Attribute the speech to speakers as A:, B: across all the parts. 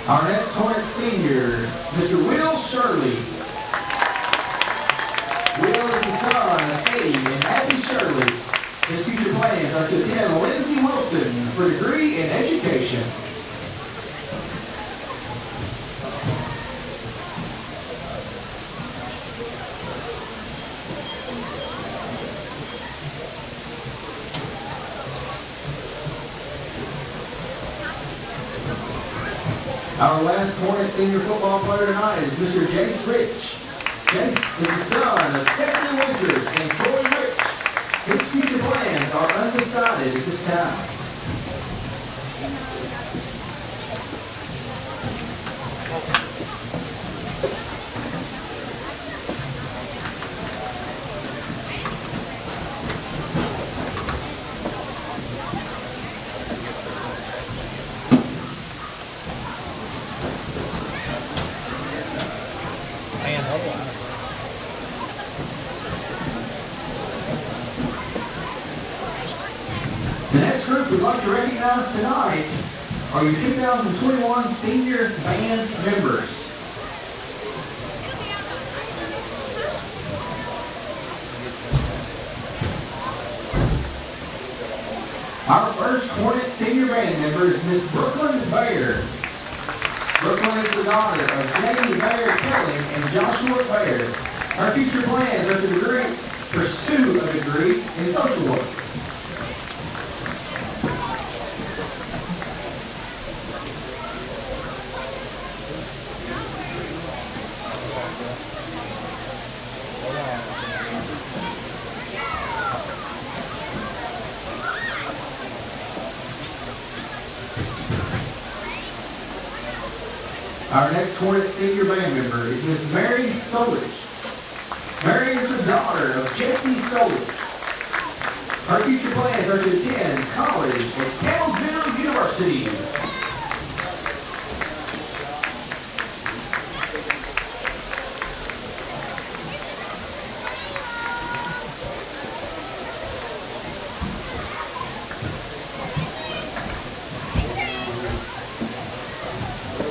A: Our next Hornet senior, Mr. Will Shirley. Will is the son of Eddie and Abby Shirley. His future plans are to attend Lindsay Wilson for a degree in education. Our last Hornet senior football player tonight is Mr. Jace Rich. Jace is the son of Stephanie Winters and Troy Rich. His future plans are undecided at this time. The next group we'd like to recognize tonight are your 2021 senior band members. Our first Hornet senior band member is Miss Brooklyn Bayer. Brooklyn is the daughter of Jamie Bayer Kelly and Joshua Bayer. Her future plans are to pursue a degree in social work. Our next Hornet senior band member is Miss Mary Solich. Mary is the daughter of Jesse Solich. Her future plans are to attend college at Kalamazoo University.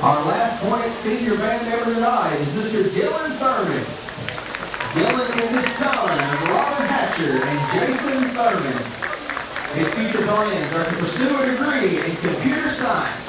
A: Our last Hornet senior band member tonight is Mr. Dylan Thurman. Dylan is the son of Robert Hatcher and Jason Thurman. His future plans are to pursue a degree in computer science.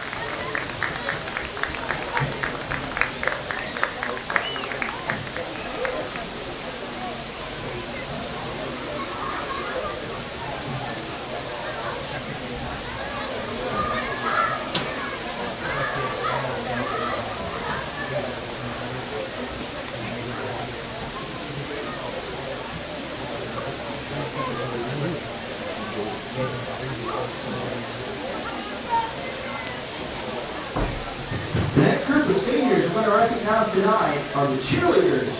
A: The next group of seniors we're going to recognize tonight are the cheerleaders.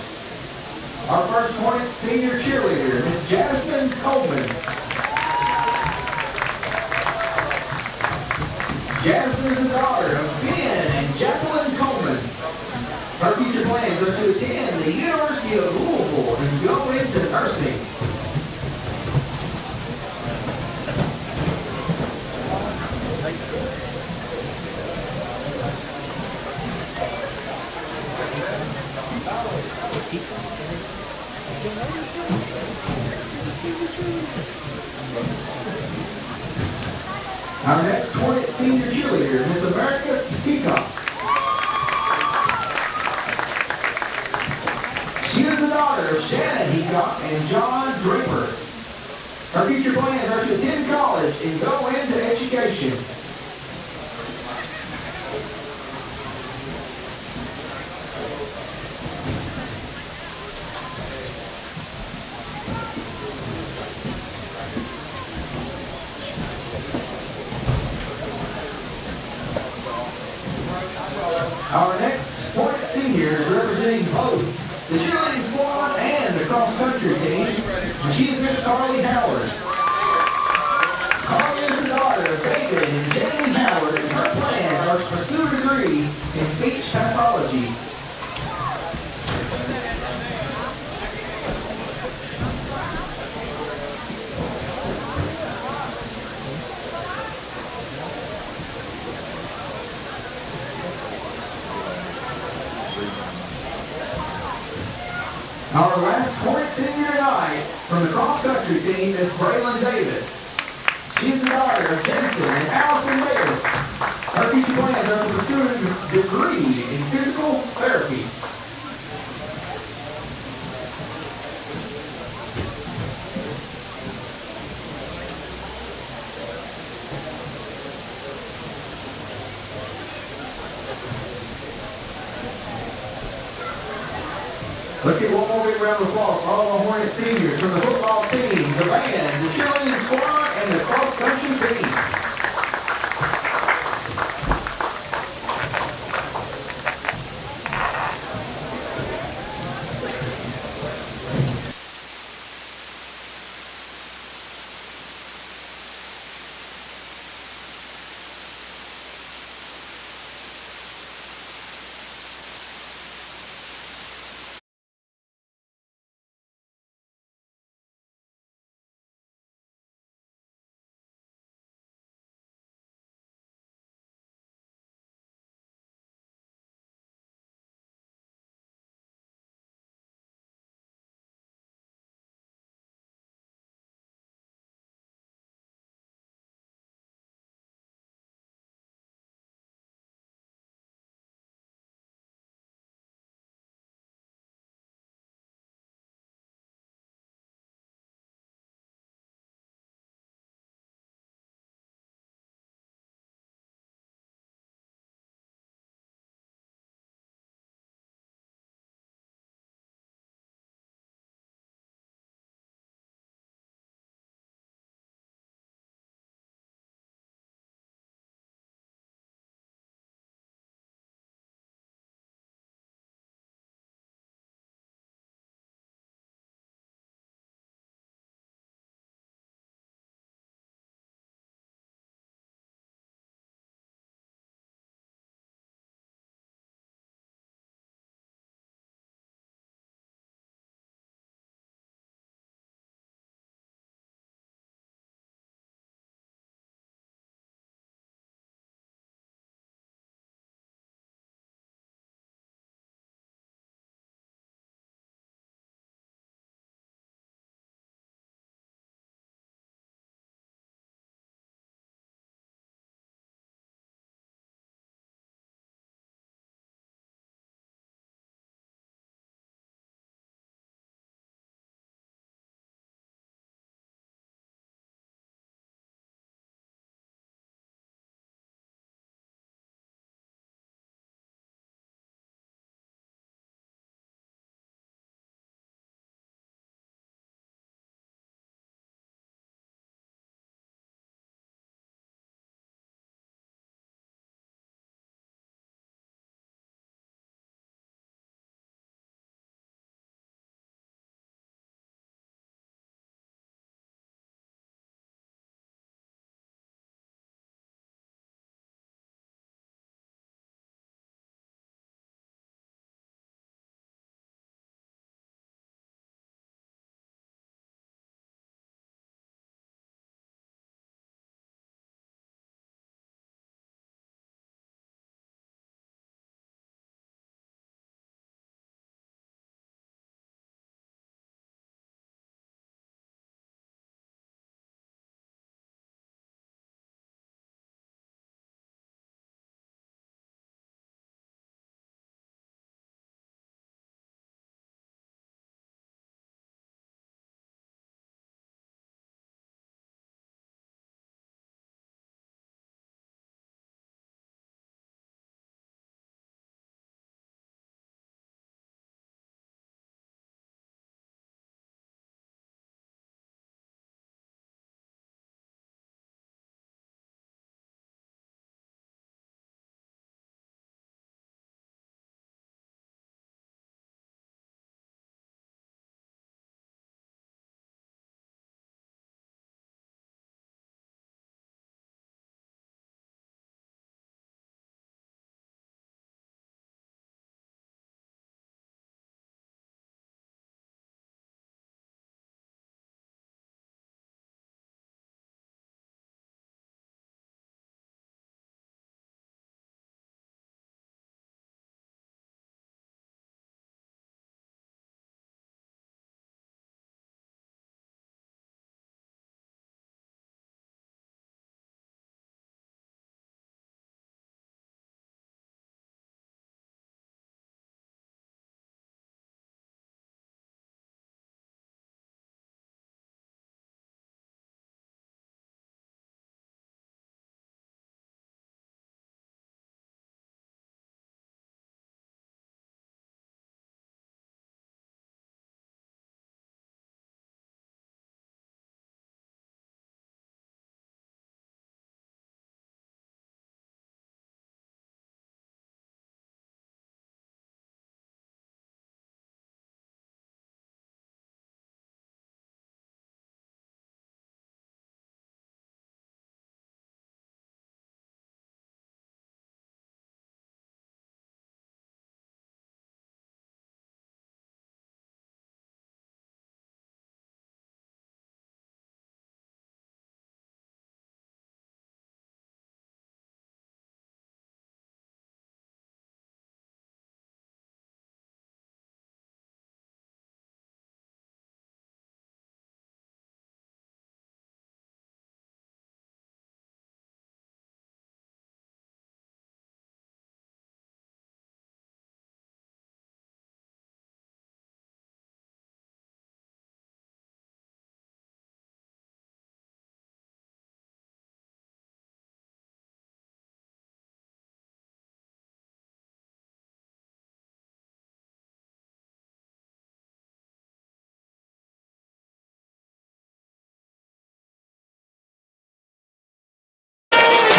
A: Our first Hornet senior cheerleader, Miss Jasmine Coleman. Jasmine is the daughter of Ben and Jacqueline Coleman. Her future plans are to attend the University of Louisville and go into nursing. Our next Hornet senior cheerleader, Miss America Kickoff. She is the daughter of Shannon Heacock and John Draper. Her future plans are to attend college and go into education. Our next Hornet senior is representing both the cheerleading squad and the cross-country team. And she is Miss Carly Howard. Carly is the daughter of David and Our last Hornet senior tonight from the cross-country team is Braylon Davis. She is the daughter of Jason and Allison Davis. Her future plans are to pursue a degree in physical therapy. Let's get one more big round of applause for all the Hornet seniors from the football team, the band, the cheerleading squad, and the cross-country team.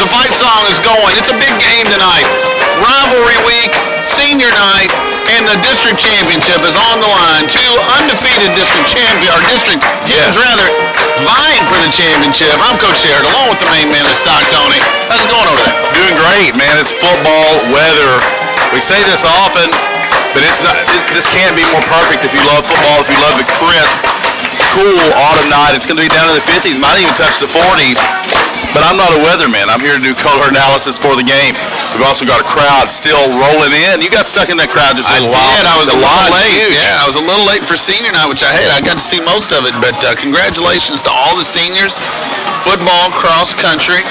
B: The fight song is going. It's a big game tonight. Rivalry week, senior night, and the district championship is on the line. Two undefeated district teams vying for the championship. I'm Coach Cheerleader, along with the main man of Stock, Tony. How's it going over there?
C: Doing great, man. It's football, weather. We say this often, but it's not. This can't be more perfect if you love football, if you love the crisp, cool autumn night. It's going to be down in the 50s, might even touch the 40s. But I'm not a weatherman. I'm here to do color analysis for the game. We've also got a crowd still rolling in. You got stuck in that crowd just a little while.
B: I did. I was a little late. Huge. Yeah, I was a little late for senior night, which I hate. I got to see most of it. But congratulations to all the seniors. Football, cross country,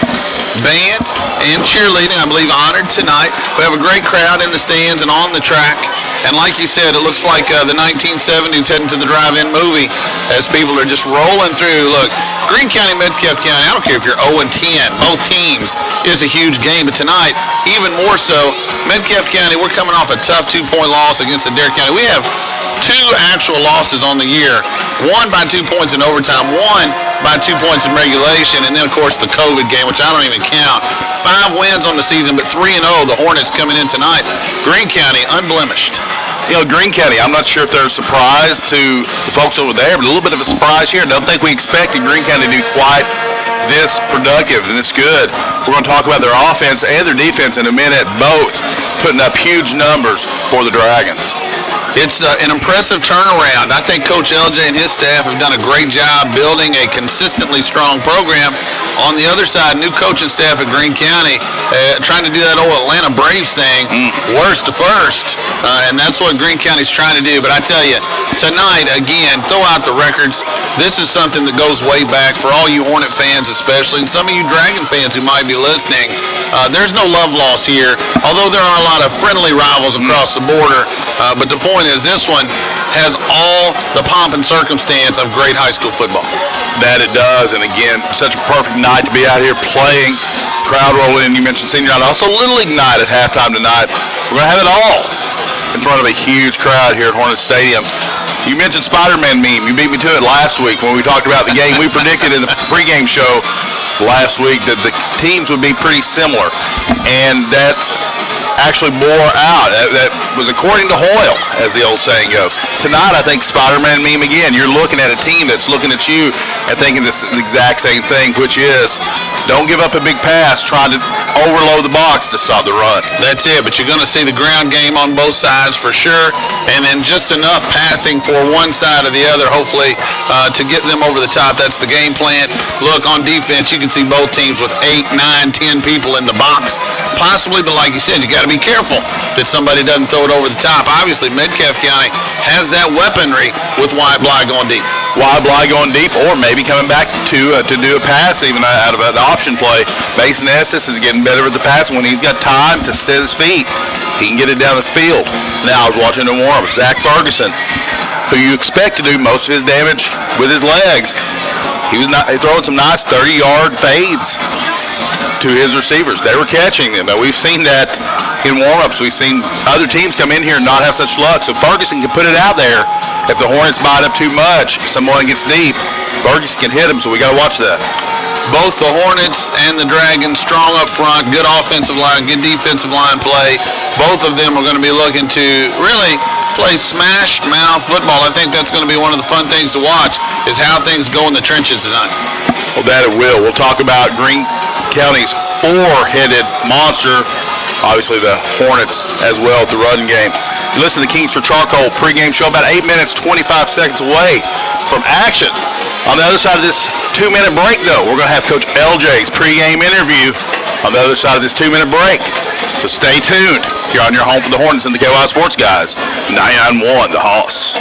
B: band, and cheerleading, I believe, honored tonight. We have a great crowd in the stands and on the track. And like you said, it looks like the 1970s heading to the drive-in movie as people are just rolling through. Look, Greene County, Metcalfe County, I don't care if you're 0-10, both teams, it's a huge game. But tonight, even more so, Metcalfe County, we're coming off a tough 2-point loss against Adair County. We have 2 actual losses on the year, one by 2 points in overtime, one by 2 points in regulation, and then, of course, the COVID game, which I don't even count. 5 wins on the season, but 3-0. The Hornets coming in tonight. Greene County, unblemished.
C: You know, Greene County, I'm not sure if they're a surprise to the folks over there, but a little bit of a surprise here. I don't think we expected Greene County to do quite this productive and this good. We're going to talk about their offense and their defense in a minute, both putting up huge numbers for the Dragons.
B: It's an impressive turnaround. I think Coach LJ and his staff have done a great job building a consistently strong program. On the other side, new coaching staff at Greene County trying to do that old Atlanta Braves thing, worst to first, and that's what Greene County's trying to do. But I tell you, tonight, again, throw out the records. This is something that goes way back for all you Hornet fans especially, and some of you Dragon fans who might be listening. There's no love loss here, although there are a lot of friendly rivals across the border. But the point is, this one has all the pomp and circumstance of great high school football.
C: That it does, and again, such a perfect night to be out here playing. Crowd rolling in. You mentioned senior night, also Little League night at halftime tonight. We're going to have it all in front of a huge crowd here at Hornet Stadium. You mentioned Spider-Man meme. You beat me to it last week when we talked about the game. We predicted in the pregame show last week that the teams would be pretty similar, and that actually bore out. That was according to Hoyle, as the old saying goes. Tonight, I think Spider-Man meme again. You're looking at a team that's looking at you and thinking this exact same thing, which is don't give up a big pass, trying to overload the box to stop the run.
B: That's it, but you're going to see the ground game on both sides for sure, and then just enough passing for one side or the other, hopefully, to get them over the top. That's the game plan. Look, on defense, you can see both teams with 8, 9, 10 people in the box, possibly, but like you said, you got to be careful that somebody doesn't throw it over the top. Obviously, Metcalfe County has that weaponry with Wyatt Bly going deep.
C: Wyatt Bly going deep, or maybe coming back to do a pass even out of an option play. Mason Estes is getting better with the pass when he's got time to stay his feet. He can get it down the field. Now I was watching the warm-up. Zach Ferguson, who you expect to do most of his damage with his legs, he was throwing some nice 30-yard fades to his receivers. They were catching them. Now, we've seen that in warm-ups. We've seen other teams come in here and not have such luck. So Ferguson can put it out there. If the Hornets bite up too much, someone gets deep, Ferguson can hit him, so we got to watch that.
B: Both the Hornets and the Dragons strong up front, good offensive line, good defensive line play. Both of them are going to be looking to really play smash mouth football. I think that's going to be one of the fun things to watch, is how things go in the trenches tonight.
C: Well, that it will. We'll talk about Greene County's 4-headed monster, obviously the Hornets as well at the run game. You listen to the Kings for Charcoal pregame show, about 8 minutes, 25 seconds away from action. On the other side of this 2-minute break, though, we're going to have Coach LJ's pregame interview on the other side of this 2-minute break. So stay tuned. You're on your home for the Hornets and the KY Sports Guys. 9-1, the Hoss.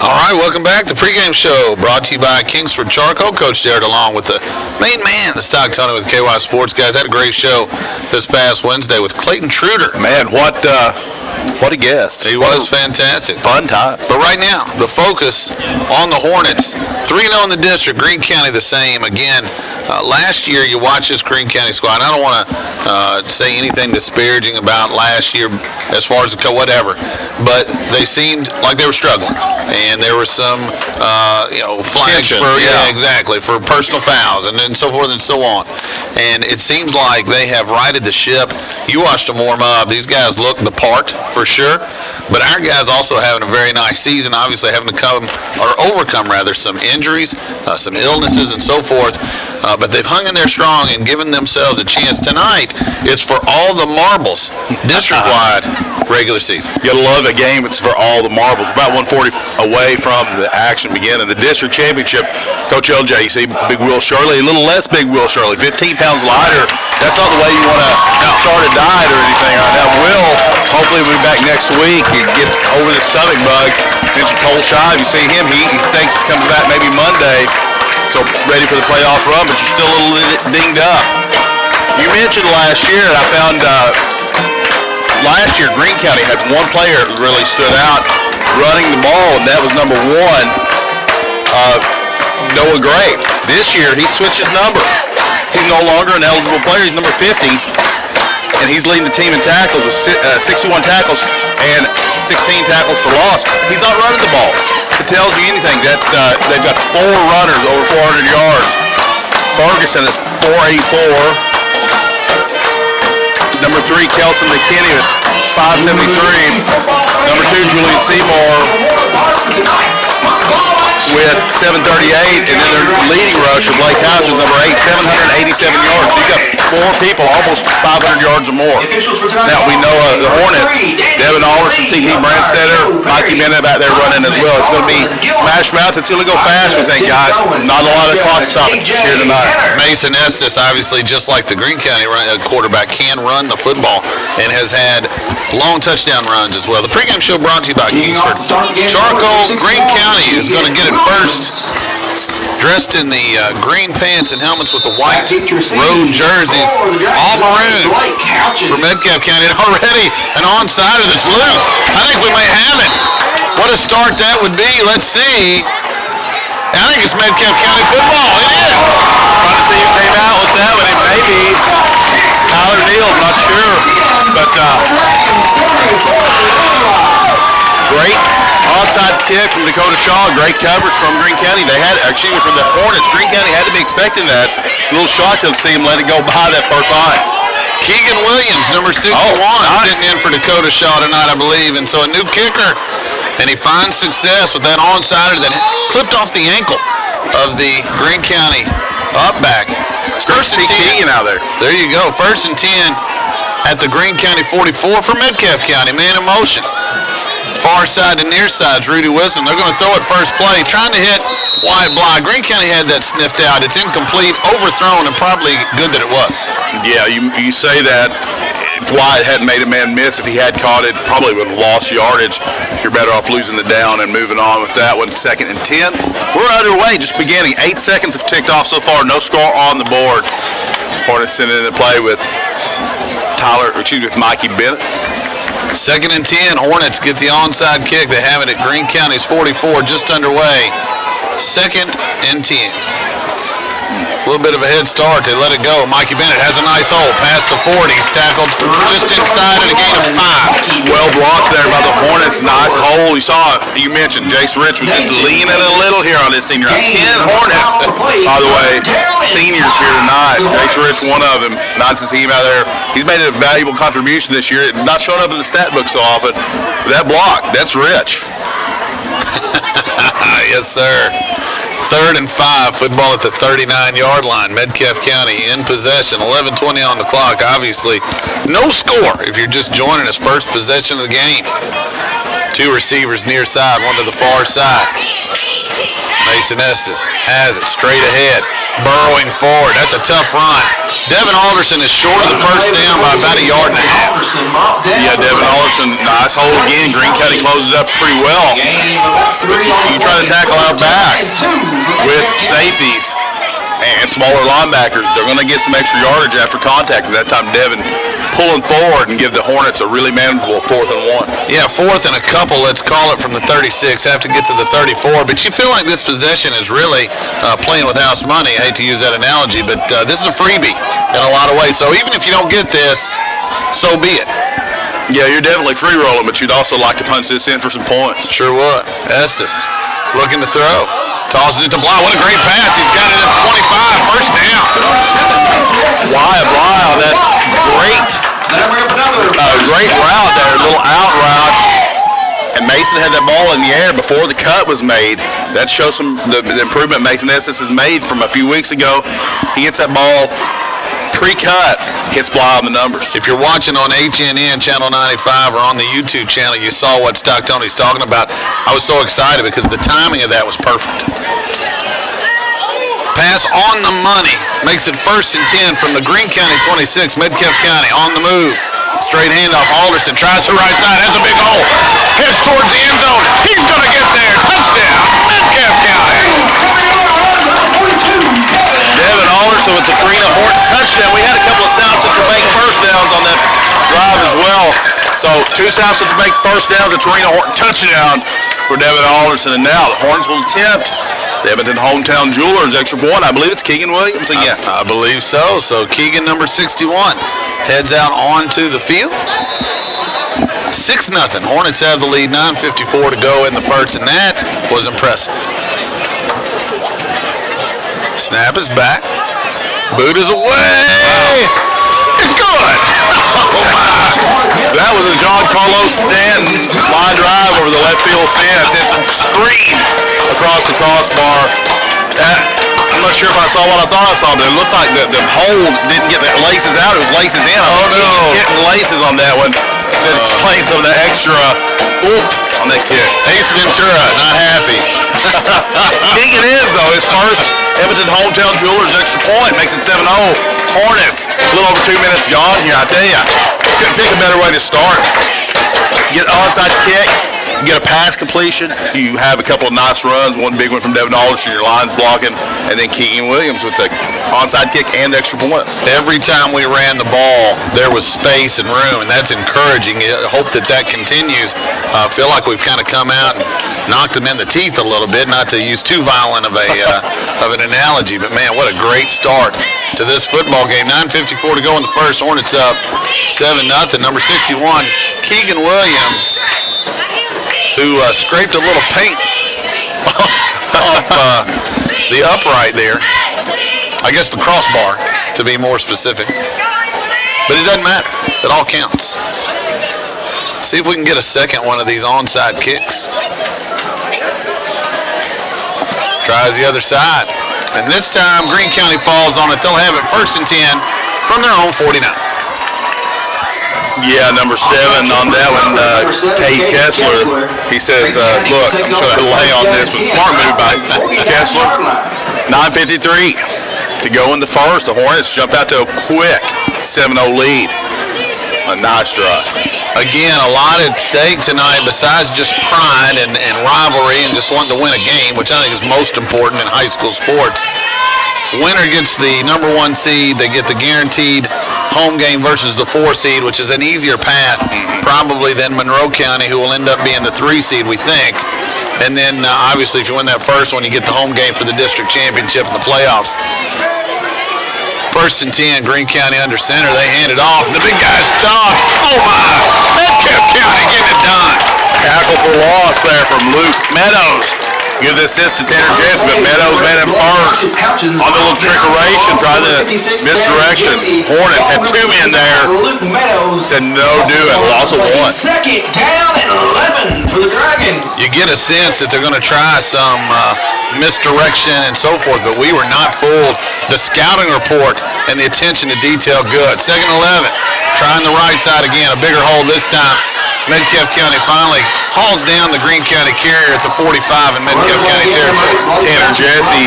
B: All right, welcome back to Pregame Show, brought to you by Kingsford Charcoal. Coach Jared along with the main man, the Stock Tony with KY Sports. Guys, had a great show this past Wednesday with Clayton Truder.
C: Man, what a guest.
B: He was fantastic.
C: Fun time.
B: But right now, the focus on the Hornets. 3-0 in the district, Greene County the same. Again, last year you watch this Greene County squad. And I don't want to say anything disparaging about last year as far as whatever, but they seemed like they were struggling. And there were some, flags for personal fouls and then so forth and so on. And it seems like they have righted the ship. You watched them warm up. These guys look the part for sure. But our guys also having a very nice season, obviously having to overcome some injuries, some illnesses and so forth. But they've hung in there strong and given themselves a chance. Tonight, it's for all the marbles, district-wide regular season.
C: You gotta love a game. It's for all the marbles. About 140 away from the action beginning. The district championship, Coach LJ, you see Big Will Shirley, a little less Big Will Shirley, 15 pounds lighter. That's not the way you want to start a diet or anything right now. Will, hopefully, will be back next week and get over the stomach bug. Mentioned Cole Shive, you see him, he thinks he's coming back maybe Monday. So ready for the playoff run, but you're still a little dinged up. You mentioned last year, and I found last year Greene County had one player that really stood out running the ball, and that was number 1, Noah Gray. This year, he switched his number. He's no longer an eligible player. He's number 50, and he's leading the team in tackles with 61 tackles and 16 tackles for loss. He's not running the ball. It tells you anything that they've got 4 runners over 400 yards. Ferguson is 484. Number 3, Kelson McKinney with 573. Number 2, Julian Seymour with 738, and then their leading rusher, Blake Houch, is number 8, 787 yards. You've got 4 people, almost 500 yards or more. Now, we know the Hornets, Devin Alderson, C.T. Brandstetter, Mikey Bennett back there running as well. It's going to be smash mouth. It's going to go fast, we think, guys. Not a lot of clock stoppage here tonight.
B: Mason Estes, obviously, just like the Greene County quarterback, can run the football and has had long touchdown runs as well. The pregame show brought to you by Kingsford Charcoal. Greene County is going to get it first, dressed in the green pants and helmets with the white road jerseys, all maroon for Metcalfe County. And already an onside that's loose. I think we may have it. What a start that would be. Let's see. I think it's Metcalfe County football. It is.
C: Trying to see who came out with that one. It may be Tyler Neal, I'm not sure. But great onside kick from Dakota Shaw. Great coverage from Greene County. They had, from the Hornets. Greene County had to be expecting that. A little shocked to see him let it go by that first line.
B: Keegan Williams, number 61, sitting in for Dakota Shaw tonight, I believe. And so a new kicker. And he finds success with that onside that clipped off the ankle of the Greene County up-back.
C: First and 10 out there.
B: There you go. First and 10 at the Greene County 44 for Metcalfe County. Man in motion. Far side to near side's Rudy Wisdom. They're going to throw it first play, trying to hit wide block. Greene County had that sniffed out. It's incomplete, overthrown, and probably good that it was.
C: Yeah, you say that. If Wyatt hadn't made a man miss, if he had caught it, probably would have lost yardage. You're better off losing the down and moving on with that one. 2nd and 10. We're underway, just beginning. 8 seconds have ticked off so far. No score on the board. Hornets sending into play with Mikey Bennett.
B: 2nd and 10. Hornets get the onside kick. They have it at Greene County's 44, just underway. 2nd and 10. A little bit of a head start. They let it go. Mikey Bennett has a nice hole past the 40. He's tackled just inside at a gain of 5.
C: Well blocked there by the Hornets. Nice hole. You mentioned Jace Rich was just leaning a little here on this senior night. 10 Hornets, by the way, seniors here tonight. Jace Rich, one of them. Nice to see him out there. He's made a valuable contribution this year. Not showing up in the stat book so often. That block, that's Rich.
B: Yes, sir. 3rd and 5, football at the 39-yard line. Metcalfe County in possession, 11:20 on the clock. Obviously, no score if you're just joining us. First possession of the game. 2 receivers near side, one to the far side. Mason Estes has it straight ahead, burrowing forward. That's a tough run. Devin Alderson is short of the first down by about 1.5 yards.
C: Yeah, Devin Alderson, nice hold again. Greene County closes up pretty well. But you try to tackle our backs with safeties and smaller linebackers. They're going to get some extra yardage after contact. At that time, Devin pulling forward and give the Hornets a really manageable 4th and 1.
B: Yeah, 4th and a couple, let's call it, from the 36. Have to get to the 34. But you feel like this possession is really playing with house money. I hate to use that analogy, but this is a freebie in a lot of ways. So even if you don't get this, so be it.
C: Yeah, you're definitely free rolling, but you'd also like to punch this in for some points.
B: Sure would. Estes looking to throw. Tosses it to Bly. What a great pass. He's got it at the 25. First down.
C: Bly on that great route there, a little out route. And Mason had that ball in the air before the cut was made. That shows the improvement Mason Estes has made from a few weeks ago. He gets that ball pre-cut, hits Bly on the numbers.
B: If you're watching on HNN Channel 95 or on the YouTube channel, you saw what Stock Tony's talking about. I was so excited because the timing of that was perfect. Pass on the money. Makes it 1st and 10 from the Greene County 26. Metcalfe County on the move. Straight handoff. Alderson tries the right side. Has a big hole. Heads towards the end zone. He's going to get there. Touchdown. Metcalfe County.
C: Devin Alderson with the Karina Horton touchdown. We had a couple of South Central Bank first downs on that drive as well. So 2 South Central Bank first downs, a Karina Horton touchdown for Devin Alderson. And now the Horns will attempt the Edmonton Hometown Jewelers extra point. I believe it's Keegan Williams again.
B: I believe so. So Keegan, number 61, heads out onto the field. 6-0. Hornets have the lead. 9:54 to go in the first, and that was impressive. Snap is back. Boot is away. It's good. Oh my.
C: That was a John Carlos Stanton line drive over the left field fence. It screamed across the crossbar. I'm not sure if I saw what I thought I saw, but it looked like the hold didn't get the laces out. It was laces in.
B: Oh no.
C: Getting laces on that one. That explains some of the extra oof on that kick.
B: Ace Ventura, not happy.
C: Keegan is, though, his first Edmonton Hometown Jewelers extra point. Makes it 7-0. Hornets, a little over 2 minutes gone here, I tell you. Couldn't pick a better way to start. Get an onside kick, get a pass completion. You have a couple of nice runs, one big one from Devin Alderson, your line's blocking, and then Keegan Williams with the onside kick and extra point.
B: Every time we ran the ball, there was space and room, and that's encouraging. I hope that continues. I feel like we've kind of come out and knocked them in the teeth a little bit, not to use too violent of an analogy, but man, what a great start to this football game. 9:54 to go in the first. Hornets up 7-0. Number 61, Keegan Williams, who scraped a little paint off the upright there. I guess the crossbar, to be more specific. But it doesn't matter. It all counts. See if we can get a second one of these onside kicks. Tries the other side. And this time, Greene County falls on it. They'll have it 1st and 10 from their own 49.
C: Yeah, number 7 on that one, Kate Kessler. He says, look, I'm just going to lay on this one. Smart move by Kessler. 9:53 to go in the first. The Hornets jump out to a quick 7-0 lead. A nice drive.
B: Again, a lot at stake tonight besides just pride and rivalry and just wanting to win a game, which I think is most important in high school sports. Winner gets the number 1 seed. They get the guaranteed home game versus the 4 seed, which is an easier path probably than Monroe County, who will end up being the 3 seed, we think. And then obviously if you win that first one, you get the home game for the district championship in the playoffs. 1st and 10, Greene County under center. They hand it off, and the big guy's stopped. Oh my! Metcalfe County getting it done.
C: Tackle for loss there from Luke Meadows. Give the assist to Tanner Jensen, but Meadows made him first on the little trickeration, trying to misdirection. Hornets had 2 men there. Said no doing. Loss of 1.
A: 2nd down and 11 for the Dragons.
B: You get a sense that they're going to try some misdirection and so forth, but we were not fooled. The scouting report and the attention to detail, good. 2nd and 11. Trying the right side again. A bigger hole this time. Metcalfe County finally hauls down the Greene County carrier at the 45 in Metcalfe County territory.
C: Tanner Jesse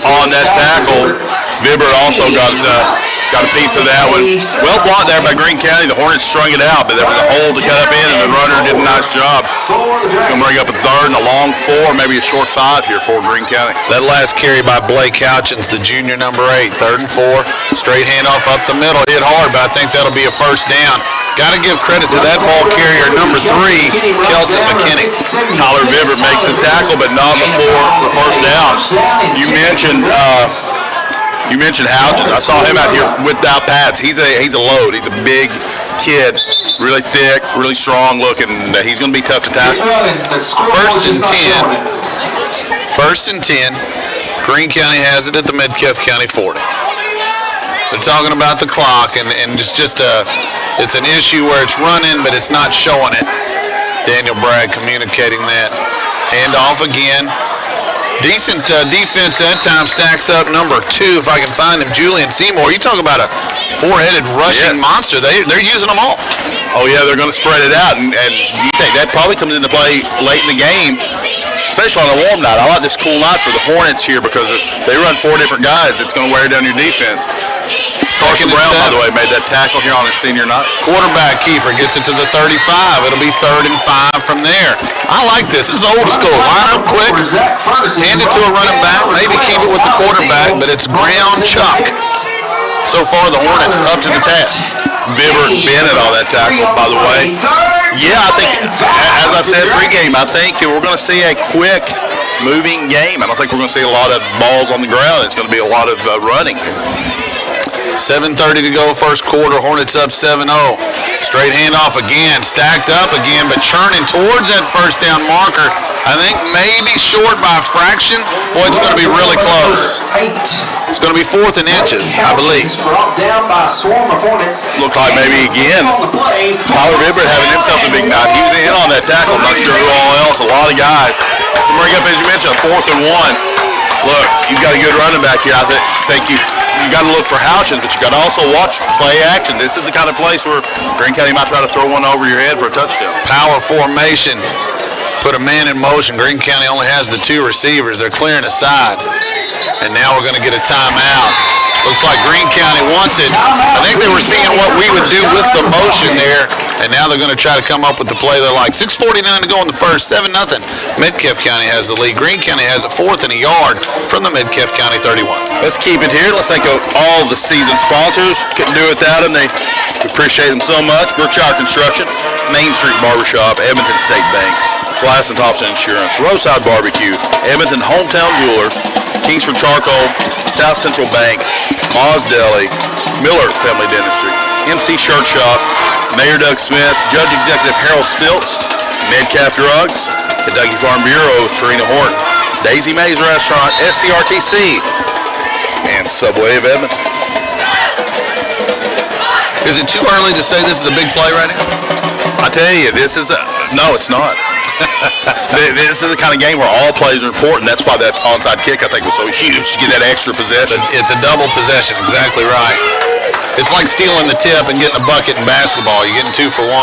C: on that tackle. Vibber also got a piece of that one. Well blocked there by Greene County. The Hornets strung it out, but there was a hole to cut up in, and the runner did a nice job. He's going to bring up a third and a long 4, maybe a short 5 here for Greene County.
B: That last carry by Blake Houchins, the junior number 8, 3rd and 4. Straight handoff up the middle. Hit hard, but I think that'll be a first down. Got to give credit to that ball carrier, number 3, Kelson McKinney.
C: Tyler Vibber makes the tackle, but not before the first down. You mentioned Houchins. I saw him out here without pads. He's a load. He's a big kid, really thick, really strong looking. He's going to be tough to tackle.
B: First and 10. Greene County has it at the Metcalfe County 40. They're talking about the clock, and it's an issue where it's running, but it's not showing it. Daniel Bragg communicating that. Handoff again. Decent defense that time. Stacks up number 2, if I can find him, Julian Seymour. You talk about a 4-headed rushing monster. They're using them all.
C: Oh, yeah, they're going to spread it out, and you think that probably comes into play late in the game, especially on a warm night. I like this cool night for the Hornets here because they run 4 different guys. It's going to wear down your defense. Carson Brown, by the way, made that tackle here on his senior night.
B: Quarterback keeper gets it to the 35. It'll be 3rd and 5 from there. I like this. This is old school. Line up quick, hand it to a running back, maybe keep it with the quarterback, but it's ground chuck. So far, the Hornets up to the task.
C: Vibber Bennett on that tackle, by the way. Yeah, I think, as I said pregame, I think we're going to see a quick moving game. I don't think we're going to see a lot of balls on the ground. It's going to be a lot of running.
B: 7:30 to go, first quarter. Hornets up 7-0. Straight handoff again, stacked up again, but churning towards that first down marker. I think maybe short by a fraction. Boy, it's going to be really close. It's going to be 4th and inches, I believe.
C: Looked like maybe again. Tyler Vibber having himself a big night. He was in on that tackle. I'm not sure who all else. A lot of guys. Bring up, as you mentioned, 4th and 1. Look, you've got a good running back here. I think you got to look for Houchins, but you got to also watch play action. This is the kind of place where Greene County might try to throw one over your head for a touchdown.
B: Power formation. Put a man in motion. Greene County only has the 2 receivers. They're clearing aside. And now we're going to get a timeout. Looks like Greene County wants it. I think they were seeing what we would do with the motion there, and now they're going to try to come up with the play they like. 6:49 to go in the first, 7-0. Metcalfe County has the lead. Greene County has it 4th and a yard from the Metcalfe County 31.
C: Let's keep it here. Let's thank all the season sponsors. Couldn't do it without them. We appreciate them so much. Brookshire Construction, Main Street Barbershop, Edmonton State Bank, Glass and Thompson Insurance, Roadside Barbecue, Edmonton Hometown Jewelers, Kingsford Charcoal, South Central Bank, Moz Deli, Miller Family Dentistry, MC Shirt Shop, Mayor Doug Smith, Judge Executive Harold Stiltz, Metcalfe Drugs, Kentucky Farm Bureau with Karina Horton, Daisy Mays Restaurant, SCRTC, and Subway of Edmonton.
B: Is it too early to say this is a big play right now?
C: I tell you, no, it's not. This is the kind of game where all plays are important. That's why that onside kick, I think, was so huge to get that extra possession.
B: It's a double possession, exactly right. It's like stealing the tip and getting a bucket in basketball. You're getting 2 for 1.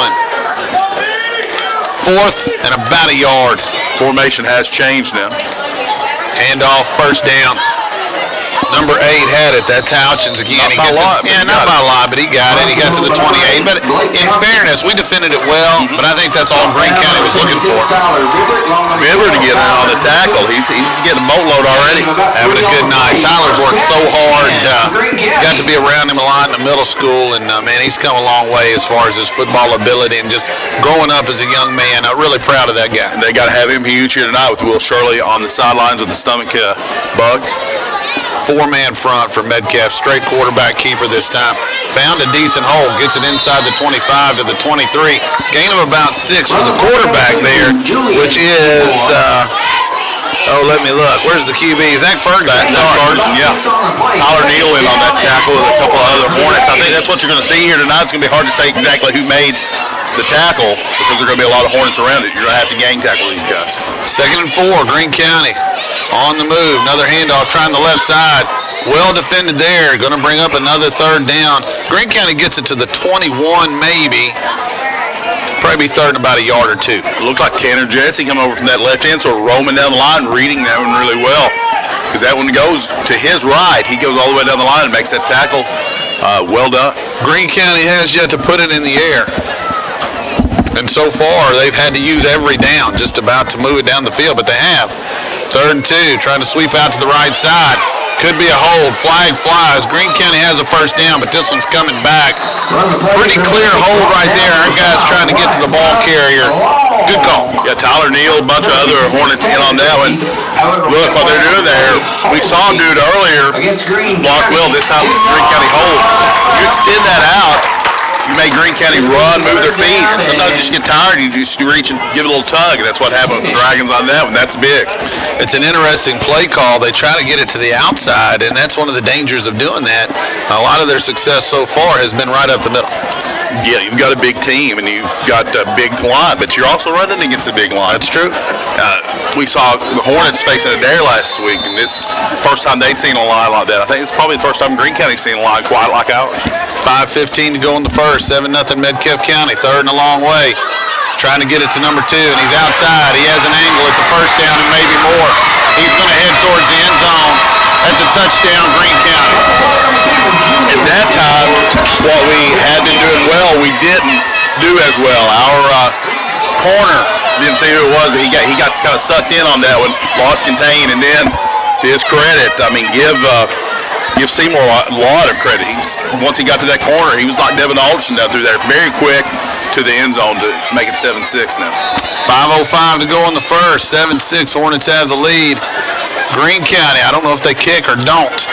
B: 4th and about a yard.
C: Formation has changed now.
B: Handoff, first down. Number 8 had it. That's Houchins again.
C: Not by a lot.
B: Yeah, not by a lot, but he got it. He got to the 28. But in fairness, we defended it well, but I think that's all Greene County was looking for.
C: Vibber to get in on the tackle. He's getting a boatload already.
B: Having a good night. Tyler's worked so hard. Got to be around him a lot in the middle school, and, man, he's come a long way as far as his football ability and just growing up as a young man. I'm really proud of that guy.
C: And they got to have him huge here tonight with Will Shirley on the sidelines with the stomach bug.
B: 4-man front for Metcalfe. Straight quarterback keeper this time. Found a decent hole. Gets it inside the 25 to the 23. Gain of about 6 for the quarterback there, which is, let me look. Where's the QB? Zach Ferguson.
C: Yeah. Tyler Neal in on that tackle with a couple of other Hornets. I think that's what you're going to see here tonight. It's going to be hard to say exactly who made the tackle because there are going to be a lot of Hornets around it. You're going to have to gang tackle these guys.
B: 2nd and 4, Greene County on the move. Another handoff trying the left side. Well defended there. Going to bring up another 3rd down. Greene County gets it to the 21 maybe. Probably be 3rd and about a yard or 2.
C: It looked like Tanner Jesse coming over from that left end, sort of roaming down the line, reading that one really well. because that one goes to his right. He goes all the way down the line and makes that tackle. Well done.
B: Greene County has yet to put it in the air. And so far, they've had to use every down just about to move it down the field, but they have. 3rd and 2, trying to sweep out to the right side. Could be a hold. Flag flies. Greene County has a first down, but this one's coming back. Pretty clear hold right there. Our guy's trying to get to the ball carrier. Good call.
C: Yeah, Tyler Neal, a bunch of other Hornets in on that one. Look what they're doing there. We saw him do it earlier. Block well. This time, Greene County hold. You extend that out, you make Greene County run, move their feet, and sometimes you just get tired and you just reach and give it a little tug, and that's what happened with the Dragons on that one. That's big.
B: It's an interesting play call. They try to get it to the outside, and that's one of the dangers of doing that. A lot of their success so far has been right up the middle.
C: Yeah, you've got a big team, and you've got a big line, but you're also running against a big line.
B: That's true.
C: We saw the Hornets facing a dare last week, and this first time they'd seen a line like that. I think it's probably the first time Greene County's seen a line quite like ours.
B: 5:15 to go in the first. 7-0 Metcalfe County. 3rd and a long way. Trying to get it to number 2, and he's outside. He has an angle at the first down and maybe more. He's going to head towards the end zone. That's a touchdown, Greene County.
C: At that time, what we had been doing well, we didn't do as well. Our corner didn't see who it was, but he got kind of sucked in on that one, lost contain, and then to his credit, I mean, give Seymour a lot of credit. Once he got to that corner, he was like Devin Alderson down through there, very quick to the end zone to make it 7-6 now.
B: 5:05 to go in the first. 7-6, Hornets have the lead. Greene County, I don't know if they kick or don't.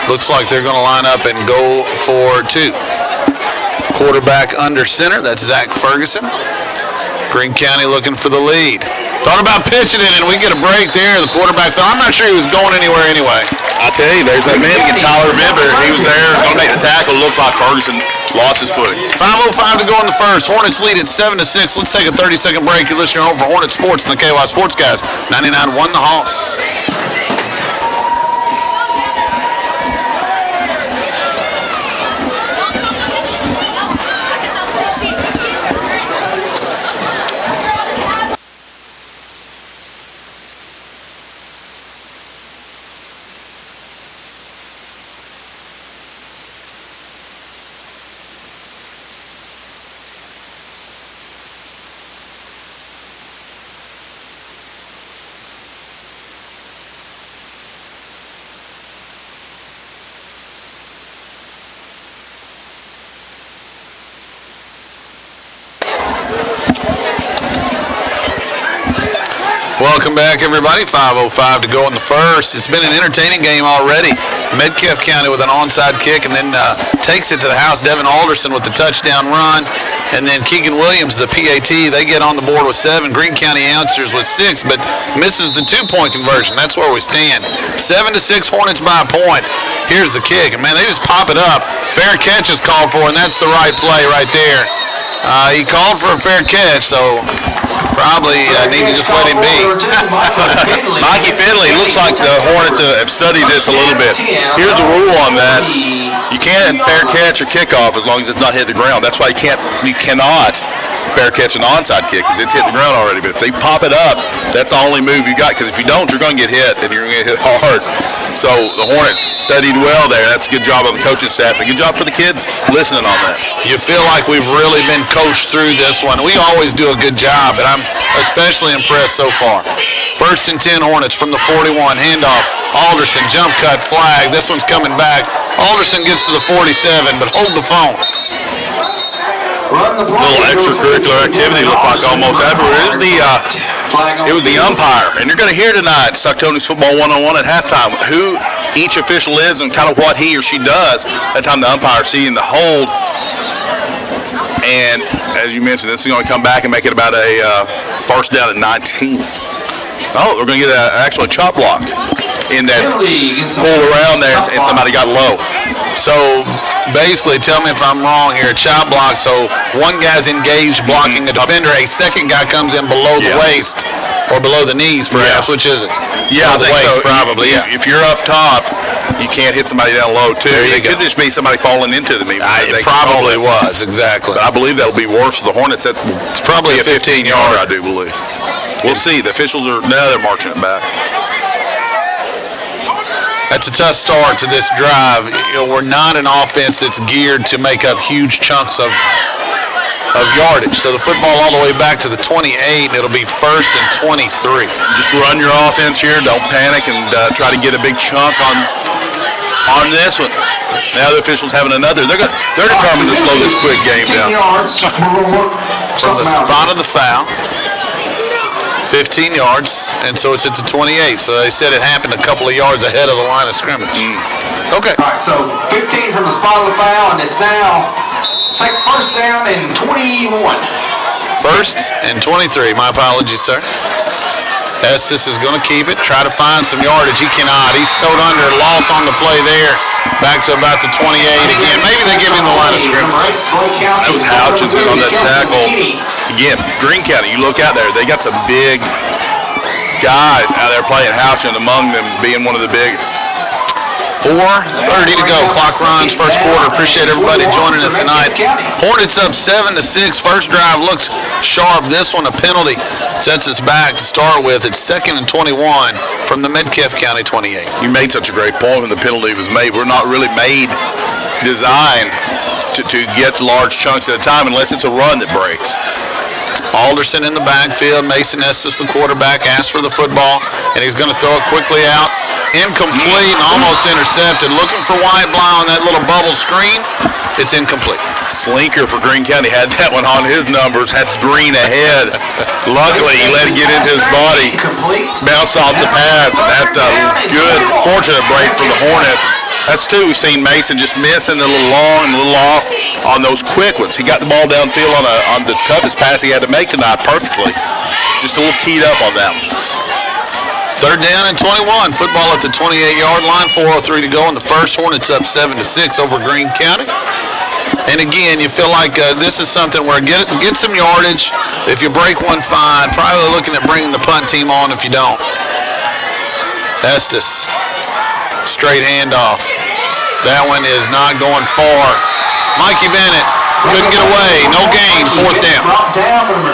B: Looks like they're going to line up and go for 2. Quarterback under center, that's Zach Ferguson. Greene County looking for the lead. Thought about pitching it, and we get a break there. The quarterback fell. I'm not sure he was going anywhere anyway.
C: I tell you, there's that man again, Tyler Bibber. He was there, going to make the tackle. Looked like Ferguson lost his footing.
B: 5:05 to go in the first. Hornets lead at 7-6. Let's take a 30-second break. You're listening home for Hornet Sports and the KY Sports Guys. 99-1 the Hoss. Welcome back, everybody. 5:05 to go in the first. It's been an entertaining game already. Metcalfe County with an onside kick and then takes it to the house. Devin Alderson with the touchdown run. And then Keegan Williams, the PAT, they get on the board with 7. Greene County answers with 6, but misses the 2-point conversion. That's where we stand. 7-6, Hornets by a point. Here's the kick. And, man, they just pop it up. Fair catch is called for, and that's the right play right there. He called for a fair catch, so probably need to just let him be.
C: Mikey Finley, looks like the Hornets have studied this a little bit. Here's the rule on that. You can't fair catch or kickoff as long as it's not hit the ground. That's why you cannot fair catch an onside kick because it's hit the ground already. But if they pop it up, that's the only move you got, because if you don't, you're going to get hit, and you're going to get hit hard. So the Hornets studied well there. That's a good job on the coaching staff. A good job for the kids listening on that.
B: You feel like we've really been coached through this one. We always do a good job, but I'm especially impressed so far. 1st and 10 Hornets from the 41. Handoff. Alderson, jump cut, flag. This one's coming back. Alderson gets to the 47, but hold the phone.
C: A little extracurricular activity looked like almost afterward. It was the umpire. And you're going to hear tonight, Stockton's Football 101 at halftime, who each official is and kind of what he or she does at the time the umpire seeing the hold. And as you mentioned, this is going to come back and make it about a first down at 19. Oh, we're going to get actually a chop block in that pull around there, and somebody got low.
B: So basically, tell me if I'm wrong here, chop block, so one guy's engaged blocking a defender, a second guy comes in below the waist or below the knees perhaps, which is it?
C: Yeah, I think
B: waist,
C: so.
B: Probably,
C: If you're up top, you can't hit somebody down low too. It could just be somebody falling into them.
B: It probably was, exactly.
C: But I believe that'll be worse for the Hornets. It's
B: probably a 15-yarder,
C: I do believe. We'll see. The officials are, they're marching it back.
B: That's a tough start to this drive. We're not an offense that's geared to make up huge chunks of yardage. So the football all the way back to the 28, and it'll be 1st and 23.
C: Just run your offense here. Don't panic and try to get a big chunk on this one. Now the officials having another. They're determined to slow this quick game down.
B: From the spot of the foul. 15 yards, and so it's at the 28. So they said it happened a couple of yards ahead of the line of scrimmage. Okay.
A: All right, so 15 from the spot of the foul, and it's now 1st down and 21.
B: 1st and 23. My apologies, sir. Estes is going to keep it, try to find some yardage. He cannot. He's stowed under, loss on the play there. Back to about the 28 again. Maybe they give him the line of scrimmage.
C: That was Houchinson on that tackle. Again, Greene County, you look out there, they got some big guys out there playing. Houchin among them being one of the biggest.
B: 4:30 to go. Clock runs, first quarter. Appreciate everybody joining us tonight. Hornets up 7-6. First drive looked sharp. This one, a penalty, sets us back to start with. It's 2nd and 21 from the Metcalfe County 28.
C: You made such a great point when the penalty was made. We're not really designed to get large chunks at a time unless it's a run that breaks.
B: Alderson in the backfield. Mason Estes, the quarterback, asks for the football, and he's going to throw it quickly out. Incomplete and almost intercepted. Looking for Whiteblow on that little bubble screen. It's incomplete.
C: Slinker for Greene County had that one on his numbers, had Green ahead. Luckily, he let it get into his body. Bounced off the pads, and that good, fortunate break for the Hornets. That's two. We've seen Mason just missing a little long and a little off on those quick ones. He got the ball downfield on the toughest pass he had to make tonight perfectly. Just a little keyed up on that one.
B: 3rd down and 21. Football at the 28-yard line. 4:03 to go in the first. Hornets up 7-6 over Greene County. And again, you feel like this is something where get some yardage. If you break one, fine. Probably looking at bringing the punt team on if you don't. Estes. Straight handoff. That one is not going far. Mikey Bennett couldn't get away. No gain. 4th down.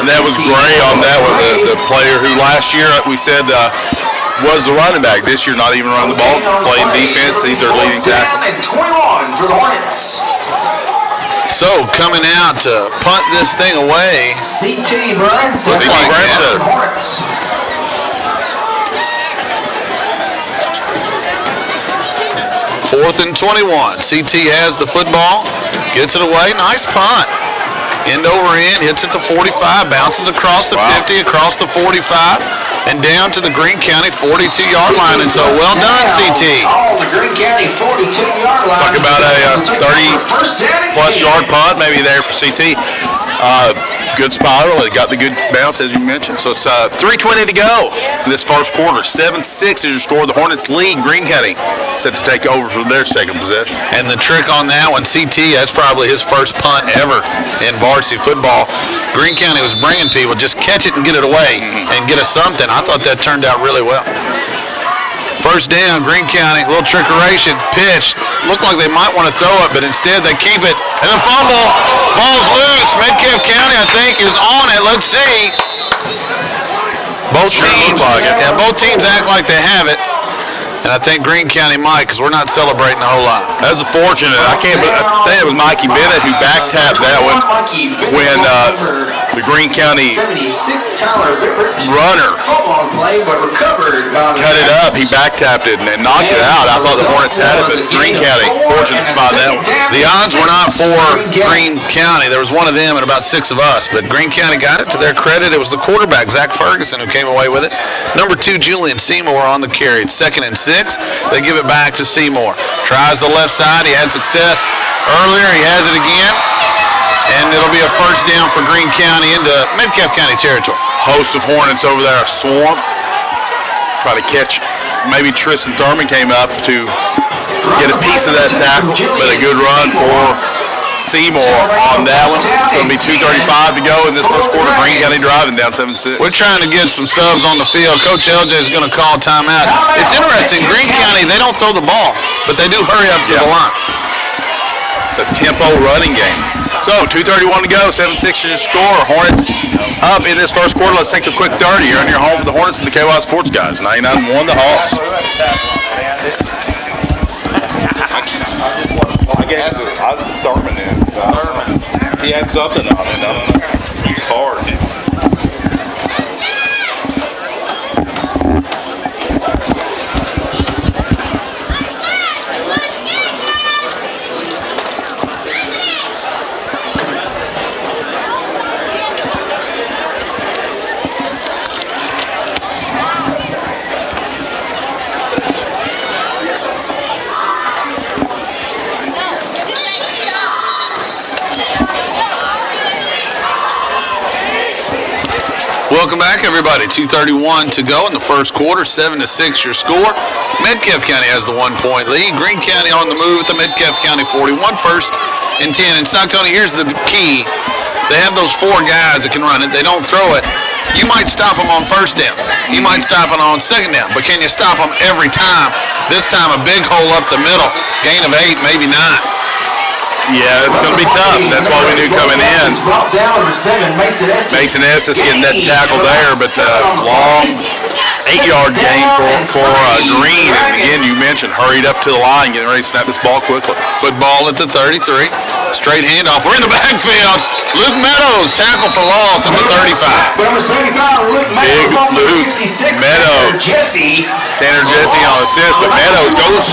C: And that was Gray on that one, the player who last year we said was the running back. This year not even running the ball, just playing defense. He's their leading tackle.
A: 21 for the Hornets.
B: So coming out to punt this thing away.
A: CT Branson.
B: Looks like
C: Branson.
B: 4th and 21. CT has the football, gets it away. Nice punt. End over end, hits at the 45, bounces across the 50, across the 45, and down to the Greene County 42-yard line. And so well done, CT.
A: The Greene County 42-yard line.
C: Talk about a 30-plus yard punt maybe there for CT. Good spiral. It got the good bounce, as you mentioned. So it's 3:20 to go in this first quarter. 7-6 is your score. The Hornets lead. Greene County set to take over for their second possession.
B: And the trick on that one, CT, that's probably his first punt ever in varsity football. Greene County was bringing people, just catch it and get it away and get us something. I thought that turned out really well. First down, Greene County, a little trickeration, pitch. Looked like they might want to throw it, but instead they keep it. And the fumble, ball's loose. Metcalfe County, I think, is on it. Let's see. Both teams act like they have it. And I think Greene County might, because we're not celebrating a whole lot.
C: That was fortunate. I think it was Mikey Bennett who back-tapped that one when the Greene County runner cut it up. He back-tapped it and knocked it out. I thought the Hornets had it, but Greene County, fortunate to find that one.
B: The odds were not for Greene County. There was one of them and about 6 of us, but Greene County got it. To their credit, it was the quarterback, Zach Ferguson, who came away with it. Number 2, Julian Seymour on the carry. It's 2nd and 6. They give it back to Seymour. Tries the left side. He had success earlier. He has it again. And it'll be a first down for Greene County into Metcalfe County territory.
C: Host of Hornets over there, Swarm. Try to catch. Maybe Tristan Thurman came up to get a piece of that tackle, but a good run for Seymour on that one. It's going to be 2:35 to go in this first quarter. Greene County driving down 7-6.
B: We're trying to get some subs on the field. Coach LJ is going to call timeout. It's interesting. Greene County, they don't throw the ball, but they do hurry up to the line.
C: It's a tempo running game. So 2:31 to go, 7-6 is your score. Hornets up in this first quarter. Let's take a quick 30. You're on your home for the Hornets and the KY Sports guys. 99-1 the Hawks. I gave Thurman in. He had something on it. I don't know. It's hard.
B: Welcome back, everybody. 2:31 to go in the first quarter. 7-6 your score. Metcalfe County has the 1-point lead. Greene County on the move at the Metcalfe County 41. First and 10. And Stocktony, here's the key. They have those 4 guys that can run it. They don't throw it. You might stop them on first down. You might stop them on second down. But can you stop them every time? This time a big hole up the middle. Gain of 8, maybe 9.
C: Yeah, it's going to be tough. That's why we knew coming in. Mason Estes getting that tackle there, but long 8-yard gain for Greene. And again, you mentioned hurried up to the line, getting ready to snap this ball quickly.
B: Football at the 33. Straight handoff. We're in the backfield. Luke Meadows, tackle for loss at the 35.
C: Big Luke Meadows. Tanner Jesse on assist, but Meadows goes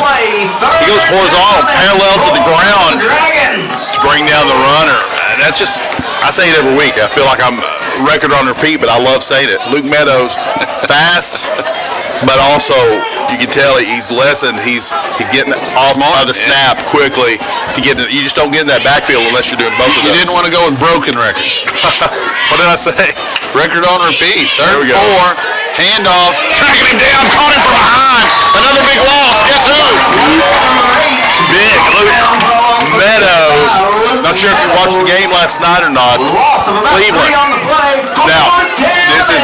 C: horizontal, parallel to the ground to bring down the runner. And that's just, I say it every week. I feel like I'm record on repeat, but I love saying it. Luke Meadows, fast, but also you can tell he's lessened. He's getting off of the snap quickly to get. You just don't get in that backfield unless you're doing both of those.
B: You didn't want to go with broken record.
C: What did I say?
B: Record on repeat.
C: There we go.
B: 4, handoff, tracking him down, caught him from behind. Another big loss. Guess who?
C: Big Luke Meadows. Not sure if you watched the game last night or not. Cleveland. Now, this is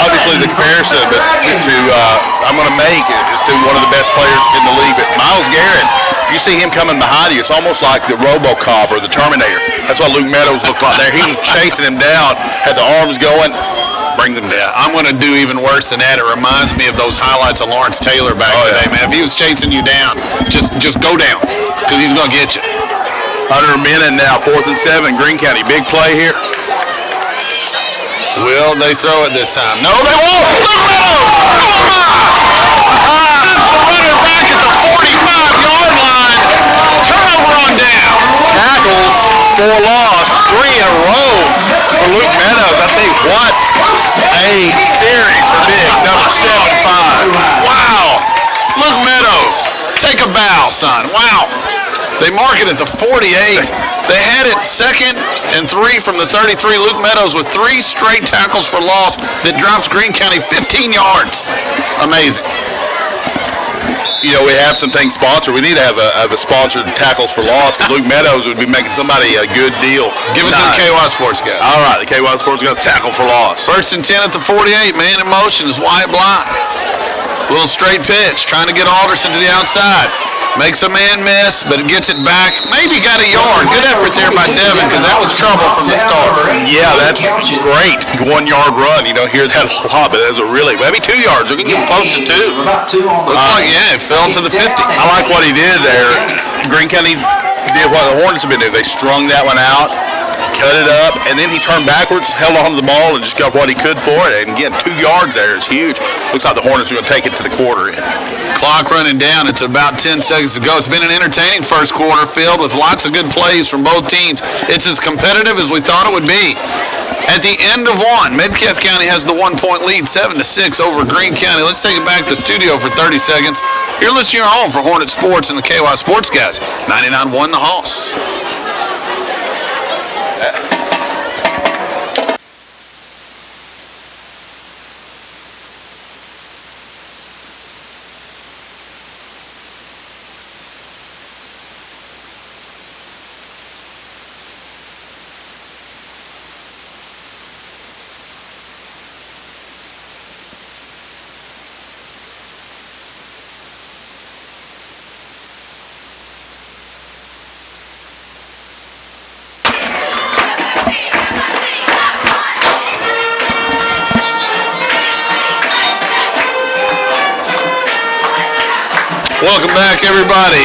C: obviously the comparison, but I'm going to make is to one of the best players in the league. But Myles Garrett, you see him coming behind you, it's almost like the RoboCop or the Terminator. That's what Luke Meadows looked like there. He was chasing him down, had the arms going, brings him down.
B: I'm going to do even worse than that. It reminds me of those highlights of Lawrence Taylor back today, man. If he was chasing you down, just go down, because he's going to get you.
C: Under a minute now, 4th and 7, Greene County. Big play here.
B: Will they throw it this time? No, they won't. Luke Meadows! Runner back at the 45-yard line. Turnover on down.
C: Tackles for loss, 3 in a row for Luke Meadows. I think what a series for big number 75.
B: Wow. Luke Meadows, take a bow, son. Wow. They mark it at the 48. They had it 2nd and 3 from the 33. Luke Meadows with 3 straight tackles for loss that drops Greene County 15 yards. Amazing.
C: You know, we have some things sponsored. We need to have a sponsored tackles for loss, because Luke Meadows would be making somebody a good deal.
B: Give it to the KY Sports guys.
C: All right, the KY Sports guys tackle for loss.
B: 1st and 10 at the 48. Man in motion is Wyatt Bly. Little straight pitch, trying to get Alderson to the outside. Makes a man miss, but it gets it back. Maybe got a yard. Good effort there by Devin, because that was trouble from the start.
C: Yeah, that's great 1-yard run. You don't hear that a lot, but that was a really, maybe 2 yards. We can get close to 2.
B: Looks like, yeah, it fell to the 50.
C: I like what he did there. Greene County did what the Hornets have been doing. They strung that one out, cut it up, and then he turned backwards, held on to the ball, and just got what he could for it. And again, 2 yards there is huge. Looks like the Hornets are going to take it to the quarter.
B: Clock running down. It's about 10 seconds to go. It's been an entertaining first quarter filled with lots of good plays from both teams. It's as competitive as we thought it would be. At the end of one, Metcalfe County has the 1-point lead, 7-6 over Greene County. Let's take it back to the studio for 30 seconds. You're listening to your home for Hornet Sports and the KY Sports guys. 99-1 the Hoss. Welcome back, everybody.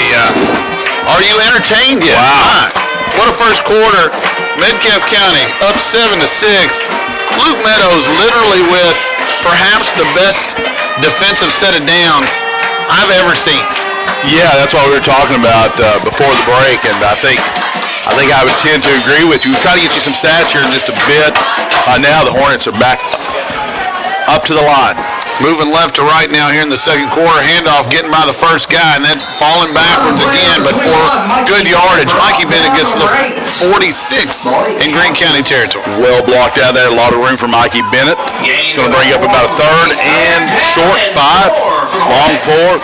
B: Are you entertained yet?
C: Wow.
B: What a first quarter. Metcalfe County up 7-6. Luke Meadows literally with perhaps the best defensive set of downs I've ever seen.
C: Yeah, that's what we were talking about before the break, and I think I would tend to agree with you. We'll try to get you some stats here in just a bit. Now the Hornets are back up to the line.
B: Moving left to right now here in the second quarter. Handoff getting by the first guy, and then falling backwards again, but for good yardage. Mikey Bennett gets to the 46 in Greene County territory.
C: Well blocked out there. A lot of room for Mikey Bennett. He's going to bring up about a third and short 5, long 4.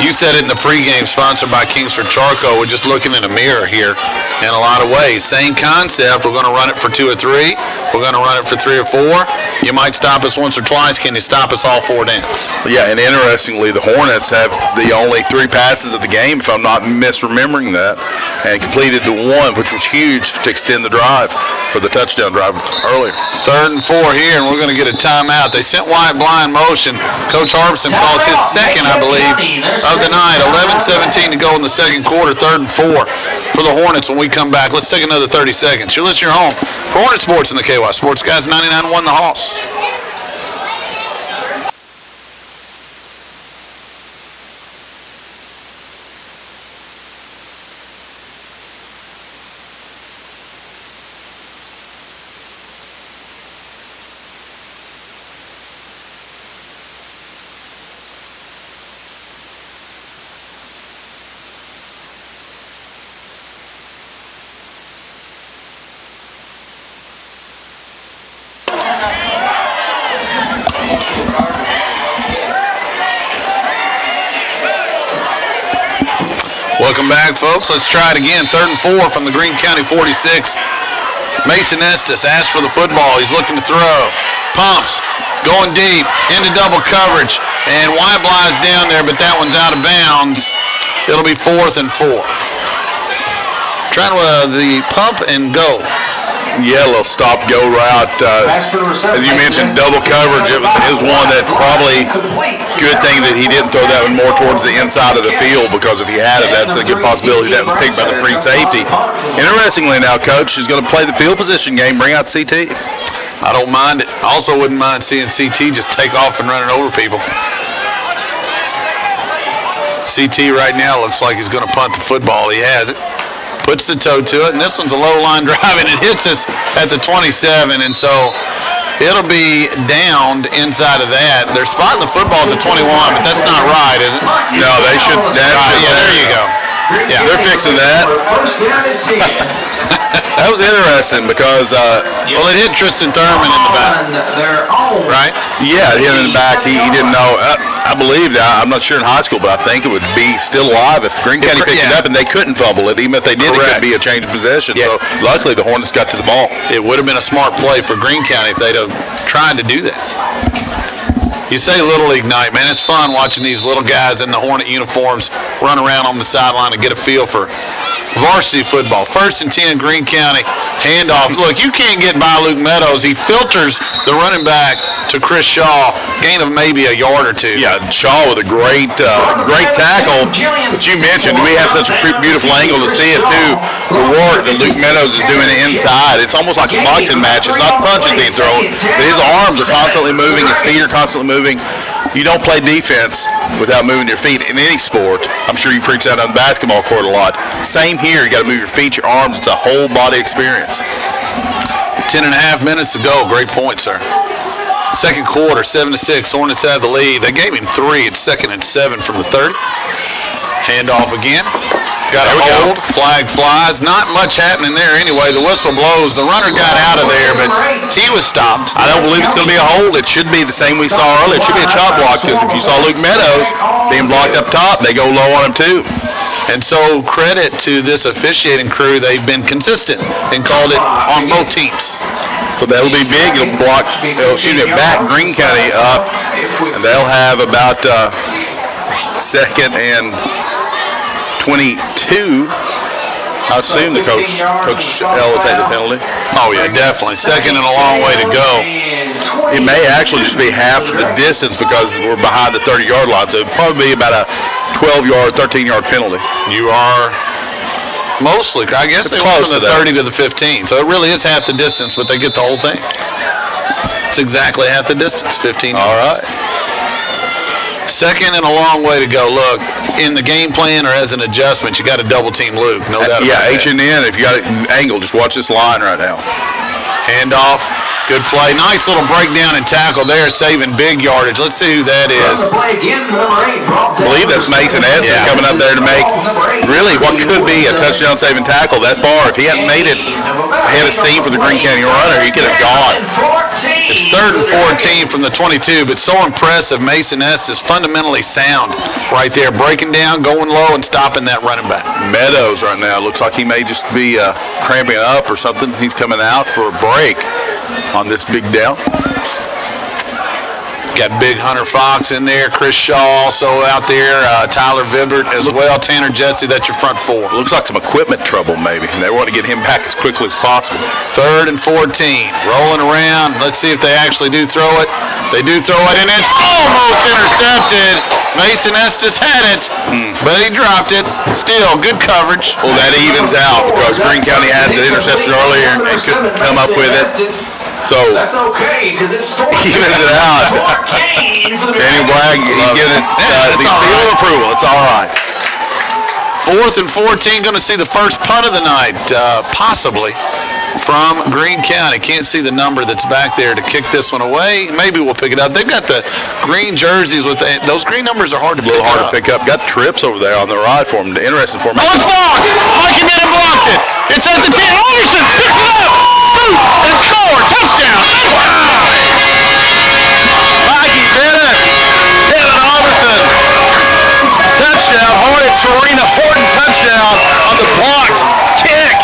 B: You said it in the pregame, sponsored by Kingsford Charcoal. We're just looking in a mirror here in a lot of ways. Same concept. We're going to run it for 2 or 3. We're going to run it for 3 or 4. You might stop us once or twice. Can you stop us all 4 downs?
C: Yeah, and interestingly, the Hornets have the only 3 passes of the game, if I'm not misremembering that, and completed the 1, which was huge to extend the drive for the touchdown drive earlier.
B: 3rd and 4 here, and we're going to get a timeout. They sent Wyatt blind motion. Coach Harbison calls his second, I believe, of the night. 11-17 to go in the second quarter. 3rd and 4 for the Hornets when we come back. Let's take another 30 seconds. You're listening home for Hornet Sports in the KY Sports Guys 99.1 The Hoss. Welcome back, folks. Let's try it again. 3rd and 4 from the Greene County 46. Mason Estes asks for the football. He's looking to throw. Pumps. Going deep. Into double coverage. And Wyatt Bly's down there, but that one's out of bounds. It'll be 4th and 4. Trying the pump and go.
C: Yeah, a little stop-go route. As you mentioned, double coverage. It was one that probably good thing that he didn't throw that one more towards the inside of the field, because if he had it, that's a good possibility that was picked by the free safety. Interestingly now, Coach is going to play the field position game, bring out CT.
B: I don't mind it. I also wouldn't mind seeing CT just take off and running over people. CT right now looks like he's going to punt the football. He has it. Puts the toe to it, and this one's a low line drive, and it hits us at the 27, and so it'll be downed inside of that. They're spotting the football at the 21, but that's not right, is it?
C: No, they should.
B: Yeah, there you go. Yeah,
C: they're fixing that. That was interesting because,
B: well, it hit Tristan Thurman in the back, right?
C: Yeah, it hit him in the back. He didn't know. I believe that. I'm not sure in high school, but I think it would be still alive if Greene County picked it up and they couldn't fumble it. Even if they did, it could be a change of possession. Yeah. So luckily the Hornets got to the ball.
B: It would have been a smart play for Greene County if they'd have tried to do that. You say Little League night, man. It's fun watching these little guys in the Hornet uniforms run around on the sideline and get a feel for varsity football. 1st and 10, Greene County. Handoff. Look, you can't get by Luke Meadows. He filters the running back to Chris Shaw. Gain of maybe a yard or 2.
C: Yeah, Shaw with a great tackle. But you mentioned we have such a beautiful angle to see it, too. The work that Luke Meadows is doing inside. It's almost like a boxing match. It's not punches being thrown, but his arms are constantly moving. His feet are constantly moving. You don't play defense without moving your feet in any sport. I'm sure you preach that on the basketball court a lot. Same here. You got to move your feet, your arms. It's a whole body experience.
B: 10.5 minutes to go. Great point, sir. Second quarter, 7-6. Hornets have the lead. They gave him 3. It's 2nd and 7 from the 30. Handoff again. Got a hold. Flag flies. Not much happening there anyway. The whistle blows. The runner got out of there, but he was stopped.
C: I don't believe it's going to be a hold. It should be the same we saw earlier. It should be a chop block, because if you saw Luke Meadows being blocked up top, they go low on him too.
B: And so credit to this officiating crew. They've been consistent and called it on both teams.
C: So that'll be big. It'll block, back Greene County up, and they'll have about 2nd and 22. I assume the Coach L will take the penalty.
B: Oh, yeah, definitely. 2nd and a long way to go.
C: It may actually just be half the distance because we're behind the 30-yard line, so it'll probably be about a 12-yard, 13-yard penalty.
B: You are mostly, I guess
C: It's
B: they
C: close
B: went from
C: to
B: the
C: that.
B: 30 to the 15. So it really is half the distance, but they get the whole thing. It's exactly half the distance, 15 yards.
C: All right.
B: Second and a long way to go. Look, in the game plan or as an adjustment, you got to double team Luke. No doubt about that.
C: H and N. If you got it angled, just watch this line right now.
B: Handoff. Good play. Nice little breakdown and tackle there, saving big yardage. Let's see who that is.
C: I believe that's Mason S. is coming up there to make really what could be a touchdown saving tackle that far. If he hadn't made it ahead of steam for the Greene County runner, he could have gone.
B: It's 3rd and 14 from the 22, but so impressive. Mason S. is fundamentally sound right there, breaking down, going low, and stopping that running back.
C: Meadows right now looks like he may just be cramping up or something. He's coming out for a break on this big down.
B: Got Big Hunter Fox in there, Chris Shaw also out there, Tyler Vibert as well, Tanner Jesse, that's your front four.
C: Looks like some equipment trouble maybe, and they want to get him back as quickly as possible.
B: 3rd and 14, rolling around. Let's see if they actually do throw it. They do throw it, and it's almost intercepted. Mason Estes had it, but he dropped it. Still, good coverage.
C: Well, that evens out because Greene County had the interception earlier and they couldn't come up with it. So,
A: That's okay, because it's
C: evens it out. Daniel Bragg, he's giving it the seal of approval. It's all right.
B: 4th and 14, going to see the first punt of the night, possibly, from Greene County. Can't see the number that's back there to kick this one away. Maybe we'll pick it up. They've got the green jerseys with those green numbers are hard to
C: A little hard to pick up. Got trips over there on the ride for him. Interesting for him.
B: Oh, it's blocked! Mikey Bennett blocked it! It's at the 10. Anderson picks it up! Boom! And score! Touchdown!
C: Mikey Bennett, Kevin Alderson, touchdown. Hornet, Serena Horton touchdown on the blocked kick.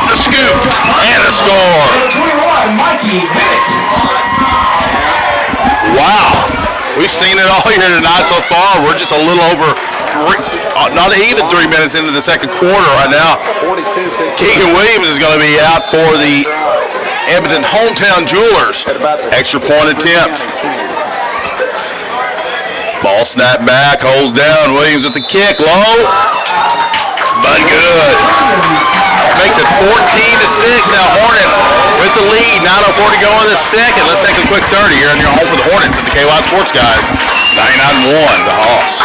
C: The scoop and a score.
A: 21, Mikey Bennett.
C: Wow. We've seen it all here tonight so far. We're just a little over, not even 3 minutes into the second quarter right now. Keegan Williams is going to be out for the Edmonton Hometown Jewelers. Extra point attempt. Ball snap back, holds down. Williams with the kick, low, but good. Makes it 14-6. Now Hornets with the lead. 9:04 to go in the second. Let's take a quick 30 here on your home for the Hornets at the KY Sports Guys. 99-1, the Hawks.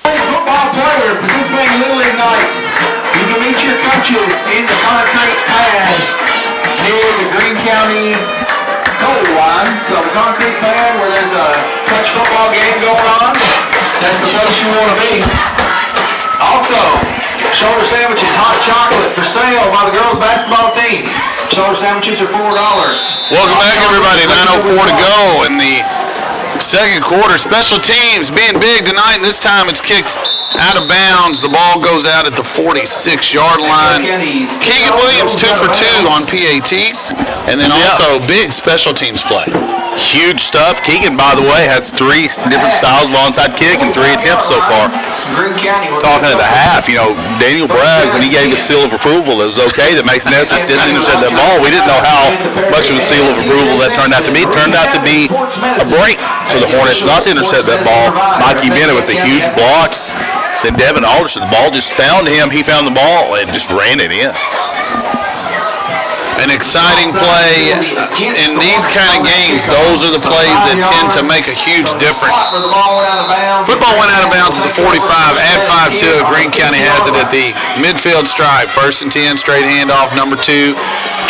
A: Football player participating in Little League night. You can meet your coaches in the concrete pad near the Greene County goal line. So the concrete pad where there's a touch football game going on, that's the place you want to be. Also, shoulder sandwiches, hot chocolate for sale by the girls basketball team. Shoulder sandwiches are $4.
B: Welcome back, everybody. 9:04 to go in the second quarter. Special teams being big tonight, and this time it's kicked out of bounds. The ball goes out at the 46-yard line. Keegan Williams 2 for 2 on PATs, and then also big special teams play.
C: Huge stuff. Keegan, by the way, has 3 different styles of onside kick and 3 attempts so far. Talking at the half, Daniel Bragg, when he gave the seal of approval, it was okay that Mason Estes didn't intercept that ball. We didn't know how much of a seal of approval that turned out to be. It turned out to be a break for the Hornets not to intercept that ball. Mikey Bennett with the huge block. Then Devin Alderson, the ball just found him. He found the ball and just ran it in.
B: An exciting play. In these kind of games, those are the plays that tend to make a huge difference. Football went out of bounds at the 45. Add 5 to it. Greene County has it at the midfield stripe. 1st and 10, straight handoff, number 2.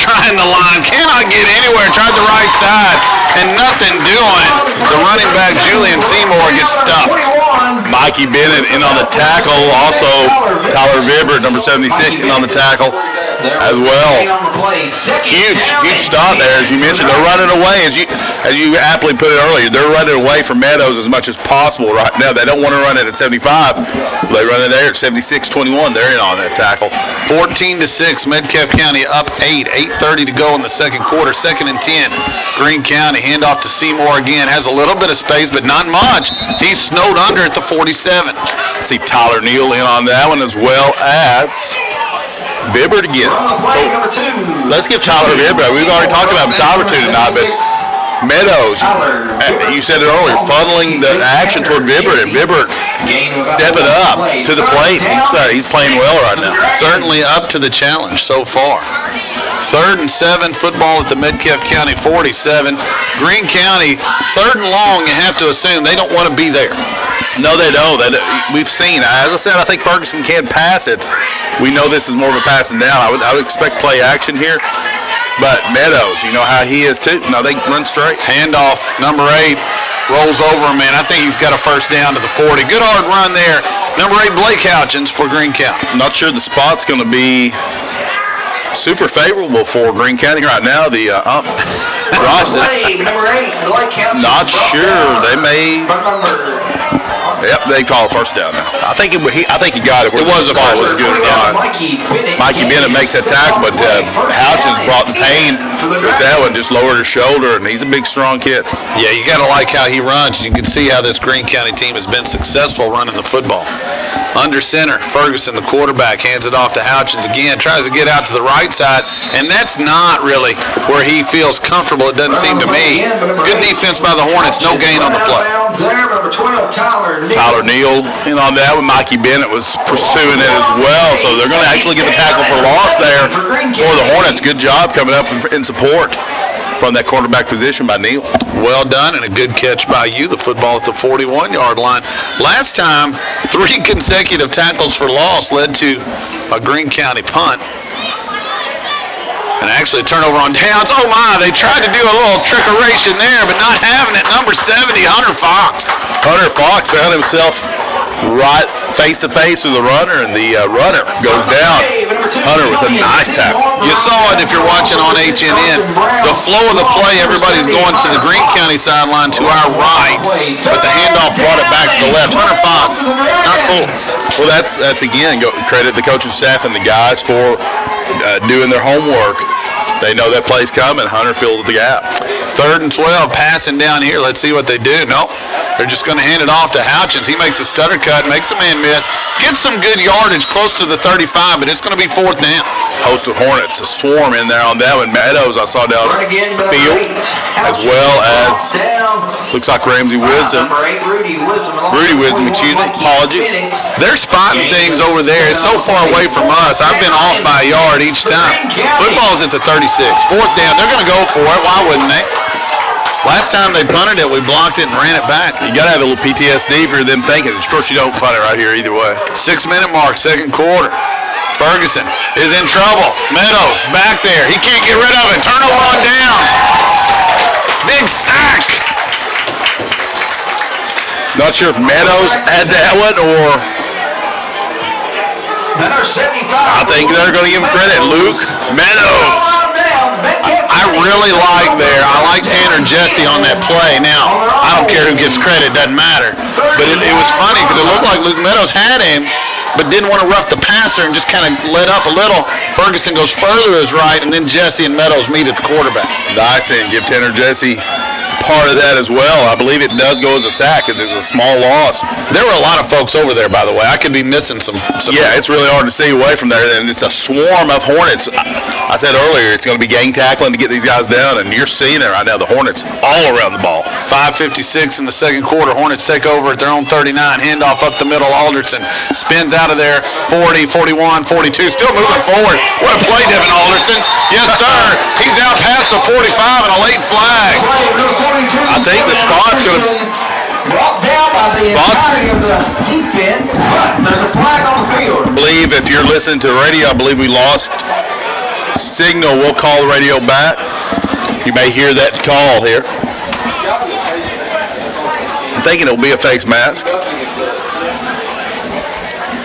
B: Trying the line, cannot get anywhere. Tried the right side, and nothing doing. The running back, Julian Seymour, gets stuffed.
C: Mikey Bennett in on the tackle. Also, Tyler Vibert, number 76, in on the tackle. as well. Huge stop there, as you mentioned. They're running away, as you aptly put it earlier. They're running away from Meadows as much as possible right now. They don't want to run it at 75. They run it there at 76-21. They're in on that tackle.
B: 14-6. Metcalfe County up 8. 8:30 to go in the second quarter. 2nd and 10. Greene County. Handoff to Seymour again. Has a little bit of space, but not much. He's snowed under at the 47.
C: See Tyler Neal in on that one, as well as Vibbert again. So let's give Tyler Vibbert. We've already talked about Tyler tonight, but Meadows, you said it earlier, funneling the action toward Vibbert, and Vibbert stepping up to the plate. He's playing well right now.
B: Certainly up to the challenge so far. 3rd and 7, football at the Metcalfe County 47. Greene County, 3rd and long, you have to assume they don't want to be there.
C: No, they don't. We've seen, as I said, I think Ferguson can pass it. We know this is more of a passing down. I would expect play action here. But Meadows, you know how he is too. No, they run straight.
B: Handoff, number 8, rolls over him, man. I think he's got a first down to the 40. Good hard run there. Number 8, Blake Houchins for Greene County.
C: Not sure the spot's going to be super favorable for Greene County right now. The
A: number 8, Blake Houchins.
C: Not sure. They may. Yep, they call a first down now. I think he got it.
B: It was a first down.
C: Good run. Mikey Bennett makes that tackle, but Houchins brought the pain with that one. Just lowered his shoulder, and he's a big, strong kid.
B: Yeah, you got to like how he runs. You can see how this Greene County team has been successful running the football. Under center, Ferguson, the quarterback, hands it off to Houchins again. Tries to get out to the right side, and that's not really where he feels comfortable, it doesn't seem to me. Good defense by the Hornets, no gain on the play.
C: Tyler Neal in on that one. Mikey Bennett was pursuing it as well, so they're going to actually get the tackle for loss there for the Hornets. Good job coming up in support from that quarterback position by Neal.
B: Well done, and a good catch by you. The football at the 41-yard line. Last time, 3 consecutive tackles for loss led to a Greene County punt. And actually a turnover on downs. Oh my, they tried to do a little trickeration there, but not having it. Number 70, Hunter Fox.
C: Hunter Fox found himself right face-to-face with the runner, and the runner goes down. Hunter with a nice tackle.
B: You saw it if you're watching on HNN. The flow of the play, everybody's going to the Greene County sideline to our right, but the handoff brought it back to the left. Hunter Fox, not full.
C: Well, that's again, credit the coaching staff and the guys for doing their homework. They know that play's coming. Hunter filled the gap.
B: 3rd and 12, passing down here. Let's see what they do. Nope. They're just going to hand it off to Houchins. He makes a stutter cut, makes a man miss, gets some good yardage close to the 35, but it's going to be 4th down.
C: Host of Hornets, a swarm in there on that one. Meadows, I saw down the field, as well as looks like Ramsey Wisdom. Rudy Wisdom, excuse me. Apologies.
B: They're spotting things over there. It's so far away from us. I've been off by a yard each time. Football's at the 36. 4th down. They're going to go for it. Why wouldn't they? Last time they punted it, we blocked it and ran it back.
C: You got to have a little PTSD for them thinking. Of course, you don't punt it right here either way.
B: 6-minute mark, second quarter. Ferguson is in trouble. Meadows back there. He can't get rid of it. Turnover on downs. Big sack.
C: Not sure if Meadows had that one or... I think they're going to give him credit. Luke Meadows.
B: I really like Tanner Jesse on that play. Now, I don't care who gets credit, doesn't matter. But it was funny because it looked like Luke Meadows had him, but didn't want to rough the passer and just kind of let up a little. Ferguson goes further to his right, and then Jesse and Meadows meet at the quarterback.
C: Nice, and give Tanner Jesse part of that as well. I believe it does go as a sack because it was a small loss.
B: There were a lot of folks over there, by the way. I could be missing some.
C: Yeah, it's really hard to see away from there, and it's a swarm of Hornets. I said earlier, it's going to be gang tackling to get these guys down, and you're seeing it right now. The Hornets all around the ball.
B: 5:56 in the second quarter. Hornets take over at their own 39. Handoff up the middle. Alderson spins out of there. 40, 41, 42. Still moving forward. What a play, Devin Alderson. Yes, sir. He's out past the 45 and a late flag.
C: I think the spot's going to...
A: Brought down by the entirety of the defense, but there's a flag on the field.
C: I believe if you're listening to the radio, I believe we lost signal. We'll call the radio back. You may hear that call here. I'm thinking it'll be a face mask.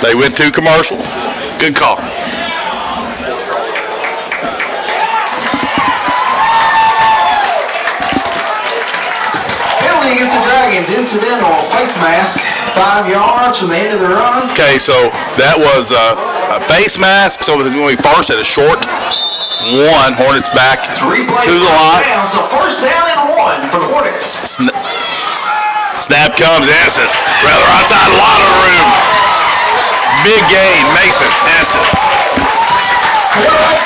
C: They went to commercial.
B: Good call.
A: against the Dragons. Incidental face mask. 5 yards from the end of the run.
C: Okay, so that was a face mask. So it's going to be first at a short 1. Hornets back to the line.
A: So first down and 1 for the Hornets.
C: Snap comes, Estes. Rather outside, a lot of room. Big gain, Mason Estes.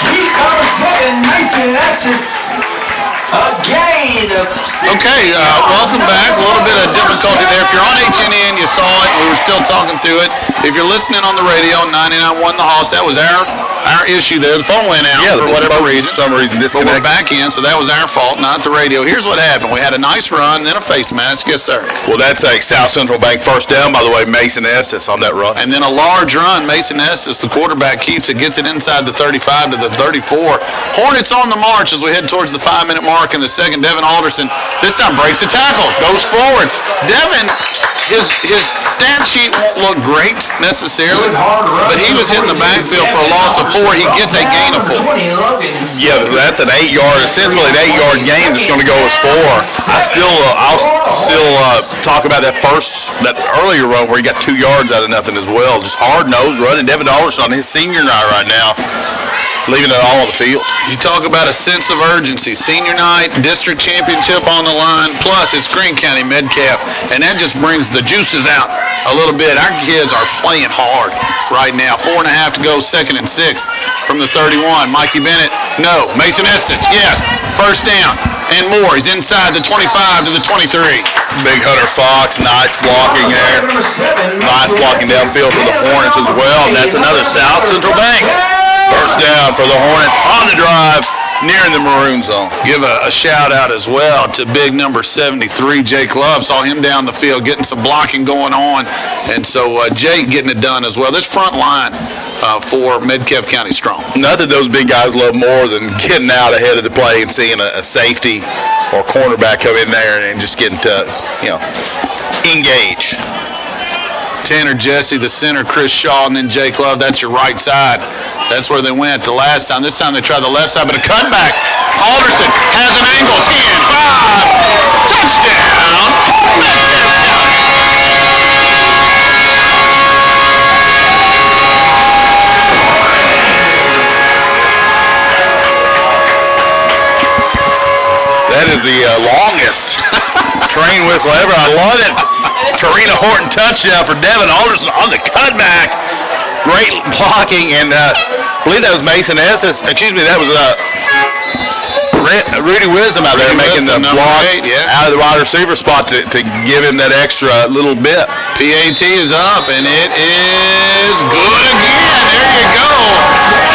A: He's coming second, Mason Estes. A gain of 6
B: Okay, welcome back. A little bit of difficulty there. If you're on HNN, you saw it. We were still talking through it. If you're listening on the radio, 99.1 The Hoss, that was our issue there. The phone went out for whatever reason.
C: For some reason,
B: But we're back in, so that was our fault, not the radio. Here's what happened. We had a nice run, then a face mask. Yes, sir.
C: Well, that's a South Central Bank first down, by the way. Mason Estes on that run.
B: And then a large run. Mason Estes, the quarterback, keeps it, gets it inside the 35 to the 34. Hornets on the march as we head towards the 5-minute mark in the second. Devin Alderson this time breaks a tackle, goes forward. Devin, his stat sheet won't look great necessarily, but he was hitting the backfield for a loss of 4. He gets a gain of 4.
C: Yeah, that's an 8-yard, essentially an 8-yard gain that's going to go as 4. I'll still talk about that earlier run where he got 2 yards out of nothing as well. Just hard-nosed running. Devin Alderson on his senior night right now, leaving it all on the field.
B: You talk about a sense of urgency. Senior night, district championship on the line, plus it's Greene County Metcalfe, and that just brings the juices out a little bit. Our kids are playing hard right now. 4.5 to go, 2nd and 6 from the 31. Mikey Bennett, no. Mason Estes, yes. First down and more. He's inside the 25 to the 23.
C: Big Hunter Fox, nice blocking there. Nice blocking downfield for the Hornets as well. And that's another South Central Bank. First down for the Hornets on the drive, nearing the maroon zone.
B: Give a shout out as well to big number 73, Jake Love. Saw him down the field getting some blocking going on. And so Jake getting it done as well. This front line for Metcalfe County strong.
C: Nothing those big guys love more than getting out ahead of the play and seeing a safety or cornerback come in there and just getting to, engage.
B: Tanner Jesse, the center, Chris Shaw, and then Jake Love. That's your right side. That's where they went the last time. This time they tried the left side, but a cutback. Alderson has an angle. 10-5. Touchdown.
C: That is the longest train whistle ever. I love it. Karina Horton touchdown for Devin Alderson on the cutback. Great blocking, and I believe that was Mason Estes. Excuse me, that was Rudy Wisdom out there making the block out of the wide receiver spot to give him that extra little bit.
B: PAT is up, and it is good again. There you go.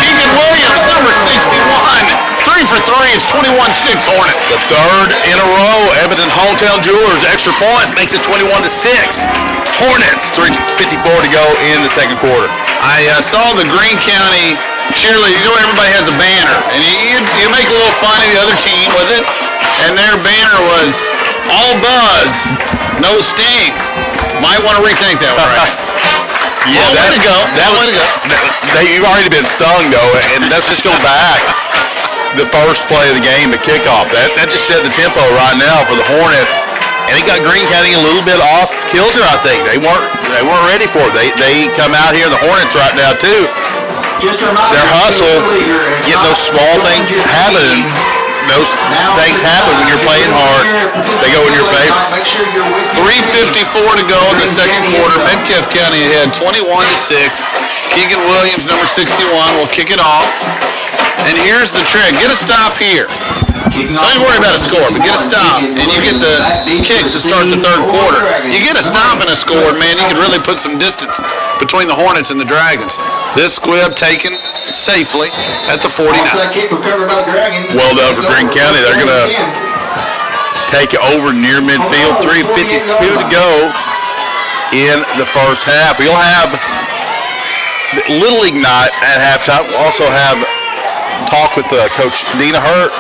B: Keegan Williams, number 61. 3 for 3. It's 21-6 Hornets.
C: The third in a row. Edmonton Hometown Jewelers extra point makes it 21-6. Hornets. 3:54 to go in the second quarter.
B: I saw the Greene County Cheerleader. You know, everybody has a banner, and you make a little fun of the other team with it. And their banner was all buzz, no sting. Might want to rethink that one, right?
C: Yeah,
B: way to go.
C: You've already been stung, though, and let's just go back. The first play of the game, the kickoff. That just set the tempo right now for the Hornets, and it got Greene County a little bit off kilter. I think they weren't ready for it. They come out here, the Hornets right now too. Their hustle, get those small things happening. Those things happen when you're playing hard. They go in your favor.
B: 3:54 to go in the second quarter. Metcalfe County ahead, 21-6. Keegan Williams, number 61, will kick it off. And here's the trick. Get a stop here. Don't even worry about a score, but get a stop, and you get the kick to start the third quarter. You get a stop and a score, man, you can really put some distance between the Hornets and the Dragons. This squib taken safely at the 49.
C: Well done for Greene County. They're going to take it over near midfield. 3:52 to go in the first half. We'll have Little League night at halftime. We'll also have talk with Coach Dina Hurt,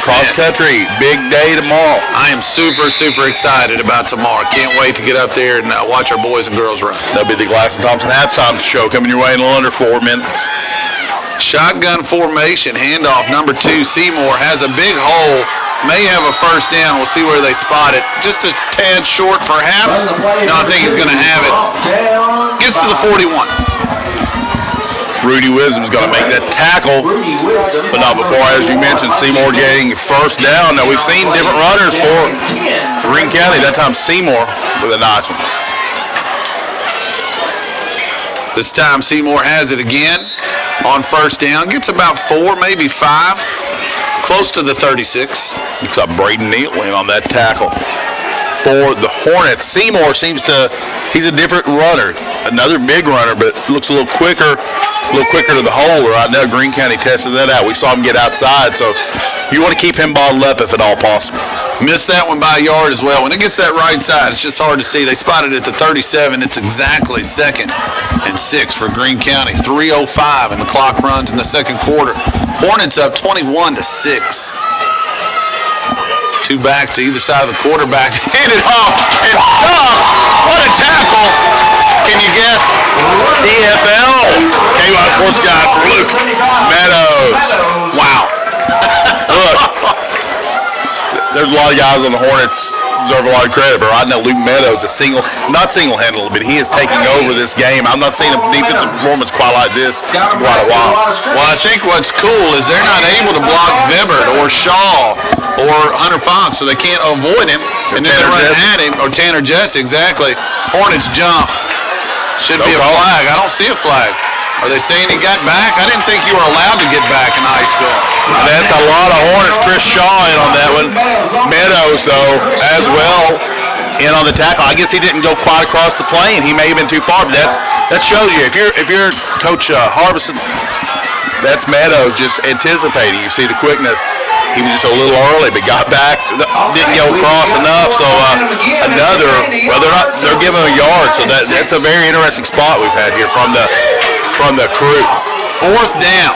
C: cross country, big day tomorrow.
B: I am super, super excited about tomorrow. Can't wait to get up there and watch our boys and girls run.
C: That'll be the Glass and Thompson halftime show coming your way in a little under 4 minutes.
B: Shotgun formation, handoff, number 2, Seymour has a big hole may have a first down. We'll see where they spot it. Just a tad short, perhaps. No, I think he's going to have it. Gets to the 41.
C: Rudy Wisdom's going to make that tackle, but not before, as you mentioned, Seymour getting first down. Now, we've seen different runners for Greene County. That time, Seymour with a nice one.
B: This time, Seymour has it again on first down. Gets about 4, maybe 5, close to the 36.
C: Looks like Braden Neal in on that tackle for the Hornets. Seymour seems to, he's a different runner. Another big runner, but looks a little quicker to the hole right now. Greene County tested that out. We saw him get outside, so you want to keep him bottled up if at all possible.
B: Missed that one by a yard as well. When it gets that right side, it's just hard to see. They spotted it at the 37. It's exactly 2nd and 6 for Greene County. 3:05 and the clock runs in the second quarter. Hornets up 21-6. 2 backs to either side of the quarterback. Hand it off and stuffed. What a tackle. Can you guess?
C: TFL. KY Sports guy for Luke Meadows. Wow. Look, there's a lot of guys on the Hornets deserve a lot of credit, but right now Luke Meadows is not single-handedly, but he is taking over this game. I'm not seeing a defensive performance quite like this in quite a while.
B: Well, I think what's cool is they're not able to block Bibbert or Shaw or Hunter Fox, so they can't avoid him. And then they run at him, or Tanner Jesse, exactly. Hornets jump. Should be a flag. I don't see a flag. Are they saying he got back? I didn't think you were allowed to get back in high school.
C: That's a lot of Hornets. Chris Shaw in on that one. Meadows, though, as well, in on the tackle. I guess he didn't go quite across the plane. He may have been too far, but that shows you. If you're Coach Harbison, that's Meadows just anticipating. You see the quickness. He was just a little early, but got back. Didn't go across enough. So they're giving him a yard. So that's a very interesting spot we've had here from the crew.
B: 4th down.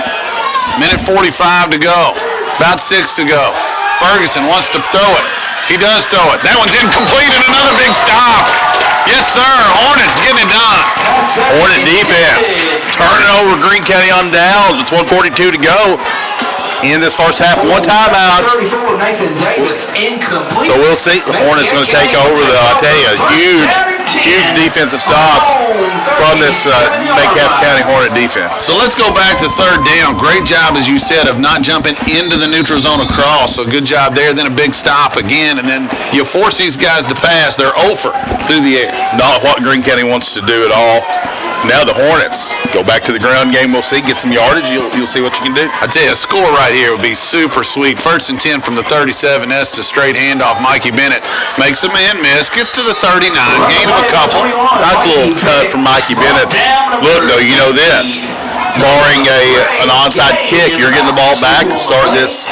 B: Minute 45 to go. About 6 to go. Ferguson wants to throw it. He does throw it. That one's incomplete and another big stop. Yes, sir. Hornets getting it done.
C: Hornet defense turning over Greene County on downs with 1:42 to go in this first half. One timeout. So we'll see. The Hornets going to take over. I tell you, huge defensive stops from this Metcalfe County Hornet defense.
B: So let's go back to 3rd down. Great job, as you said, of not jumping into the neutral zone across. So good job there. Then a big stop again, and then you force these guys to pass. They're over through the air.
C: Not what Greene County wants to do at all. Now the Hornets go back to the ground game. We'll see. Get some yardage. You'll see what you can do.
B: I tell you, a score right here would be super sweet. 1st and 10 from the 37. Estes straight handoff. Mikey Bennett makes a man miss. Gets to the 39. Gain of a couple.
C: Nice little cut from Mikey Bennett. Look, though, you know this. Barring an onside kick, you're getting the ball back to start this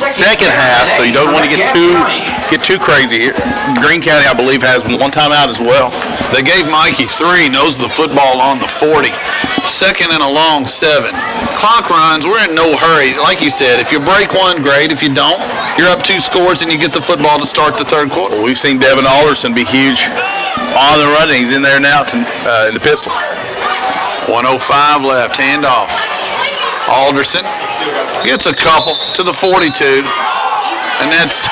C: second half, so you don't want to get too crazy here. Greene County, I believe, has one timeout as well.
B: They gave Mikey 3, knows the football on the 40. 2nd and a long 7. Clock runs, we're in no hurry. Like you said, if you break one, great. If you don't, you're up 2 scores and you get the football to start the 3rd quarter.
C: Well, we've seen Devin Alderson be huge on the run. He's in there now in the pistol.
B: 1:05 left, handoff. Alderson gets a couple to the 42. And that's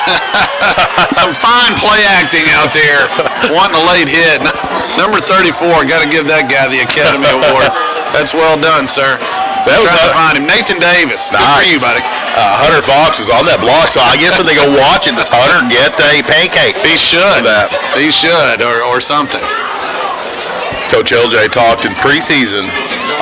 B: some fine play acting out there, wanting a late hit. Number 34, got to give that guy the Academy Award. That's well done, sir.
C: That was
B: trying to find him. Nathan Davis. Nice. Good for you, buddy.
C: Hunter Fox was on that block, so I guess when they go watch it, does Hunter get a pancake?
B: He should. He should, or something.
C: Coach LJ talked in preseason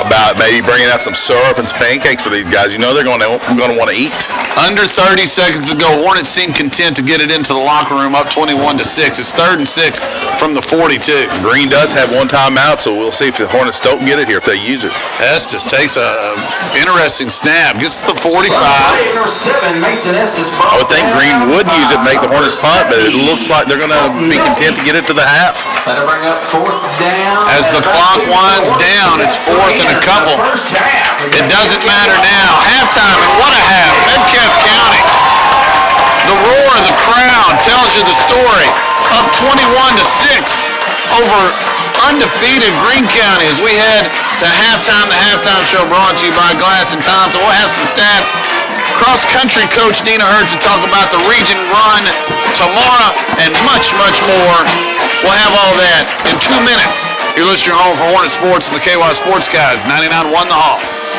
C: about maybe bringing out some syrup and some pancakes for these guys. You know they're going to want to eat.
B: Under 30 seconds to go. Hornets seem content to get it into the locker room up 21-6. It's 3rd and 6 from the 42.
C: Greene does have one timeout, so we'll see if the Hornets don't get it here if they use it.
B: Estes takes a interesting snap. Gets to the 45.
C: I would think Greene would use it and make the Hornets punt, but it looks like they're going to be content to get it to the half.
B: As the clock winds down, it's 4th and a couple. It doesn't matter now. Halftime, and what a half. Metcalfe County. The roar of the crowd tells you the story. Up 21-6 over undefeated Greene County as we head to halftime. The halftime show brought to you by Glass and Thompson. We'll have some stats. cross-country coach Dina Hurt to talk about the region run tomorrow and much, much more. We'll have all that in 2 minutes. You're listening home for Hornet Sports and the KY Sports Guys, 99.1 The Hoss.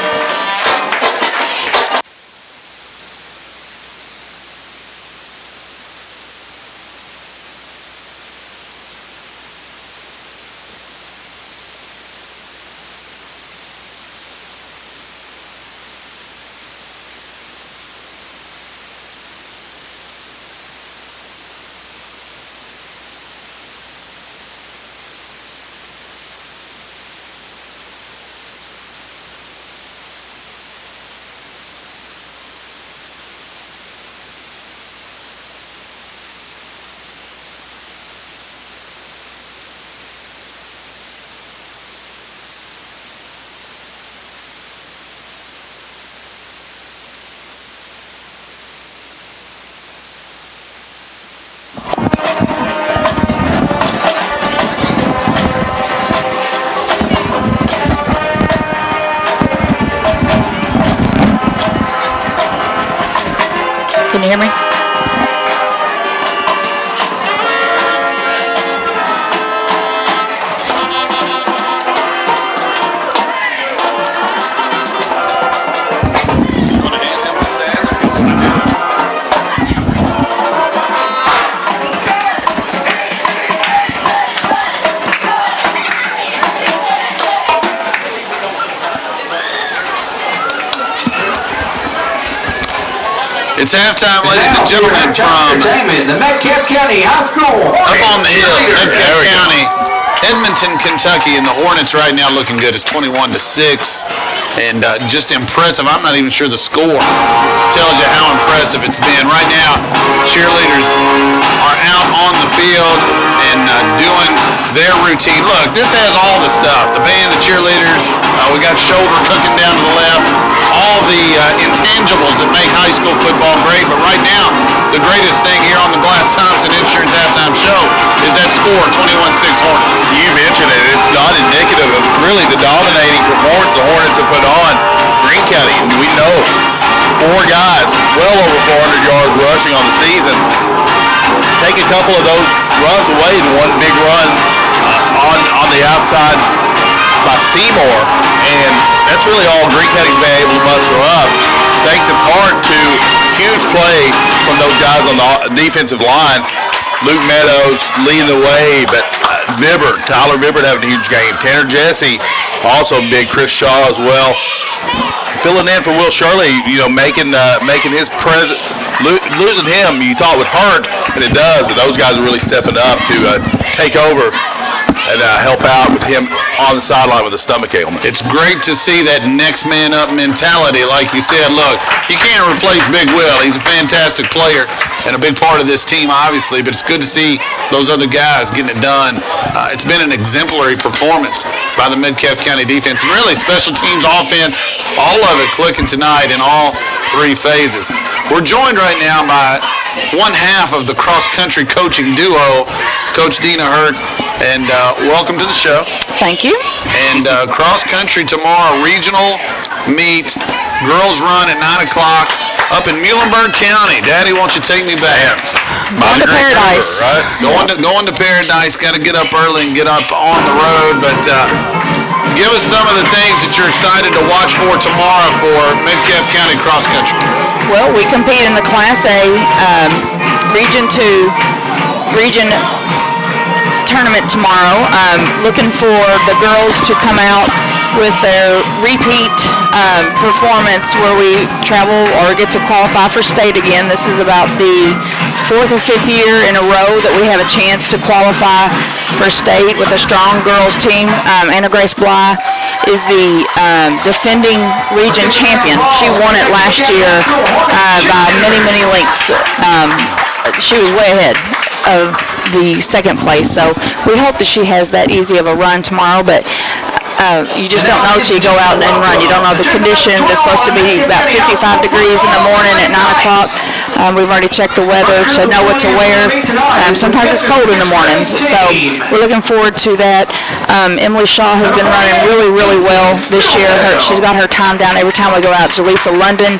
D: Can you hear me?
B: It's halftime, ladies and gentlemen, from
A: the Metcalfe County High School.
B: up on the hill, Metcalfe County, Edmonton, Kentucky, and the Hornets right now looking good. It's 21-6, and just impressive. I'm not even sure the score tells you how impressive it's been. Right now, cheerleaders are out on the field and doing their routine. Look, this has all the stuff. The band, the cheerleaders, we got shoulder cooking down to the left, all the intangibles that make high school football great. But right now, the greatest thing here on the Glass Thompson Insurance Halftime Show is that score, 21-6 Hornets.
C: You mentioned it. It's not indicative of really the dominating performance the Hornets have put on Greene County. We know 4 guys, well over 400 yards rushing on the season. Take a couple of those runs away, the one big run on the outside by Seymour, and that's really all Greene County's been able to muster up, thanks in part to huge play from those guys on the defensive line. Luke Meadows leading the way, but Tyler Bibbert having a huge game. Tanner Jesse also big. Chris Shaw as well. Filling in for Will Shirley, making his presence. Losing him, you thought would hurt, and it does. But those guys are really stepping up to take over and help out with him on the sideline with a stomach ailment.
B: It's great to see that next man up mentality. Like you said, look, you can't replace Big Will. He's a fantastic player and a big part of this team, obviously, but it's good to see those other guys getting it done. It's been an exemplary performance by the Metcalfe County defense, and really special teams offense, all of it clicking tonight in all 3 phases. We're joined right now by one half of the cross-country coaching duo, Coach Dina Hurt, and welcome to the show.
D: Thank you.
B: And cross-country tomorrow, regional meet, girls run at 9 o'clock up in Muhlenberg County. Daddy, won't you take me back?
D: Going to Paradise.
B: Right? Going to Paradise. Got to get up early and get up on the road, but give us some of the things that you're excited to watch for tomorrow for Metcalfe County cross country.
D: Well, we compete in the Class A Region 2 tournament tomorrow. Looking for the girls to come out with their repeat performance where we travel or get to qualify for state again. This is about the 4th or 5th year in a row that we have a chance to qualify for state with a strong girls team. Anna Grace Bly is the defending region champion. She won it last year by many, many lengths. She was way ahead of the 2nd place, so we hope that she has that easy of a run tomorrow, but you just don't know till you go out and run. You don't know the conditions. It's supposed to be about 55 degrees in the morning at 9 o'clock. We've already checked the weather to know what to wear. Sometimes it's cold in the mornings, so we're looking forward to that. Emily Shaw has been running really, really well this year. She's got her time down every time we go out. Jaleesa London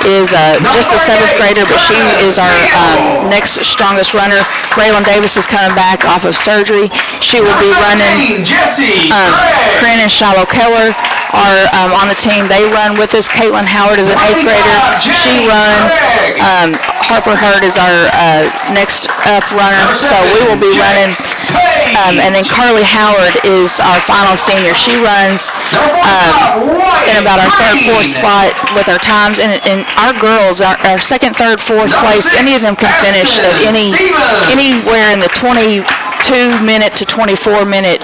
D: is just a 7th grader, but she is our next strongest runner. Braylon Davis is coming back off of surgery. She will be running. Corinne and Shiloh Keller are on the team. They run with us. Caitlin Howard is an 8th grader. She runs. Harper Hurd is our next up runner. So we will be running. And then Carly Howard is our final senior. She runs in about our 3rd, 4th spot with our times. And our girls, our 2nd, 3rd, 4th place, any of them can finish at anywhere in the 22-minute to 24-minute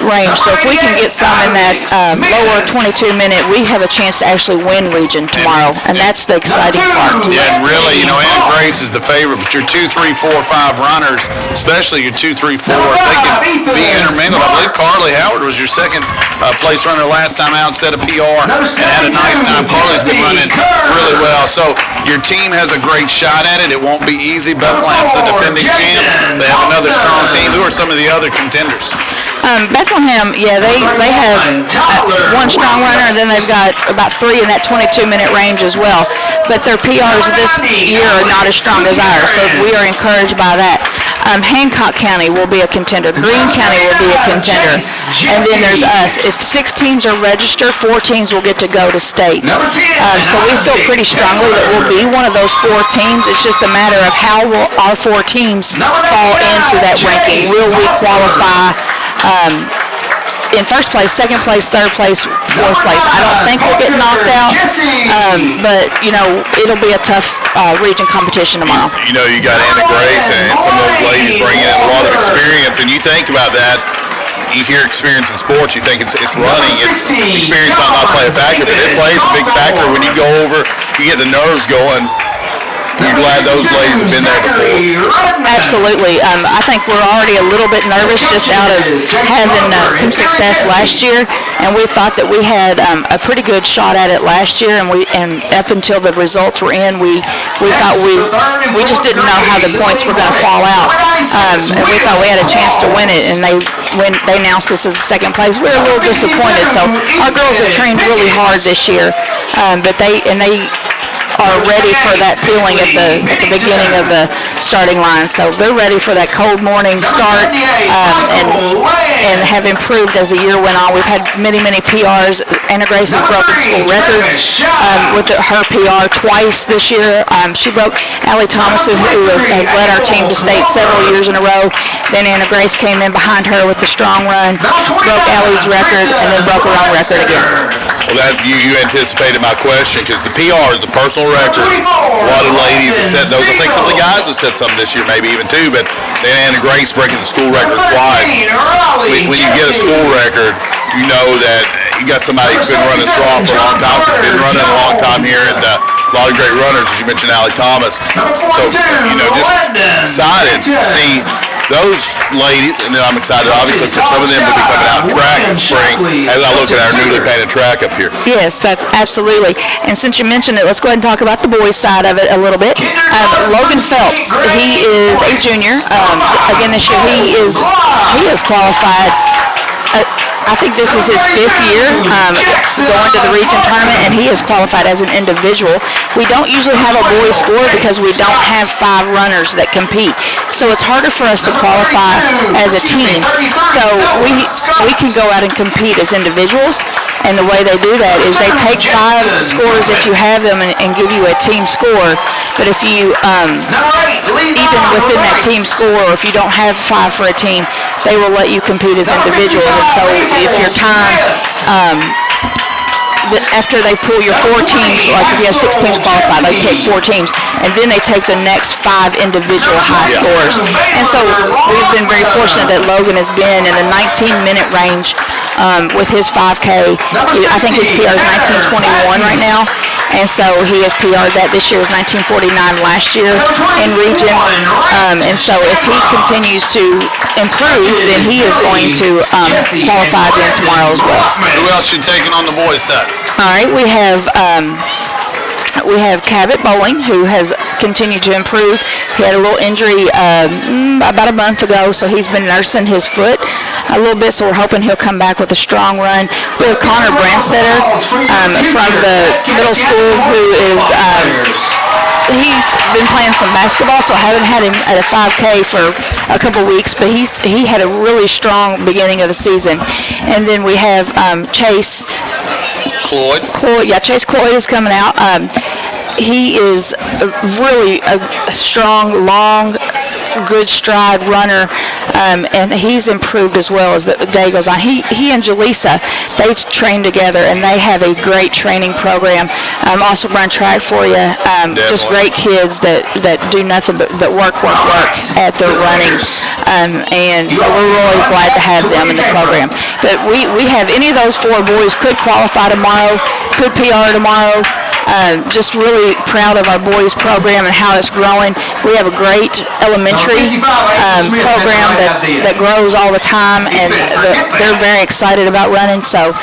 D: range. So if we can get some in that lower 22-minute, we have a chance to actually win region tomorrow, and that's the exciting part.
C: Yeah, and really, Anna Grace is the favorite, but your 2, 3, 4, 5 runners, especially your 2, 3, 4, they can be intermingled. I believe Carly Howard was your 2nd place runner last time out, set a PR, and had a nice time. Carly's been running really well. So your team has a great shot at it. It won't be easy. Bethlehem's the defending champs. They have another strong team. Who are some of the other contenders?
D: Bethlehem, yeah, they have one strong runner, and then they've got about 3 in that 22-minute range as well. But their PRs this year are not as strong as ours, so we are encouraged by that. Hancock County will be a contender. Greene County will be a contender. And then there's us. If 6 teams are registered, 4 teams will get to go to state. So we feel pretty strongly that we'll be one of those 4 teams. It's just a matter of how will our 4 teams fall into that ranking. Will we qualify in 1st place, 2nd place, 3rd place, 4th place? I don't think we'll get knocked out, but it'll be a tough region competition tomorrow.
C: You got Anna Grace and some of those ladies bringing in a lot of experience, and you think about that. You hear experience in sports, you think it's running, and experience might not play a factor, but it plays a big factor when you go over, you get the nerves going. You're glad those ladies have been there before.
D: Absolutely. I think we're already a little bit nervous just out of having some success last year, and we thought that we had a pretty good shot at it last year, and up until the results were in, we thought we just didn't know how the points were going to fall out, and we thought we had a chance to win it, and when they announced this as a 2nd place, we were a little disappointed. So our girls have trained really hard this year, but they are ready for that feeling at the beginning of the starting line. So they're ready for that cold morning start, and have improved as the year went on. We've had many PRs. Anna Grace has broken school records with her PR twice this year. She broke Allie Thomas, who has led our team to state several years in a row. Then Anna Grace came in behind her with the strong run, broke Allie's record, and then broke her own record again.
C: Well, that you anticipated my question, because the PR is a personal record. A lot of ladies have set those. I think some of the guys have set some this year, maybe even 2, but then Anna Grace breaking the school record twice. When you get a school record, you know that you got somebody who's been running strong for a long time. She's been running a long time here, and a lot of great runners, as you mentioned, Allie Thomas. So, just excited to see those ladies, and then I'm excited, obviously, for some of them to be coming out track in spring as I look at our newly painted track up here.
D: Yes, absolutely. And since you mentioned it, let's go ahead and talk about the boys' side of it a little bit. Logan Phelps, he is a junior. Again, this year he is qualified. I think this is his 5th year going to the region tournament, and he is qualified as an individual. We don't usually have a boys score because we don't have 5 runners that compete. So it's harder for us to qualify as a team. So we can go out and compete as individuals, and the way they do that is they take 5 scores if you have them and give you a team score. But if you, even within that team score, or if you don't have 5 for a team, they will let you compete as individuals. And so if your time, after they pull your 4 teams, like if you have 6 teams qualified, they take 4 teams, and then they take the next 5 individual high scores. And so we've been very fortunate that Logan has been in the 19-minute range with his 5K. I think his PR is 19:21 right now. And so he has PR'd that this year, was 19:49 last year in region. And so if he continues to improve, then he is going to qualify again tomorrow as well.
C: Who else you taking on the boys' side?
D: All right, we have Cabot Bowling, who has continue to improve. He had a little injury about a month ago, so he's been nursing his foot a little bit, so we're hoping he'll come back with a strong run. We have Connor Branstetter from the middle school who is he's been playing some basketball, so I haven't had him at a 5K for a couple weeks, but he had a really strong beginning of the season. And then we have Chase
B: Cloyd.
D: Chase Cloyd is coming out. He is really a strong, long, good stride runner, and he's improved as well as the day goes on. He and Jaleesa, they train together, and they have a great training program. Also run track for you. Just great kids that do nothing but work at their running. And so we're really glad to have them in the program. But we have any of those 4 boys could qualify tomorrow, could PR tomorrow. Just really proud of our boys program and how it's growing. We have a great elementary program that grows all the time, and they're very excited about running. So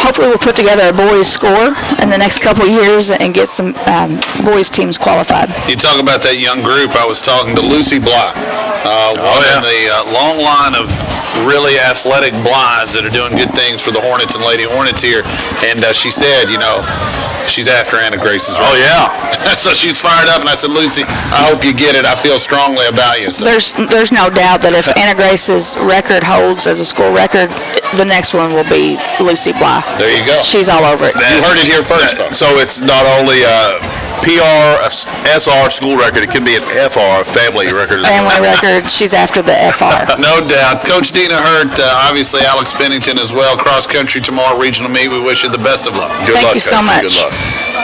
D: hopefully we'll put together a boys score in the next couple of years and get some boys teams qualified.
B: You talk about that young group. I was talking to Lucy Bly, one in the long line of really athletic Blys that are doing good things for the Hornets and Lady Hornets here. And she said, she's after Anna Grace's record.
C: Oh, yeah.
B: So she's fired up, and I said, Lucy, I hope you get it. I feel strongly about you. So.
D: There's no doubt that if Anna Grace's record holds as a school record, the next one will be Lucy Bly.
B: There you go.
D: She's all over it.
B: You heard it here first, folks.
C: So it's not only PR, SR school record, it could be an FR, family record.
D: Family record. She's after the FR.
B: No doubt. Coach Dina Hurt, obviously Alex Pennington as well. Cross country tomorrow, regional meet. We wish you the best of luck.
C: Good luck,
D: Thank you so much.
C: Good luck.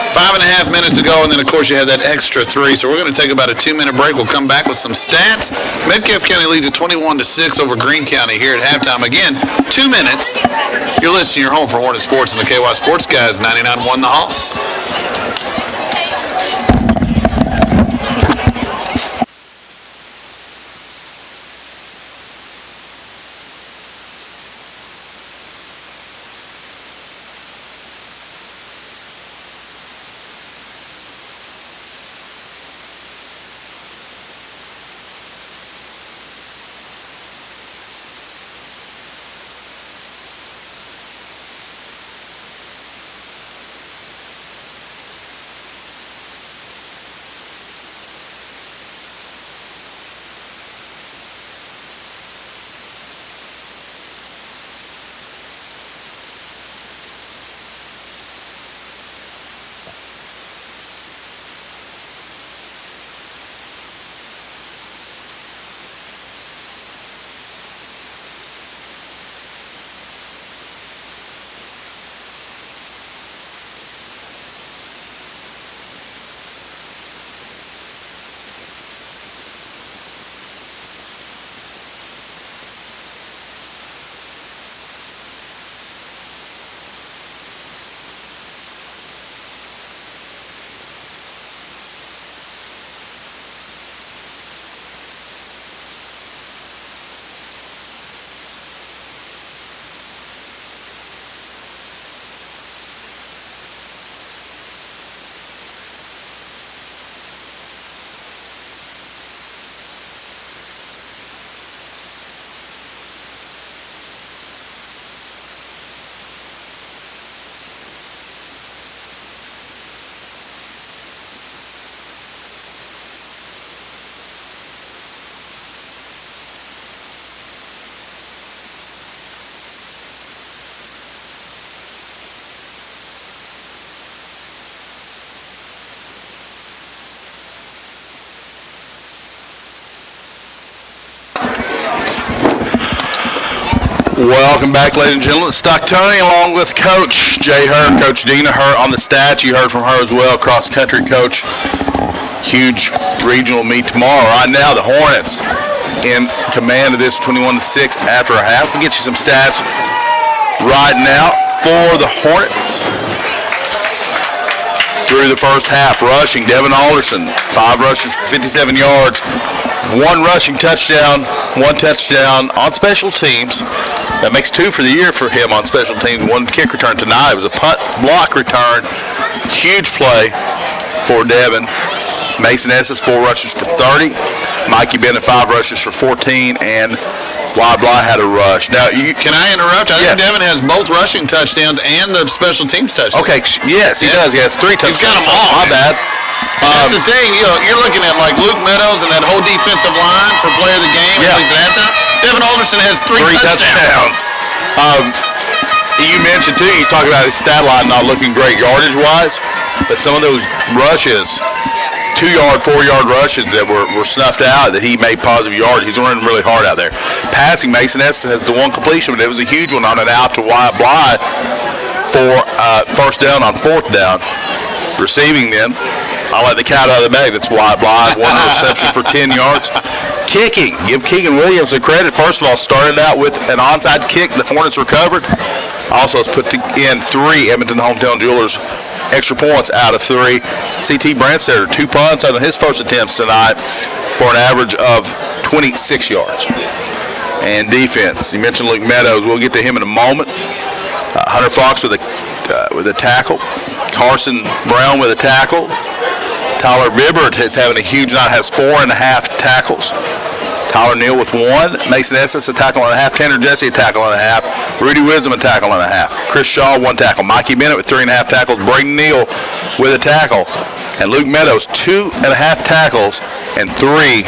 B: 5.5 minutes to go, and then, of course, you have that extra 3. So we're going to take about a 2-minute break. We'll come back with some stats. Metcalfe County leads at 21-6 over Greene County here at halftime. Again, 2 minutes. You're listening to your home for Hornet Sports and the KY Sports Guys, 99.1 The Hoss.
C: Welcome back, ladies and gentlemen. Stocktonian along with Coach Jay Hurt, Coach Dina Hurt on the stats. You heard from her as well, cross-country coach. Huge regional meet tomorrow. Right now, the Hornets in command of this 21-6 after a half. We'll get you some stats right now for the Hornets. Through the first half, rushing, Devin Alderson, 5 rushes, 57 yards, 1 rushing touchdown, 1 touchdown on special teams. That makes 2 for the year for him on special teams. 1 kick return tonight. It was a punt block return. Huge play for Devin. Mason Estes, 4 rushes for 30. Mikey Bennett, 5 rushes for 14. And Wyatt Bly had a rush. Now,
B: can I interrupt? I think Devin has both rushing touchdowns and the special teams touchdowns.
C: Okay, yes, he does. He has 3 touchdowns.
B: He's got them all.
C: My bad.
B: That's the thing. You're looking at like Luke Meadows and that whole defensive line for player of the game.
C: Yeah.
B: At least at halftime. Devin Alderson has 3 touchdowns.
C: You mentioned, too, you talk about his stat line not looking great yardage-wise, but some of those rushes, 2-yard, 4-yard rushes that were snuffed out that he made positive yardage. He's running really hard out there. Passing, Mason Estes has the 1 completion, but it was a huge one on an out to Wyatt Bly for first down on 4th down. Receiving them, I let the cat out of the bag. That's Wyatt Bly, 1 reception for 10 yards. Kicking, give Keegan Williams the credit. First of all, started out with an onside kick. The Hornets recovered. Also has put in 3 Edmonton Hometown Jewelers extra points out of 3. CT Brandstetter, 2 punts on his first attempts tonight for an average of 26 yards. And defense, you mentioned Luke Meadows. We'll get to him in a moment. Hunter Fox with a tackle. Carson Brown with a tackle. Tyler Bibbert is having a huge night, has 4.5 tackles. Tyler Neal with 1. Mason Estes a tackle and a half. Tanner Jesse a tackle and a half. Rudy Wisdom a tackle and a half. Chris Shaw 1 tackle. Mikey Bennett with 3.5 tackles. Braden Neal with a tackle. And Luke Meadows 2.5 tackles and 3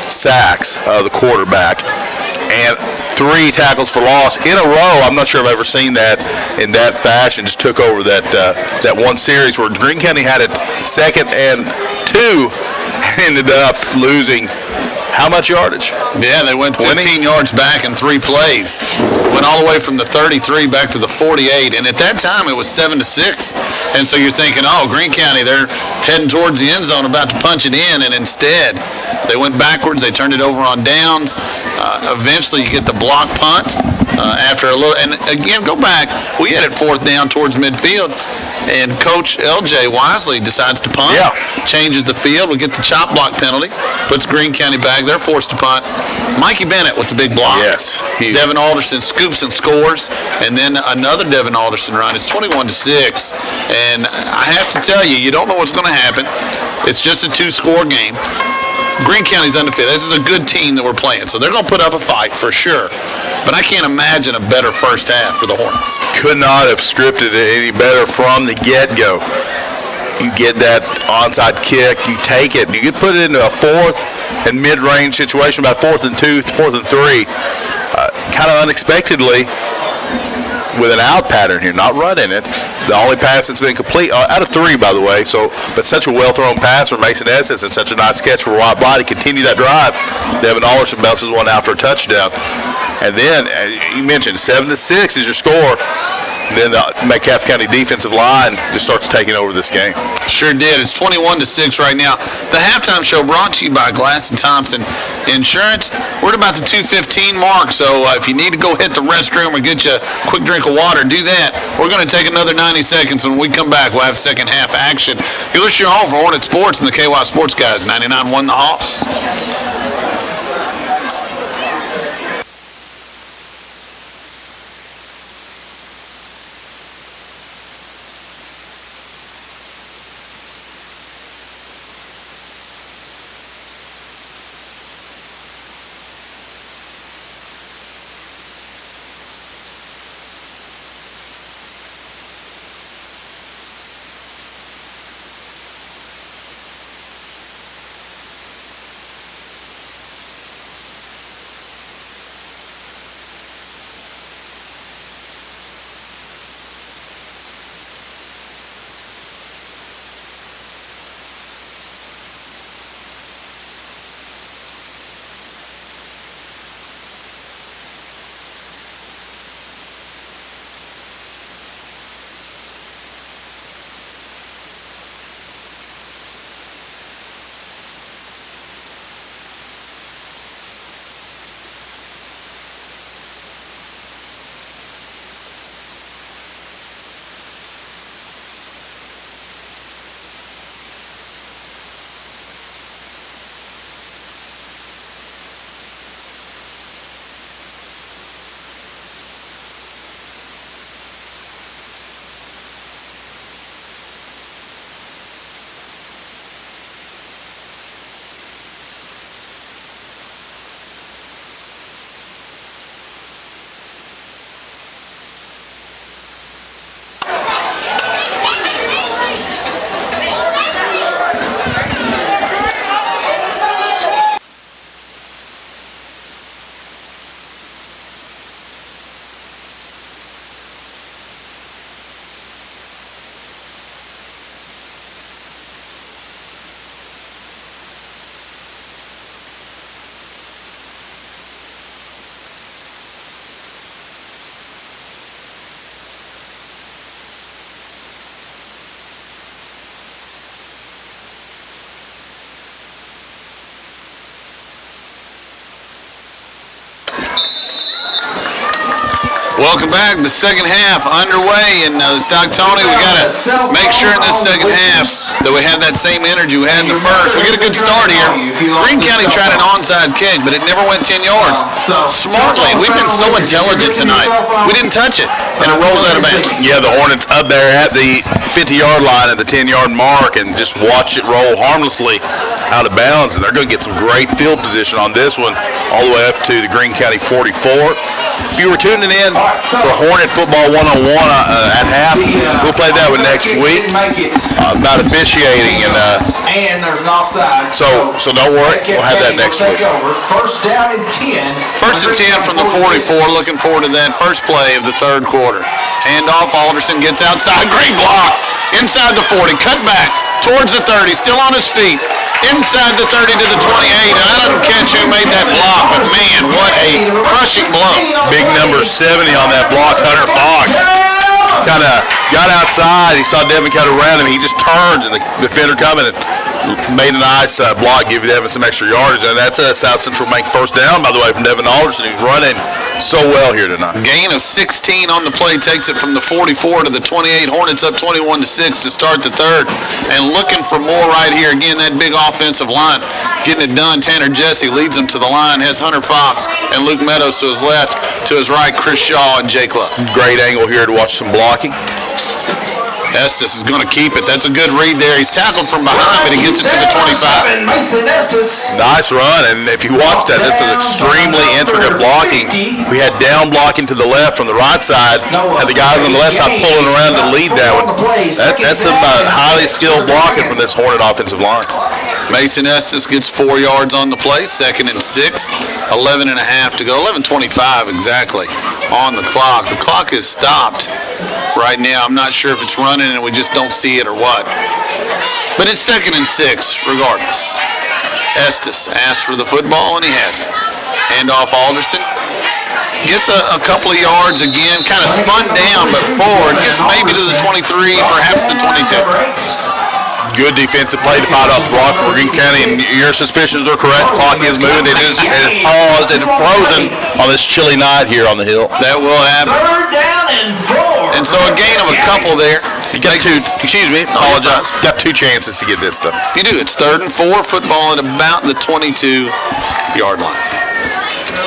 C: sacks of the quarterback. And 3 tackles for loss in a row. I'm not sure I've ever seen that in that fashion. Just took over that one series where Greene County had it 2nd and 2 and ended up losing how much yardage?
B: Yeah, they went 15 yards back in 3 plays. Went all the way from the 33 back to the 48. And at that time, it was 7-6. And so you're thinking, oh, Greene County, they're heading towards the end zone, about to punch it in. And instead, they went backwards. They turned it over on downs. Eventually, you get the block punt after a little. And again, go back. We had it 4th down towards midfield. And Coach L.J. wisely decides to punt, changes the field. We get the chop block penalty, puts Greene County back. They're forced to punt. Mikey Bennett with the big block.
C: Yes. Huge.
B: Devin Alderson scoops and scores. And then another Devin Alderson run. It's 21-6. And I have to tell you, you don't know what's going to happen. It's just a 2-score game. Greene County's undefeated. This is a good team that we're playing, so they're going to put up a fight for sure. But I can't imagine a better first half for the Hornets.
C: Could not have scripted it any better from the get-go. You get that onside kick, you take it, you could put it into a 4th and mid-range situation, about 4th and 2, 4th and 3. Kind of unexpectedly, with an out pattern here, not running it. The only pass that's been complete, out of 3, by the way. But such a well-thrown pass from Mason Estes and such a nice catch for Wyatt Bly to continue that drive. Devin Alderson bounces one out for a touchdown. And then, you mentioned 7-6 is your score. Then the Metcalfe County defensive line just starts taking over this game.
B: Sure did. It's 21-6 right now. The halftime show brought to you by Glass & Thompson Insurance. We're at about the 2:15 mark, so if you need to go hit the restroom or get you a quick drink of water, do that. We're going to take another 90 seconds. When we come back, we'll have second half action. You're listening home for Hornet Sports and the KY Sports Guys, 99.1 The Hoss. Welcome back. The second half underway in Stock Tony. We got to make sure in this second half that we have that same energy we had in the first. We get a good start here. Greene County tried an onside kick, but it never went 10 yards. Smartly, we've been so intelligent tonight. We didn't touch it, and it rolls out of bounds.
C: Yeah, the Hornets up there at the 50-yard line at the 10-yard mark and just watch it roll harmlessly out of bounds, and they're going to get some great field position on this one all the way up to the Greene County 44. If you were tuning in for Hornet Football 101 at half, we'll play that one next week about officiating. And
A: there's an offside.
C: So don't worry, we'll have that next week.
A: First down and 10.
B: First and 10 from the 44. Looking forward to that first play of the third quarter. Handoff. Alderson gets outside. Great block. Inside the 40. Cut back towards the 30. Still on his feet. Inside the 30 to the 28. And I didn't catch who made that block, but man, what a crushing blow.
C: Big number 70 on that block, Hunter Fox. Kind of got outside. He saw Devin cut around him. He just turns, and the defender coming and made a nice block, give Devin some extra yardage. And that's a South Central make first down, by the way, from Devin Alderson, who's running so well here tonight.
B: Gain of 16 on the play takes it from the 44 to the 28. Hornets up 21-6 to start the third. And looking for more right here. Again, that big offensive line getting it done. Tanner Jesse leads them to the line. Has Hunter Fox and Luke Meadows to his left. To his right, Chris Shaw and Jay Club.
C: Great angle here to watch some blocking.
B: Estes is going to keep it. That's a good read there. He's tackled from behind, but he gets it to the 25.
C: Nice run, and if you watch that, that's an extremely intricate blocking. We had down blocking to the left from the right side, and the guys on the left side pulling around to lead that one. That's some highly skilled blocking from this Hornet offensive line.
B: Mason Estes gets 4 yards on the play, 2nd and 6, 11 and a half to go, 11:25 exactly on the clock. The clock is stopped right now. I'm not sure if it's running and we just don't see it or what. But it's 2nd and 6 regardless. Estes asks for the football and he has it. Handoff Alderson. Gets a couple of yards again, kind of spun down but forward. Gets maybe to the 23, perhaps the 22.
C: Good defensive play to fight off the block for Greene County, and your suspicions are correct. The clock is moving. It is paused and frozen on this chilly night here on the hill.
B: That will happen.
A: Third down and 4.
B: And so a gain of a couple there.
C: You got apologize. Got 2 chances to get this stuff.
B: You do. It's 3rd and 4, football at about the 22-yard line.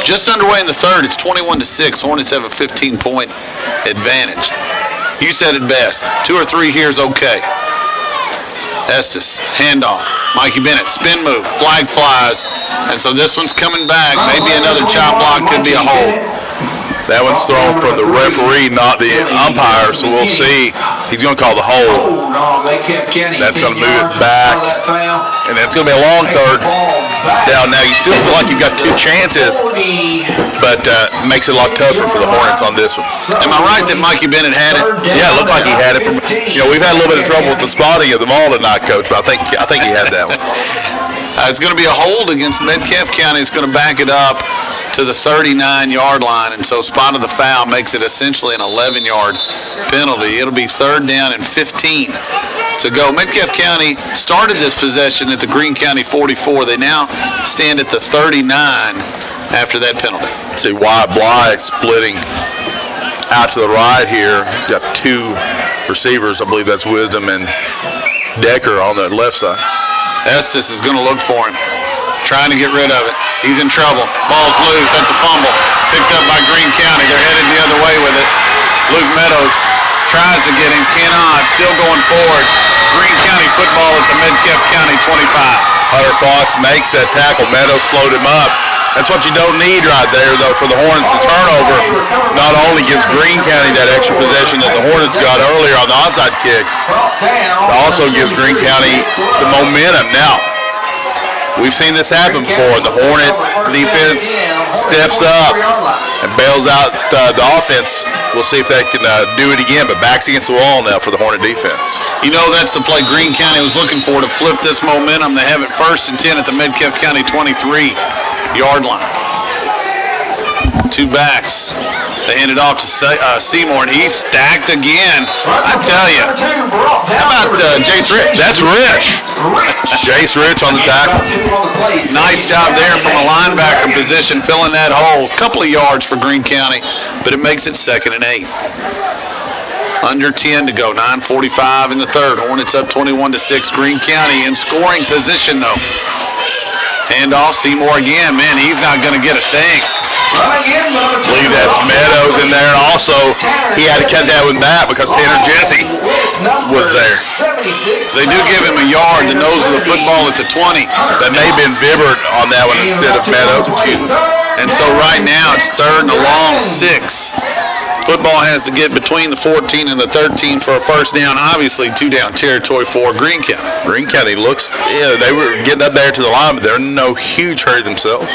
B: Just underway in the third. It's 21-6. Hornets have a 15-point advantage. You said it best. 2 or 3 here is okay. Estes, handoff, Mikey Bennett, spin move, flag flies, and so this one's coming back. Maybe another chop block, could be a hold.
C: That one's thrown from the referee, not the umpire, so we'll see. He's going to call the hold. That's going to move it back, and that's going to be a long third down. Now, you still feel like you've got 2 chances, but makes it a lot tougher for the Hornets on this one.
B: Am I right that Mikey Bennett had it?
C: Yeah, it looked like he had it. We've had a little bit of trouble with the spotting of them all tonight, Coach, but I think he had that one.
B: It's going to be a hold against Metcalfe County. It's going to back it up to the 39-yard line, and so spot of the foul makes it essentially an 11-yard penalty. It'll be 3rd down and 15 to go. Metcalfe County started this possession at the Greene County 44. They now stand at the 39 after that penalty.
C: See Wyatt Bly splitting out to the right here. Got 2 receivers. I believe that's Wisdom and Decker on the left side.
B: Estes is going to look for him, trying to get rid of it. He's in trouble. Ball's loose. That's a fumble. Picked up by Greene County. They're headed the other way with it. Luke Meadows tries to get him. Cannot. Still going forward. Greene County football at the Metcalfe County 25.
C: Hunter Fox makes that tackle. Meadows slowed him up. That's what you don't need right there, though, for the Hornets. The turnover not only gives Greene County that extra possession that the Hornets got earlier on the onside kick, it also gives Greene County the momentum. Now, we've seen this happen before. The Hornet defense steps up and bails out the offense. We'll see if they can do it again, but backs against the wall now for the Hornet defense.
B: You know, that's the play Greene County was looking for to flip this momentum. They have it 1st and 10 at the Metcalfe County 23-yard line. 2 backs. They hand it off to Seymour, and he's stacked again. I tell you. How about Jace Rich?
C: That's Rich. Jace Rich on the tackle.
B: Nice job there from a linebacker position, filling that hole. Couple of yards for Greene County, but it makes it 2nd and 8. Under 10 to go, 9:45 in the third. Hornets up 21-6. Greene County in scoring position, though. Hand off, Seymour again. Man, he's not going to get a thing.
C: I believe that's Meadows in there. Also, he had to cut that one back because Tanner Jesse was there.
B: They do give him a yard, the nose of the football at the 20.
C: That may have been Vibbert on that one instead of Meadows. Excuse me.
B: And so right now it's 3rd and a long 6. Football has to get between the 14 and the 13 for a first down. Obviously, 2-down territory for Greene County.
C: Greene County looks, they were getting up there to the line, but they're in no huge hurry themselves.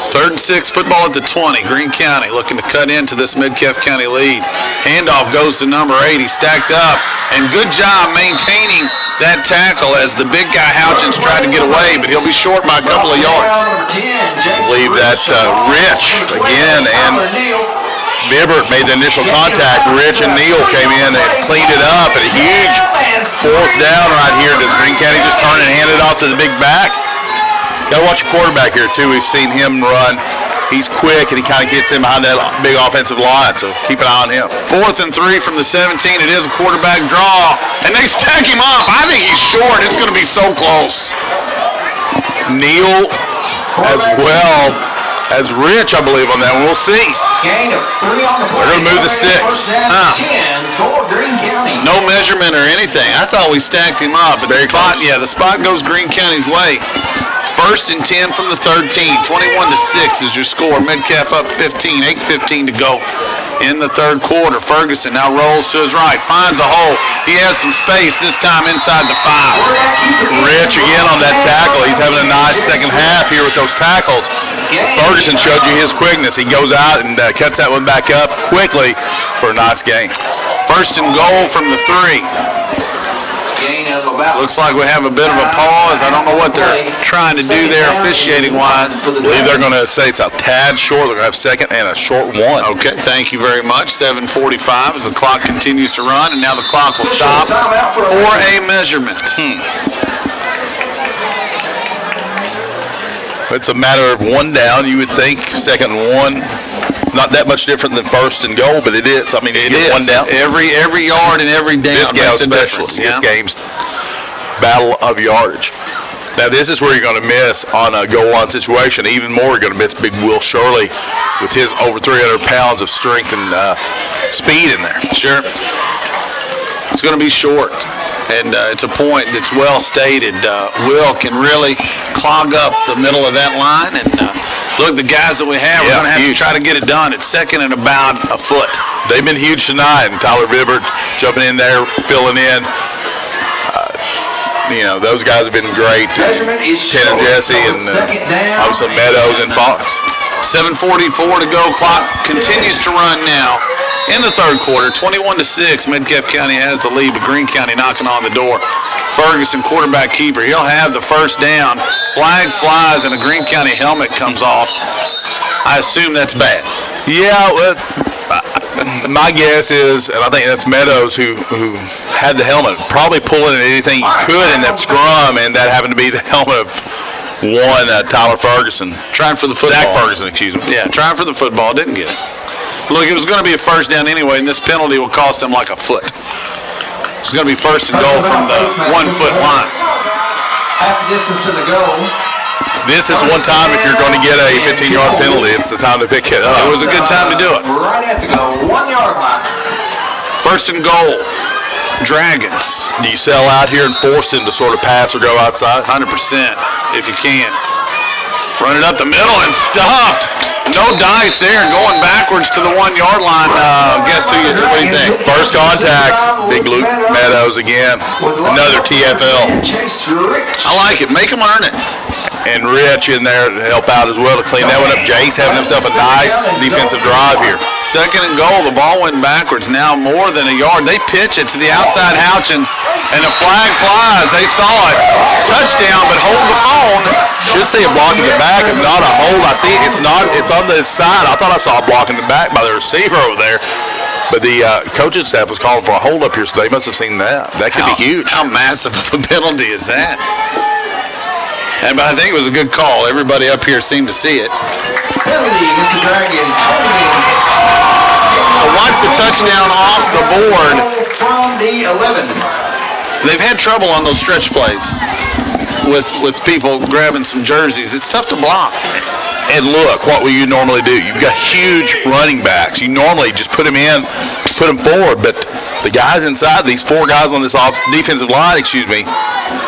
B: 3rd and 6, football at the 20. Greene County looking to cut into this Metcalfe County lead. Handoff goes to number 8. He's stacked up, and good job maintaining that tackle as the big guy Houchins tried to get away, but he'll be short by a couple of yards.
C: I believe that Rich again and Bibbert made the initial contact. Rich and Neal came in and cleaned it up, and a huge 4th down right here. Does Greene County just turn and hand it off to the big back? Got to watch your quarterback here too. We've seen him run. He's quick, and he kind of gets in behind that big offensive line, so keep an eye on him.
B: 4th and 3 from the 17. It is a quarterback draw, and they stack him up. I think he's short. It's going to be so close.
C: Neal as well as Rich, I believe, on that one. We'll see.
A: Gain of 3 on the play.
C: They're going to move the sticks.
B: No measurement or anything. I thought we stacked him up. But the spot goes Greene County's way. 1st and 10 from the 13. 21-6 is your score. Metcalfe up 15. 8:15 to go in the third quarter. Ferguson now rolls to his right. Finds a hole. He has some space this time inside the 5.
C: Rich again on that tackle. He's having a nice second half here with those tackles. Ferguson showed you his quickness. He goes out and cuts that one back up quickly for a nice gain.
B: 1st and goal from the 3. Looks like we have a bit of a pause. I don't know what they're trying to do there officiating-wise.
C: I believe they're going to say it's a tad short. They're going to have 2nd and a short 1.
B: Okay, thank you very much. 7:45 as the clock continues to run, and now the clock will stop for a measurement.
C: It's a matter of 1 down, you would think. 2nd and 1. Not that much different than 1st and goal, but it is. I mean, it is 1 down.
B: Every yard and every down
C: this
B: makes a
C: special.
B: difference.
C: This game's battle of yardage. Now, this is where you're going to miss on a goal-line situation. Even more, you're going to miss big Will Shirley with his over 300 pounds of strength and speed in there.
B: Sure. It's going to be short. And it's a point that's well stated. Will can really clog up the middle of that line. And look, the guys that we have, we're going to have to try to get it done. It's 2nd and about a foot.
C: They've been huge tonight. And Tyler Vibbert jumping in there, filling in. Those guys have been great. Tanner Jesse and obviously Meadows and Fox.
B: 7:44 to go. Clock continues to run now. In the third quarter, 21-6, Metcalfe County has the lead, but Greene County knocking on the door. Ferguson, quarterback keeper, he'll have the first down. Flag flies and a Greene County helmet comes off. I assume that's bad.
C: Yeah, my guess is, and I think that's Meadows who had the helmet, probably pulling anything he could in that scrum, and that happened to be the helmet of one Tyler Ferguson.
B: Trying for the football.
C: Zach Ferguson, excuse me.
B: Yeah, trying for the football, didn't get it. Look, it was going to be a first down anyway, and this penalty will cost them like a foot. It's going to be 1st and goal from the 1-foot line.
A: Half the distance to the goal.
C: This is one time if you're going to get a 15-yard penalty, it's the time to pick it up.
B: It was a good time to do it.
A: Right at the goal, 1-yard line.
B: 1st and goal. Dragons.
C: Do you sell out here and force them to sort of pass or go outside?
B: 100% if you can. Run it up the middle and stuffed. No dice there, going backwards to the 1-yard line. Guess what do you think?
C: First contact, big Luke Meadows again. Another TFL.
B: I like it. Make them earn it.
C: and Rich in there to help out as well to clean that one up. Jace having himself a nice defensive drive here.
B: Second and goal. The ball went backwards. Now more than a yard. They pitch it to the outside Houchins, and the flag flies. They saw it. Touchdown, but hold the phone.
C: Should see a block in the back, if not a hold. I see it's not. It's on the side. I thought I saw a block in the back by the receiver over there. But the coaching staff was calling for a hold up here, so they must have seen that. That could be huge.
B: How massive of a penalty is that? But I think it was a good call. Everybody up here seemed to see it.
A: Penalty, Mr. Dragons.
B: So wipe the touchdown off the board.
A: From the 11.
B: They've had trouble on those stretch plays with people grabbing some jerseys. It's tough to block.
C: And look, what will you normally do? You've got huge running backs. You normally just put them in, put them forward. But the guys inside, these 4 guys on this defensive line,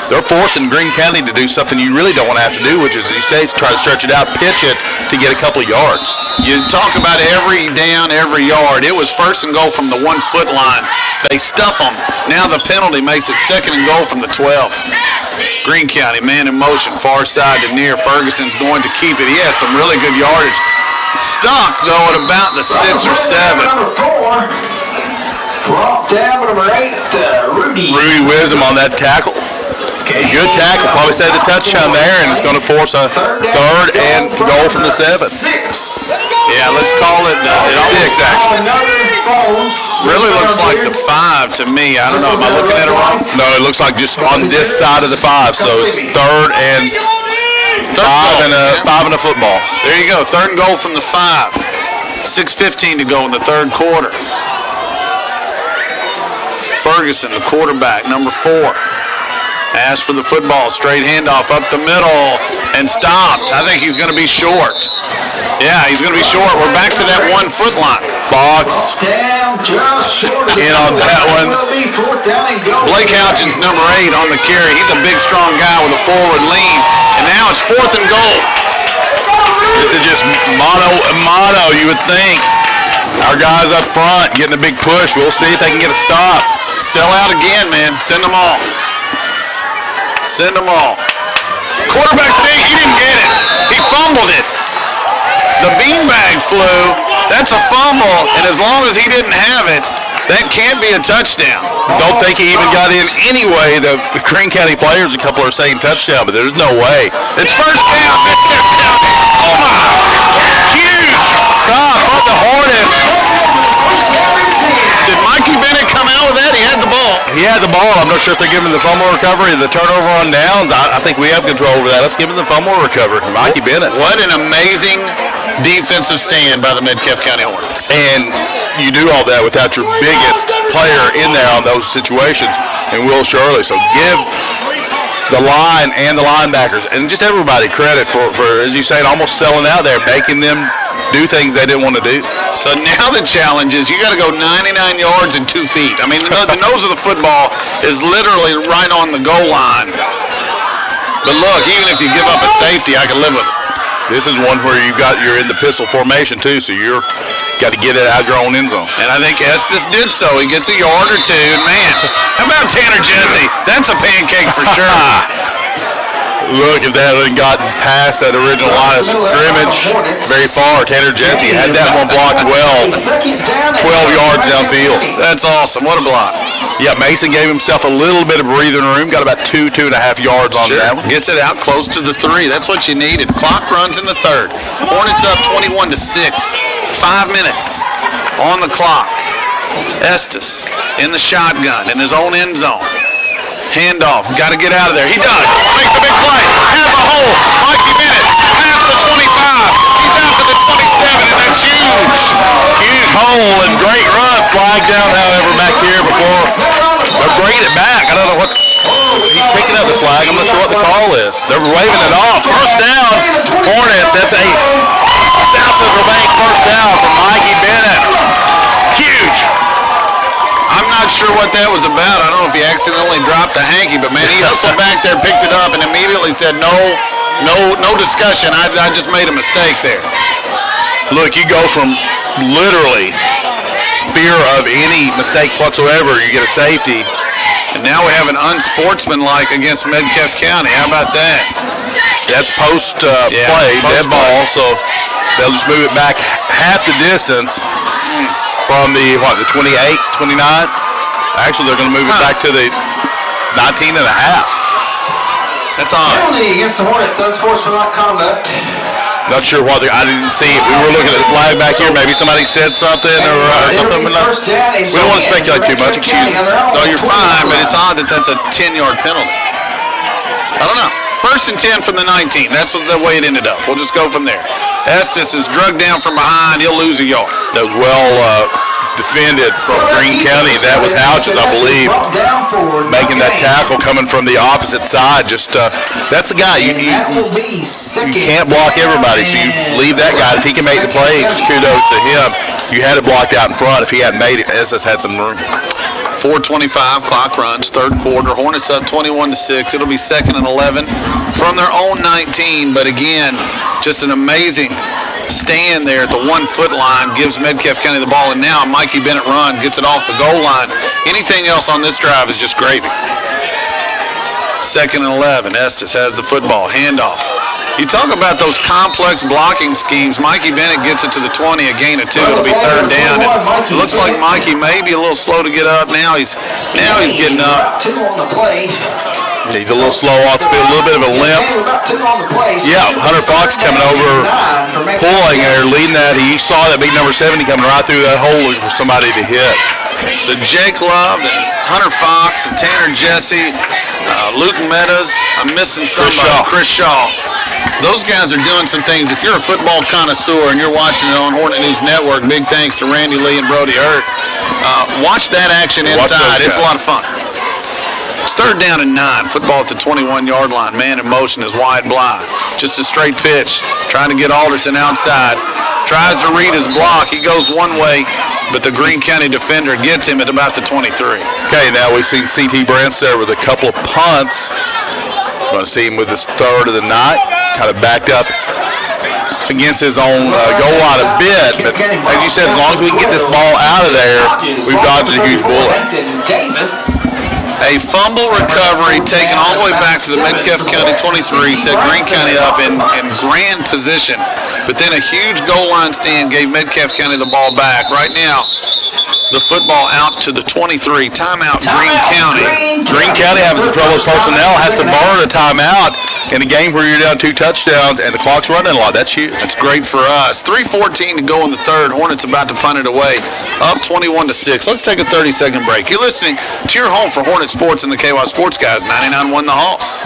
C: they're forcing Greene County to do something you really don't want to have to do, which is, as you say, try to stretch it out, pitch it to get a couple of yards.
B: You talk about every down, every yard. It was first and goal from the 1-foot line. They stuff them. Now the penalty makes it second and goal from the 12. Greene County, man in motion, far side to near. Ferguson's going to keep it. He has some really good yardage. Stuck, though, at about the 6 or 7.
A: Number 4. Brought down number 8, Rudy.
C: Rudy Wisdom on that tackle. Good tackle. Probably saved the touchdown there, and it's going to force a third and goal from the 7.
A: 6.
B: Yeah, let's call it
C: 6, actually.
B: Really looks like the 5 to me. I don't know. Am I looking at it wrong?
C: No, it looks like just on this side of the 5. So it's third and 5 and a football.
B: There you go. Third and goal from the 5. 6:15 to go in the third quarter. Ferguson, the quarterback, number 4. Asked for the football, straight handoff up the middle, and stopped. I think he's going to be short. Yeah, he's going to be short. We're back to that 1-foot line.
C: Fox in on that one.
B: Blake Houchins, number 8 on the carry. He's a big, strong guy with a forward lean. And now it's 4th and goal.
C: This is just mono, you would think. Our guys up front getting a big push. We'll see if they can get a stop.
B: Sell out again, man. Send them all. Send them all. Quarterback sneak, he didn't get it. He fumbled it. The beanbag flew. That's a fumble, and as long as he didn't have it, that can't be a touchdown.
C: Don't think he even got in anyway. The Greene County players, a couple are saying touchdown, but there's no way.
B: It's first down. Oh my! Huge!
C: Stop on the Hornets.
B: Did Mikey Bennett come out with that? He had the ball.
C: He had the ball. I'm not sure if they're giving the fumble recovery, the turnover on downs. I think we have control over that. Let's give him the fumble recovery. Mikey Bennett.
B: What an amazing defensive stand by the Metcalfe County Hornets.
C: And you do all that without your biggest player in there on those situations, and Will Shirley. So give the line and the linebackers and just everybody credit for as you say, almost selling out there, making them do things they didn't want to do.
B: So now the challenge is you got to go 99 yards and 2 feet. I mean, the nose of the football is literally right on the goal line. But look, even if you give up a safety, I can live with it.
C: This is one where you're in the pistol formation too, so you're got to get it out of your own end zone.
B: And I think Estes did so. He gets a yard or 2. And man, how about Tanner Jesse? That's a pancake for sure.
C: Look, if that hadn't gotten past that original line of scrimmage very far, Tanner Jesse had that one blocked well, 12 yards downfield.
B: That's awesome. What a block.
C: Yeah, Mason gave himself a little bit of breathing room, got about 2.5 yards on that one.
B: Gets it out close to the 3. That's what you needed. Clock runs in the third. Hornets up 21-6. 5 minutes on the clock. Estes in the shotgun in his own end zone. Handoff, got to get out of there. He does. Makes a big play. Has a hole. Mikey Bennett past the 25. He's out to the 27, and that's huge.
C: Huge hole and great run. Flag down, however, back here before. They're bringing it back. I don't know what's. He's picking up the flag. I'm not sure what the call is. They're waving it off. First down, Hornets. That's a South Central Bank first down from Mikey Bennett. Huge.
B: I'm not sure what that was about. I don't know if he accidentally dropped the hanky, but man, he hustled back there, picked it up, and immediately said, no discussion. I just made a mistake there.
C: Look, you go from literally fear of any mistake whatsoever. You get a safety.
B: And now we have an unsportsmanlike against Metcalfe County. How about that?
C: That's post play, dead ball, so they'll just move it back half the distance from the 28, 29. Actually, they're going to move it back to the 19 and a half. That's on.
A: Penalty against the Hornets, unsportsmanlike conduct.
C: Not sure why I didn't see it. We were looking at the flag back here. Maybe somebody said something or something. We don't want to speculate too much. Excuse me.
B: No, you're fine, but it's odd that that's a 10-yard penalty. I don't know. 1st and 10 from the 19. That's the way it ended up. We'll just go from there. Estes is drugged down from behind. He'll lose a yard.
C: That was well defended from Greene County. That was Houches, I believe, making that tackle coming from the opposite side. Just that's the guy. You can't block everybody, so you leave that guy. If he can make the play, just kudos to him. You had it blocked out in front. If he hadn't made it, Estes had some room.
B: 4:25, clock runs, third quarter. Hornets up 21-6. It'll be 2nd and 11 from their own 19. But again, just an amazing stand there at the 1-foot line, gives Metcalfe County the ball, and now Mikey Bennett run, gets it off the goal line. Anything else on this drive is just gravy. 2nd and 11. Estes has the football, handoff. You talk about those complex blocking schemes. Mikey Bennett gets it to the 20, a gain of 2. It'll be 3rd down. It looks like Mikey may be a little slow to get up. Now he's getting up.
C: He's a little slow off the field, a little bit of a limp. Yeah, Hunter Fox coming over, pulling there, leading that. He saw that big number 70 coming right through that hole looking for somebody to hit.
B: So Jake Love and Hunter Fox and Tanner Jesse, Luke Meadows, I'm missing somebody, Chris Shaw. Those guys are doing some things. If you're a football connoisseur and you're watching it on Hornet News Network, big thanks to Randy Lee and Brody Hurt. Watch that action inside. It's a lot of fun. It's 3rd down and 9. Football at the 21-yard line. Man in motion is Wyatt Bly. Just a straight pitch. Trying to get Alderson outside. Tries to read his block. He goes one way, but the Greene County defender gets him at about the 23.
C: Okay, now we've seen C.T. Branstad with a couple of punts. We're going to see him with his 3rd of the night. Kind of backed up against his own goal line a bit. But as you said, as long as we can get this ball out of there, we've dodged a huge bullet.
B: A fumble recovery taken all the way back to the Metcalfe County 23, set Greene County up in grand position. But then a huge goal line stand gave Metcalfe County the ball back. Right now, the football out to the 23. Timeout, Greene County.
C: Greene County having some trouble with personnel, has to burn a timeout in a game where you're down 2 touchdowns and the clock's running a lot. That's huge.
B: That's great for us. 3:14 to go in the 3rd. Hornets about to punt it away. Up 21-6. Let's take a 30-second break. You're listening to your home for Hornet Sports and the KY Sports Guys. 99.1 The Hoss.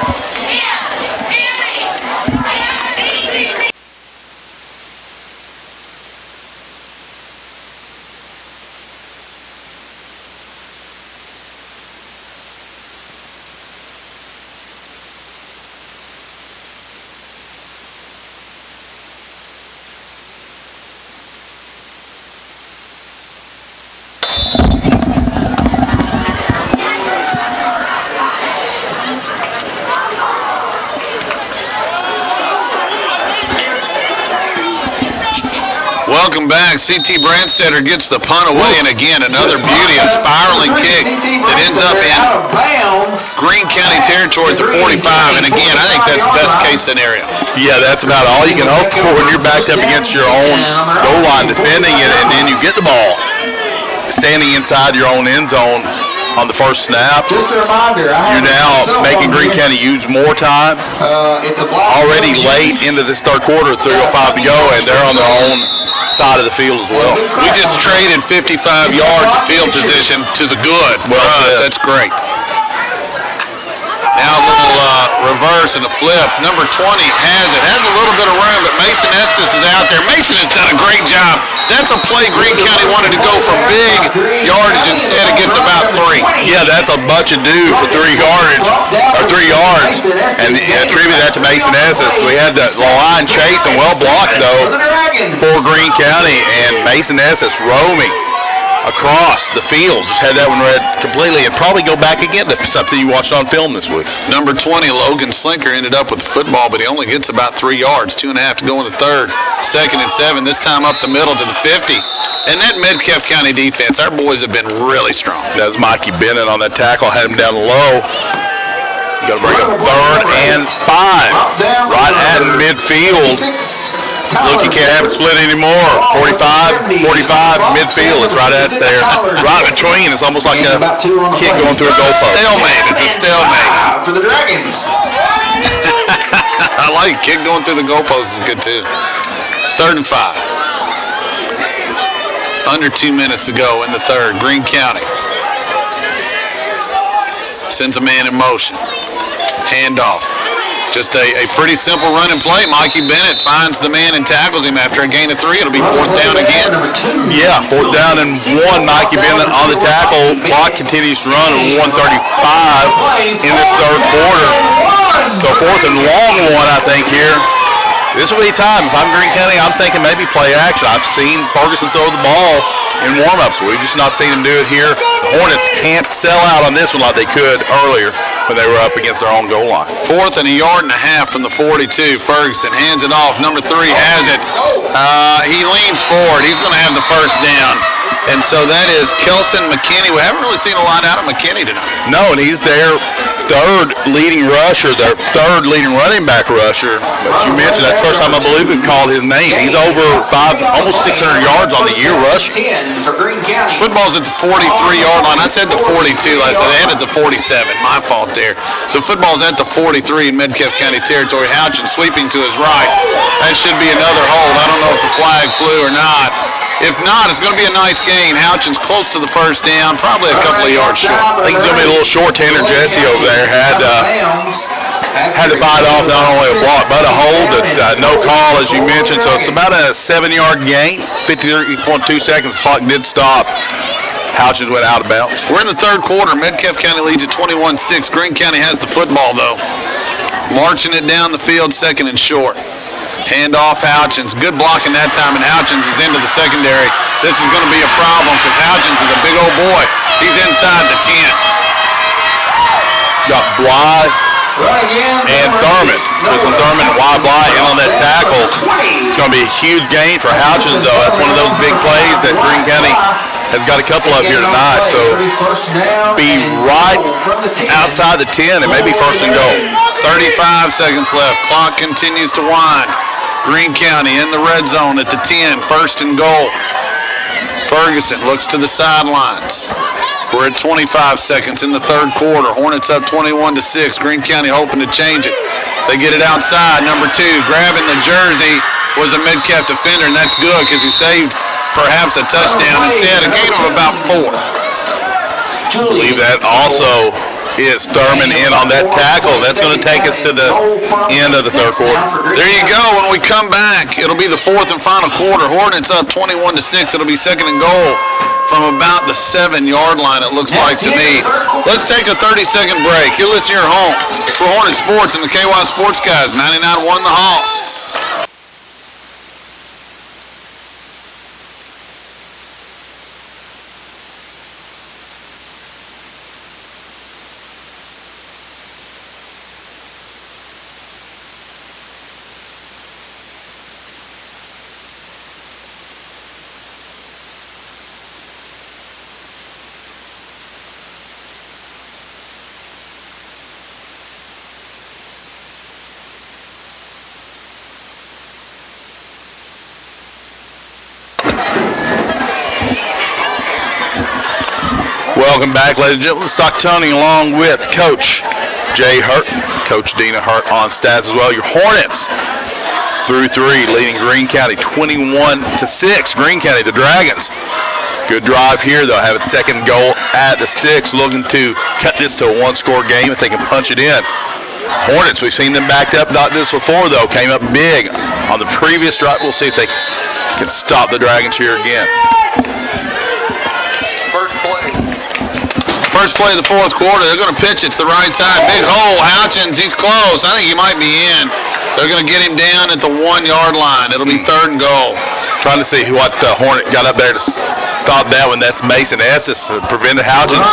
B: Welcome back. C.T. Branstetter gets the punt away, and again, another beauty, a spiraling kick that ends up in Greene County territory at the 45, and again, I think that's best case scenario.
C: Yeah, that's about all you can hope for when you're backed up against your own goal line defending it, and then you get the ball standing inside your own end zone on the first snap.
A: Just a reminder,
C: you're now making Greene County use more time. Already late into this 3rd quarter, 3:05 to go, and they're on their own side of the field as well.
B: We just traded 55 yards of field position to the good for us. That's great. Now a little reverse and a flip. Number 20 has it. Has a little bit of room, but Mason Estes is out there. Mason has done a great job. That's a play Greene County wanted to go for big yardage. Instead, it gets about 3.
C: Yeah, that's a bunch of do for 3 yards. And attribute that to Mason Estes. We had the line chase and well blocked, though, for Greene County. And Mason Estes roaming across the field. Just had that one read completely, and probably go back again to something you watched on film this week.
B: Number 20, Logan Slinker, ended up with the football, but he only gets about 3 yards. 2.5 to go in the 3rd. 2nd and 7, this time up the middle to the 50. And that Metcalfe County defense, our boys have been really strong.
C: That was Mikey Bennett on that tackle, had him down low. Going to bring up 3rd and 5. Right at midfield. Look, you can't have it split anymore. 45, midfield. It's right at there. Right between. It's almost like a kick going through a goalpost.
B: Stalemate. It's a stalemate.
A: For the Dragons.
B: I like kick going through the goalpost is good too. 3rd and 5. Under 2 minutes to go in the 3rd. Greene County sends a man in motion. Handoff. Just a pretty simple run and play. Mikey Bennett finds the man and tackles him after a gain of 3. It'll be 4th down again.
C: Yeah, 4th down and 1. Mikey Bennett on the tackle. Clock continues to run at 1:35 in this 3rd quarter. So 4th and long 1, I think, here. This will be time. If I'm Greene County, I'm thinking maybe play action. I've seen Ferguson throw the ball in warm-ups. We've just not seen him do it here. The Hornets can't sell out on this one like they could earlier when they were up against their own goal line.
B: 4th and a yard and a half from the 42. Ferguson hands it off. Number 3 has it. He leans forward. He's going to have the 1st down. And so that is Kelson McKinney. We haven't really seen a lot out of McKinney tonight.
C: No, and he's their 3rd leading rusher, their 3rd leading running back rusher. But you mentioned that's the first time I believe we've called his name. He's over almost 600 yards on the year rushing.
B: Football's at the 43-yard line. I said the 42. I said they had it at the 47. My fault there. The football's at the 43 in Metcalfe County territory. Houchin sweeping to his right. That should be another hold. I don't know if the flag flew or not. If not, it's going to be a nice gain. Houchin's close to the 1st down, probably a couple of yards short.
C: I think he's going to be a little short. Tanner Jesse over there had to fight off not only a block but a hold. No call, as you mentioned. So it's about a 7-yard gain. 53.2 seconds. The clock did stop. Houchins went out of bounds.
B: We're in the 3rd quarter. Metcalfe County leads at 21-6. Greene County has the football, though. Marching it down the field, 2nd and short. Hand off Houchins. Good blocking that time, and Houchins is into the secondary. This is going to be a problem because Houchins is a big old boy. He's inside the 10.
C: Got Bly and Thurman. This one Thurman and Bly in on that tackle. It's going to be a huge gain for Houchins, though. That's one of those big plays that Greene County has got a couple of here tonight. So be right outside the 10 and maybe 1st and goal.
B: 35 seconds left. Clock continues to wind. Greene County in the red zone at the 10, 1st and goal. Ferguson looks to the sidelines. We're at 25 seconds in the 3rd quarter. Hornets up 21-6. Greene County hoping to change it. They get it outside. Number 2 grabbing the jersey was a Metcalfe defender, and that's good because he saved perhaps a touchdown. Instead, a gain of about 4.
C: I believe that also is Thurman in on that tackle. That's going to take us to the end of the 3rd quarter.
B: There you go. When we come back, it'll be the 4th and final quarter. Hornets up 21-6. It'll be 2nd and goal from about the 7-yard line, it looks like to me. Let's take a 30-second break. You're listening here home for Hornet Sports and the KY Sports Guys, 99.1 The Hoss.
C: Welcome back, ladies and gentlemen. Stocktonian along with Coach Jay Hurt, Coach Dina Hurt on stats as well. Your Hornets through 3, leading Greene County 21-6. Greene County, the Dragons. Good drive here. They'll have its 2nd goal at the 6, looking to cut this to a 1-score game if they can punch it in. Hornets, we've seen them backed up, not this before though, came up big on the previous drive. We'll see if they can stop the Dragons here again.
B: First play of the 4th quarter. They're going to pitch it to the right side. Big hole. Houchins, he's close. I think he might be in. They're going to get him down at the 1-yard line. It'll be 3rd and goal.
C: Trying to see what Hornet got up there to stopped that one. That's Mason Estes prevented Houchins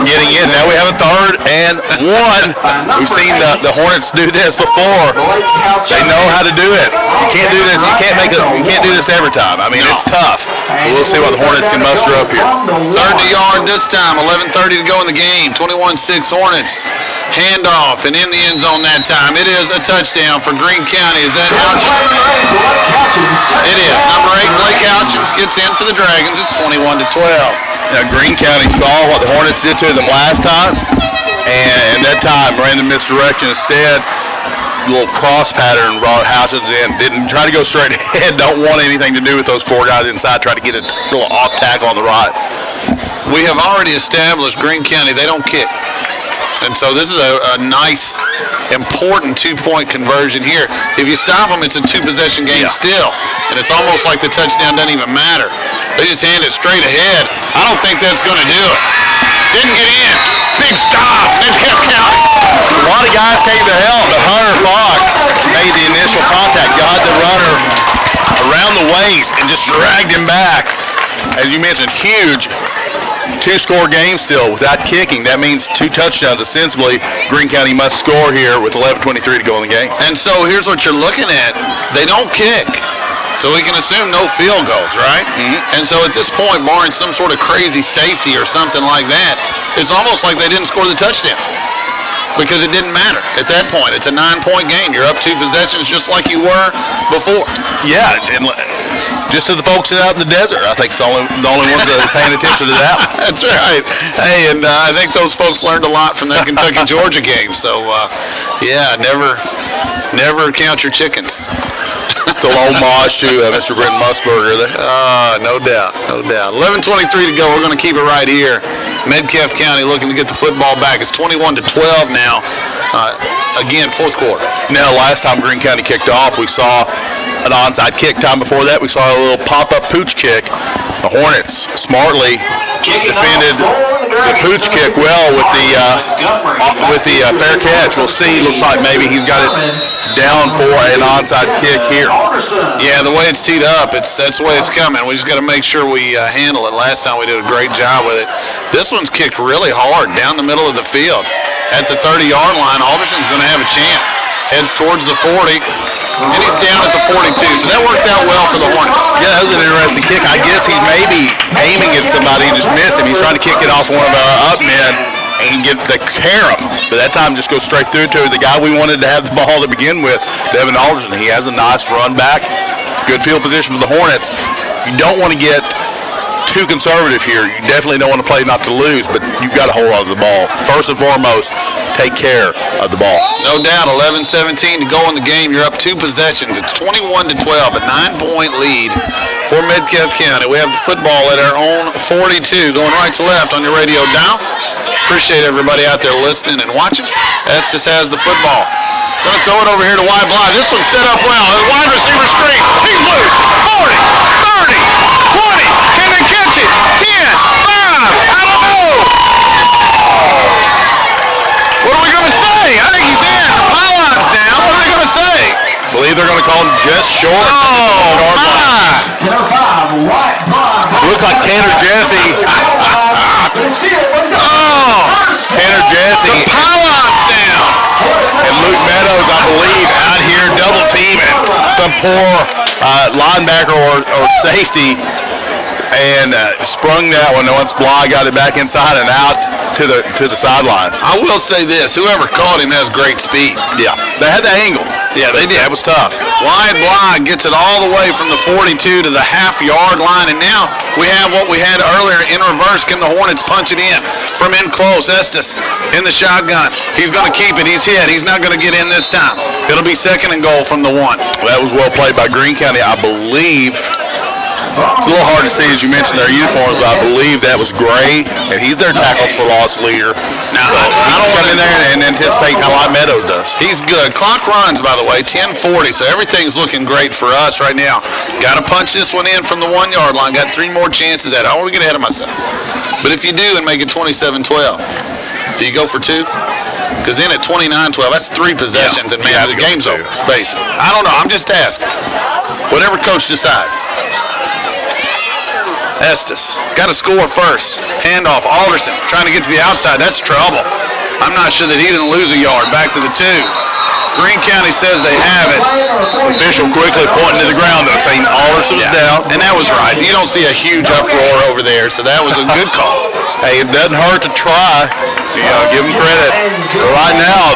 C: getting in. Now we have a 3rd and 1. We've seen the Hornets do this before. They know how to do it. You can't do this. You can't do this every time. I mean, it's tough. But we'll see what the Hornets can muster up here.
B: 3rd to yard this time. 11:30 to go in the game. 21-6 Hornets. Handoff and in the end zone that time. It is a touchdown for Greene County. Is that Houchins? It is. Number 8, Blake Houchins gets in for the Dragons. It's 21-12.
C: Now, Greene County saw what the Hornets did to them last time, and that time ran the misdirection instead. Little cross pattern brought Houchins in. Didn't try to go straight ahead. Don't want anything to do with those 4 guys inside. Try to get a little off tackle on the right.
B: We have already established Greene County, they don't kick. And so this is a nice, important 2-point conversion here. If you stop them, it's a 2-possession game still. And it's almost like the touchdown doesn't even matter. They just hand it straight ahead. I don't think that's going to do it. Didn't get in. Big stop. Metcalfe County.
C: A lot of guys came to help, but Hunter Fox made the initial contact, got the runner around the waist, and just dragged him back. As you mentioned, huge 2-score game still without kicking. That means 2 touchdowns. Ostensibly, Greene County must score here with 11:23 to go in the game.
B: And so here's what you're looking at. They don't kick. So we can assume no field goals, right?
C: Mm-hmm.
B: And so at this point, barring some sort of crazy safety or something like that, it's almost like they didn't score the touchdown. Because it didn't matter at that point. It's a 9-point game. You're up 2 possessions just like you were before.
C: Yeah, and just to the folks out in the desert, I think it's the only ones that are paying attention to that one.
B: That's right. Hey, and I think those folks learned a lot from that Kentucky-Georgia game. So, yeah, never count your chickens.
C: It's a little homage to Mr. Brenton Musburger there.
B: No doubt, no doubt. 11:23 to go. We're going to keep it right here. Metcalfe County looking to get the football back. It's 21-12 now. Again, 4th quarter.
C: Now, last time Greene County kicked off, we saw an onside kick. Time before that, we saw a little pop-up pooch kick. The Hornets smartly defended the pooch kick well with the fair catch. We'll see. Looks like maybe he's got it down for an onside kick here.
B: Yeah, the way it's teed up, that's the way it's coming. We just got to make sure we handle it. Last time we did a great job with it. This one's kicked really hard down the middle of the field. At the 30-yard line, Alderson's going to have a chance. Heads towards the 40, and he's down at the 42. So that worked out well for the Hornets.
C: Yeah, that was an interesting kick. I guess he's maybe aiming at somebody and just missed him. He's trying to kick it off one of our up men and get to carry him. But that time just goes straight through to the guy we wanted to have the ball to begin with, Devin Alderson. He has a nice run back. Good field position for the Hornets. You don't want to get too conservative here. You definitely don't want to play not to lose, but you've got to hold on to the ball. First and foremost, take care of the ball.
B: No doubt, 11-17 to go in the game. You're up 2 possessions. It's 21-12, a 9-point lead for Metcalfe County. We have the football at our own 42, going right to left on your radio dial. Appreciate everybody out there listening and watching. Estes has the football. Going to throw it over here to wide blind. This one's set up well. The wide receiver screen. He's loose. 40, 30, 20. Can they catch it? 10, 5. I don't know. What are we going to say? I think he's in. The pylon's down. What are they going to say?
C: I believe they're going to call him just short.
B: Oh, my.
C: Look like Tanner Jesse. Tanner Jesse.
B: The pylon's down.
C: And Luke Meadows, I believe, out here double teaming some poor linebacker or safety, and sprung that one once Bly got it back inside and out to the sidelines.
B: I will say this: whoever caught him has great speed.
C: Yeah, they had the angle.
B: Yeah, they did.
C: That was tough.
B: Wyatt Bly gets it all the way from the 42 to the half-yard line, and now we have what we had earlier in reverse. Can the Hornets punch it in from in close? Estes in the shotgun. He's going to keep it. He's hit. He's not going to get in this time. It'll be 2nd and goal from the 1.
C: That was well played by Greene County, I believe. It's a little hard to see, as you mentioned, their uniforms, but I believe that was Gray, and he's their tackles for loss leader.
B: Now,
C: so
B: I don't
C: come
B: want
C: in there and anticipate how like Meadows does.
B: He's good. Clock runs, by the way, 10:40, so everything's looking great for us right now. Got to punch this one in from the 1-yard line. Got 3 more chances at it. I don't want to get ahead of myself. But if you do and make it 27-12, do you go for 2? Because then at 29-12, that's 3 possessions, and man, the game's over, basically. I don't know. I'm just asking. Whatever coach decides. Estes got to score first. Handoff, Alderson trying to get to the outside. That's trouble. I'm not sure that he didn't lose a yard. Back to the 2. Greene County says they have it.
C: Official quickly pointing to the ground, though, saying Alderson was down.
B: And that was right. You don't see a huge uproar over there, so that was a good call.
C: Hey, it doesn't hurt to try. Give them credit. But right now,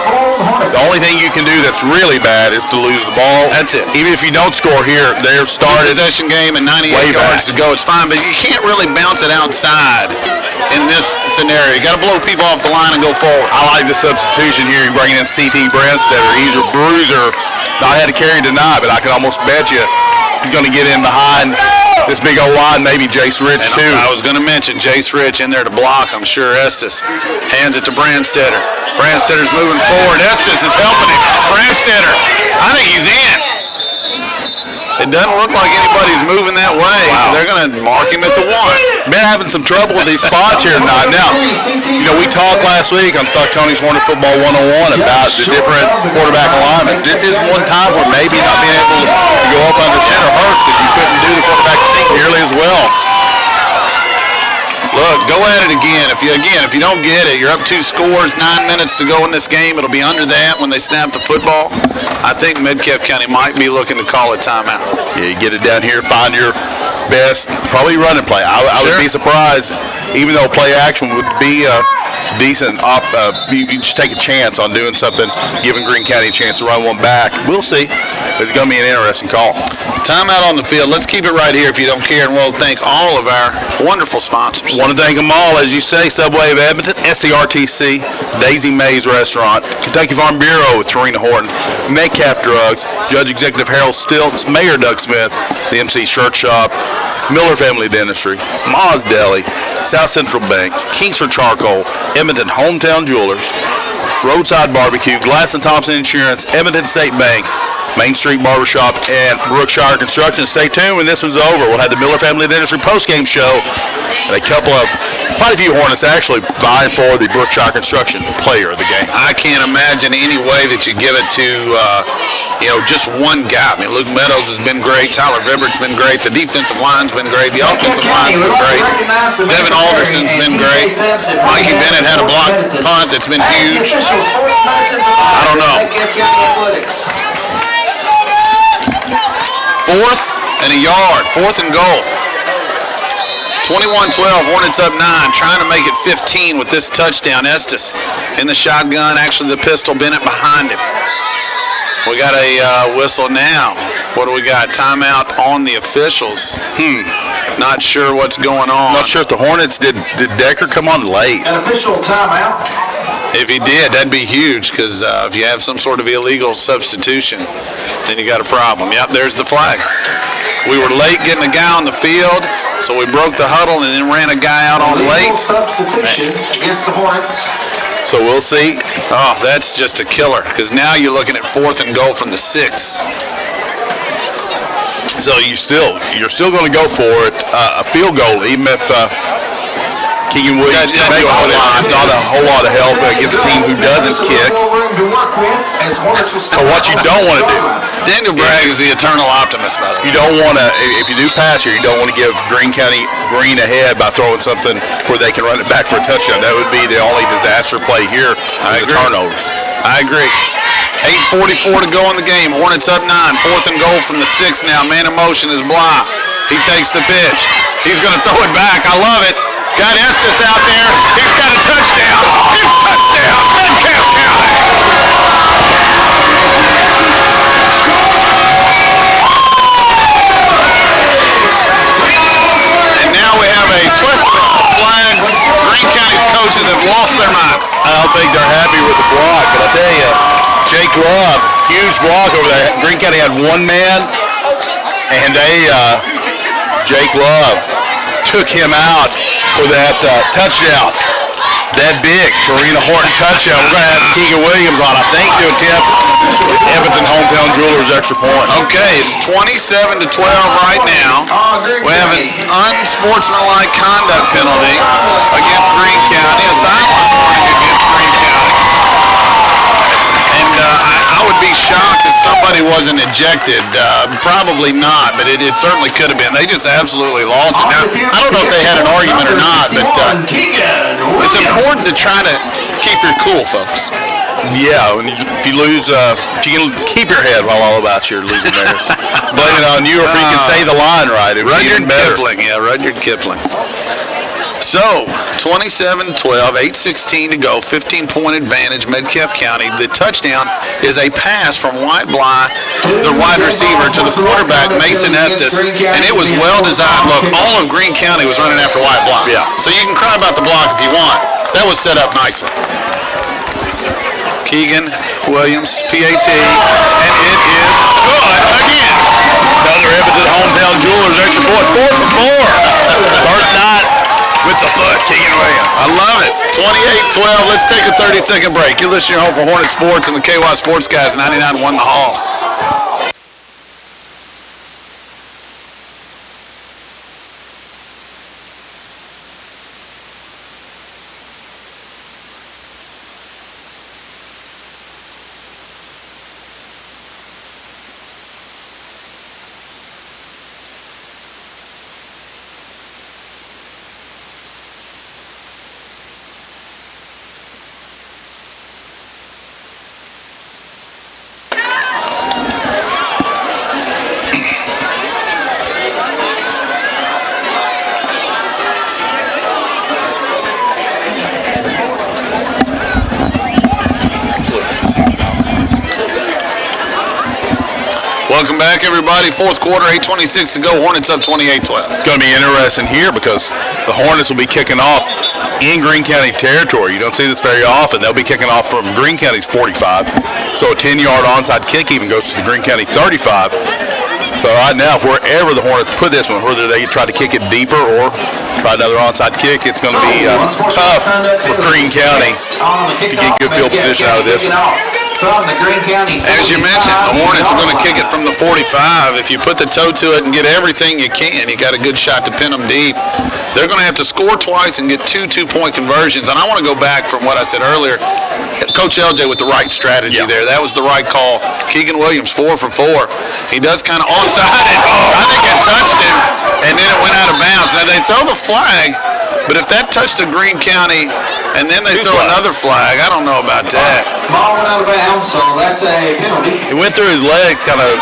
C: the only thing you can do that's really bad is to lose the ball.
B: That's it.
C: Even if you don't score here, they're started.
B: Possession game and 98 yards to go. It's fine, but you can't really bounce it outside in this scenario. You got to blow people off the line and go forward.
C: I like the substitution here. You're bringing in C.T. Branstetter. He's a bruiser. Not had to carry tonight, but I can almost bet you he's going to get in behind this big old line, maybe Jace Rich, too.
B: I was going to mention Jace Rich in there to block. I'm sure Estes hands it to Branstetter. Branstetter's moving forward. Estes is helping him. Branstetter, I think he's in. It doesn't look like anybody's moving that way, so they're going to mark him at the 1.
C: Been having some trouble with these spots here tonight. Now, we talked last week on Stockton's Hornet Football 101 about the different quarterback alignments. This is one time where maybe not being able to go up under center hurts because you couldn't do the quarterback sneak nearly as well.
B: Look, go at it again. If you don't get it, you're up 2 scores, 9 minutes to go in this game. It'll be under that when they snap the football. I think Metcalfe County might be looking to call a timeout.
C: Yeah, you get it down here, find your best, probably run and play. I would be surprised, even though play action would be decent. You just take a chance on doing something, giving Greene County a chance to run one back. We'll see. It's going to be an interesting call.
B: Timeout on the field. Let's keep it right here if you don't care, and we'll thank all of our wonderful sponsors.
C: Want to thank them all, as you say, Subway of Edmonton, SCRTC, Daisy Mays Restaurant, Kentucky Farm Bureau with Tarina Horton, Metcalfe Drugs, Judge Executive Harold Stilts, Mayor Doug Smith, the MC Shirt Shop, Miller Family Dentistry, Ma's Deli, South Central Bank, Kingsford Charcoal, Edmonton Hometown Jewelers, Roadside Barbecue, Glass & Thompson Insurance, Edmonton State Bank, Main Street Barbershop, and Brookshire Construction. Stay tuned when this one's over. We'll have the Miller Family Dentistry postgame show and quite a few Hornets actually vying for the Brookshire Construction player of the game.
B: I can't imagine any way that you give it to, just one guy. I mean, Luke Meadows has been great. Tyler Vibbert's been great. The defensive line's been great. The offensive line's been great. Devin Alderson's been great. Mikey Bennett had a blocked punt that's been huge. I don't know. 4th and a yard. 4th and goal. 21-12, Hornets up 9, trying to make it 15 with this touchdown. Estes in the shotgun, actually the pistol, Bennett behind him. We got a whistle now. What do we got? Timeout on the officials. Not sure what's going on.
C: Not sure if the Hornets, did Decker come on late?
A: An official timeout.
B: If he did, that'd be huge, because if you have some sort of illegal substitution, then you got a problem. Yep, there's the flag. We were late getting a guy on the field, so we broke the huddle and then ran a guy out on late.
A: Substitution against the Hornets.
B: So we'll see. Oh, that's just a killer, because now you're looking at 4th and goal from the 6.
C: So you're still going to go for it, a field goal, even if Keegan Williams can make it. It's not a whole lot of help against a team who doesn't kick. So what you don't want to do,
B: Daniel Bragg is the eternal optimist, by the way.
C: You don't want to, if you do pass here, you don't want to give Greene County green ahead by throwing something where they can run it back for a touchdown. That would be the only disaster play here.
B: I agree.
C: Turnovers.
B: I agree. 8:44 to go in the game. Hornets up 9. 4th and goal from the 6 now. Man in motion is Blah. He takes the pitch. He's going to throw it back. I love it. Got Estes out there. He's got a touchdown. It's touchdown. Metcalfe County. And now we have a plethora of flags. Greene County's coaches have lost their minds.
C: I don't think they're happy with the block, but I tell you, Jake Love, huge block over there. Greene County had one man, and Jake Love took him out for that touchdown. That big Tarina Horton touchdown. We're going to have Keegan Williams on, I think, to attempt Edmonton Hometown Jewelers extra point.
B: Okay, it's 27-12 right now. We have an unsportsmanlike conduct penalty against Greene County, a sideline warning against Greene County. And I would be shocked if somebody somebody wasn't ejected. Probably not, but it certainly could have been. They just absolutely lost it. Now, I don't know if they had an argument or not, but it's important to try to keep your cool, folks.
C: Yeah, if you lose, if you can keep your head while all about you're losing there. Blame it on you, or if you can say the line right.
B: Rudyard Kipling, yeah, Rudyard Kipling. So, 27-12, 8:16 to go, 15-point advantage, Metcalfe County. The touchdown is a pass from White Bly, the wide receiver, to the quarterback, Mason Estes, and it was well designed. Look, all of Greene County was running after White Bly.
C: Yeah.
B: So you can cry about the block if you want. That was set up nicely. Keegan Williams, PAT, and it is good again.
C: Another effort to the hometown Jewelers, extra point, 4 for 4. First night with the foot, Keegan Williams.
B: I love it. 28-12. Let's take a 30-second break. You're listening home for Hornet Sports and the KY Sports Guys. 99 won the Hoss. Welcome back, everybody. Fourth quarter, 8:26 to go. Hornets up 28-12.
C: It's going to be interesting here because the Hornets will be kicking off in Greene County territory. You don't see this very often. They'll be kicking off from Greene County's 45. So a 10-yard onside kick even goes to the Greene County 35. So right now, wherever the Hornets put this one, whether they try to kick it deeper or try another onside kick, it's going to be tough for Greene County to get good field position out of this one.
B: As you mentioned, the Hornets are going to kick it from the 45. If you put the toe to it and get everything you can, you got a good shot to pin them deep. They're going to have to score twice and get two two-point conversions. And I want to go back from what I said earlier. Coach LJ with the right strategy there. That was the right call. Keegan Williams, 4 for 4. He does kind of onside it. I think it touched him, and then it went out of bounds. Now, they throw the flag, but if that touched a Greene County and then they throw another flag, I don't know about that.
A: Ball went out of bounds, so that's a penalty.
C: It went through his legs, kind of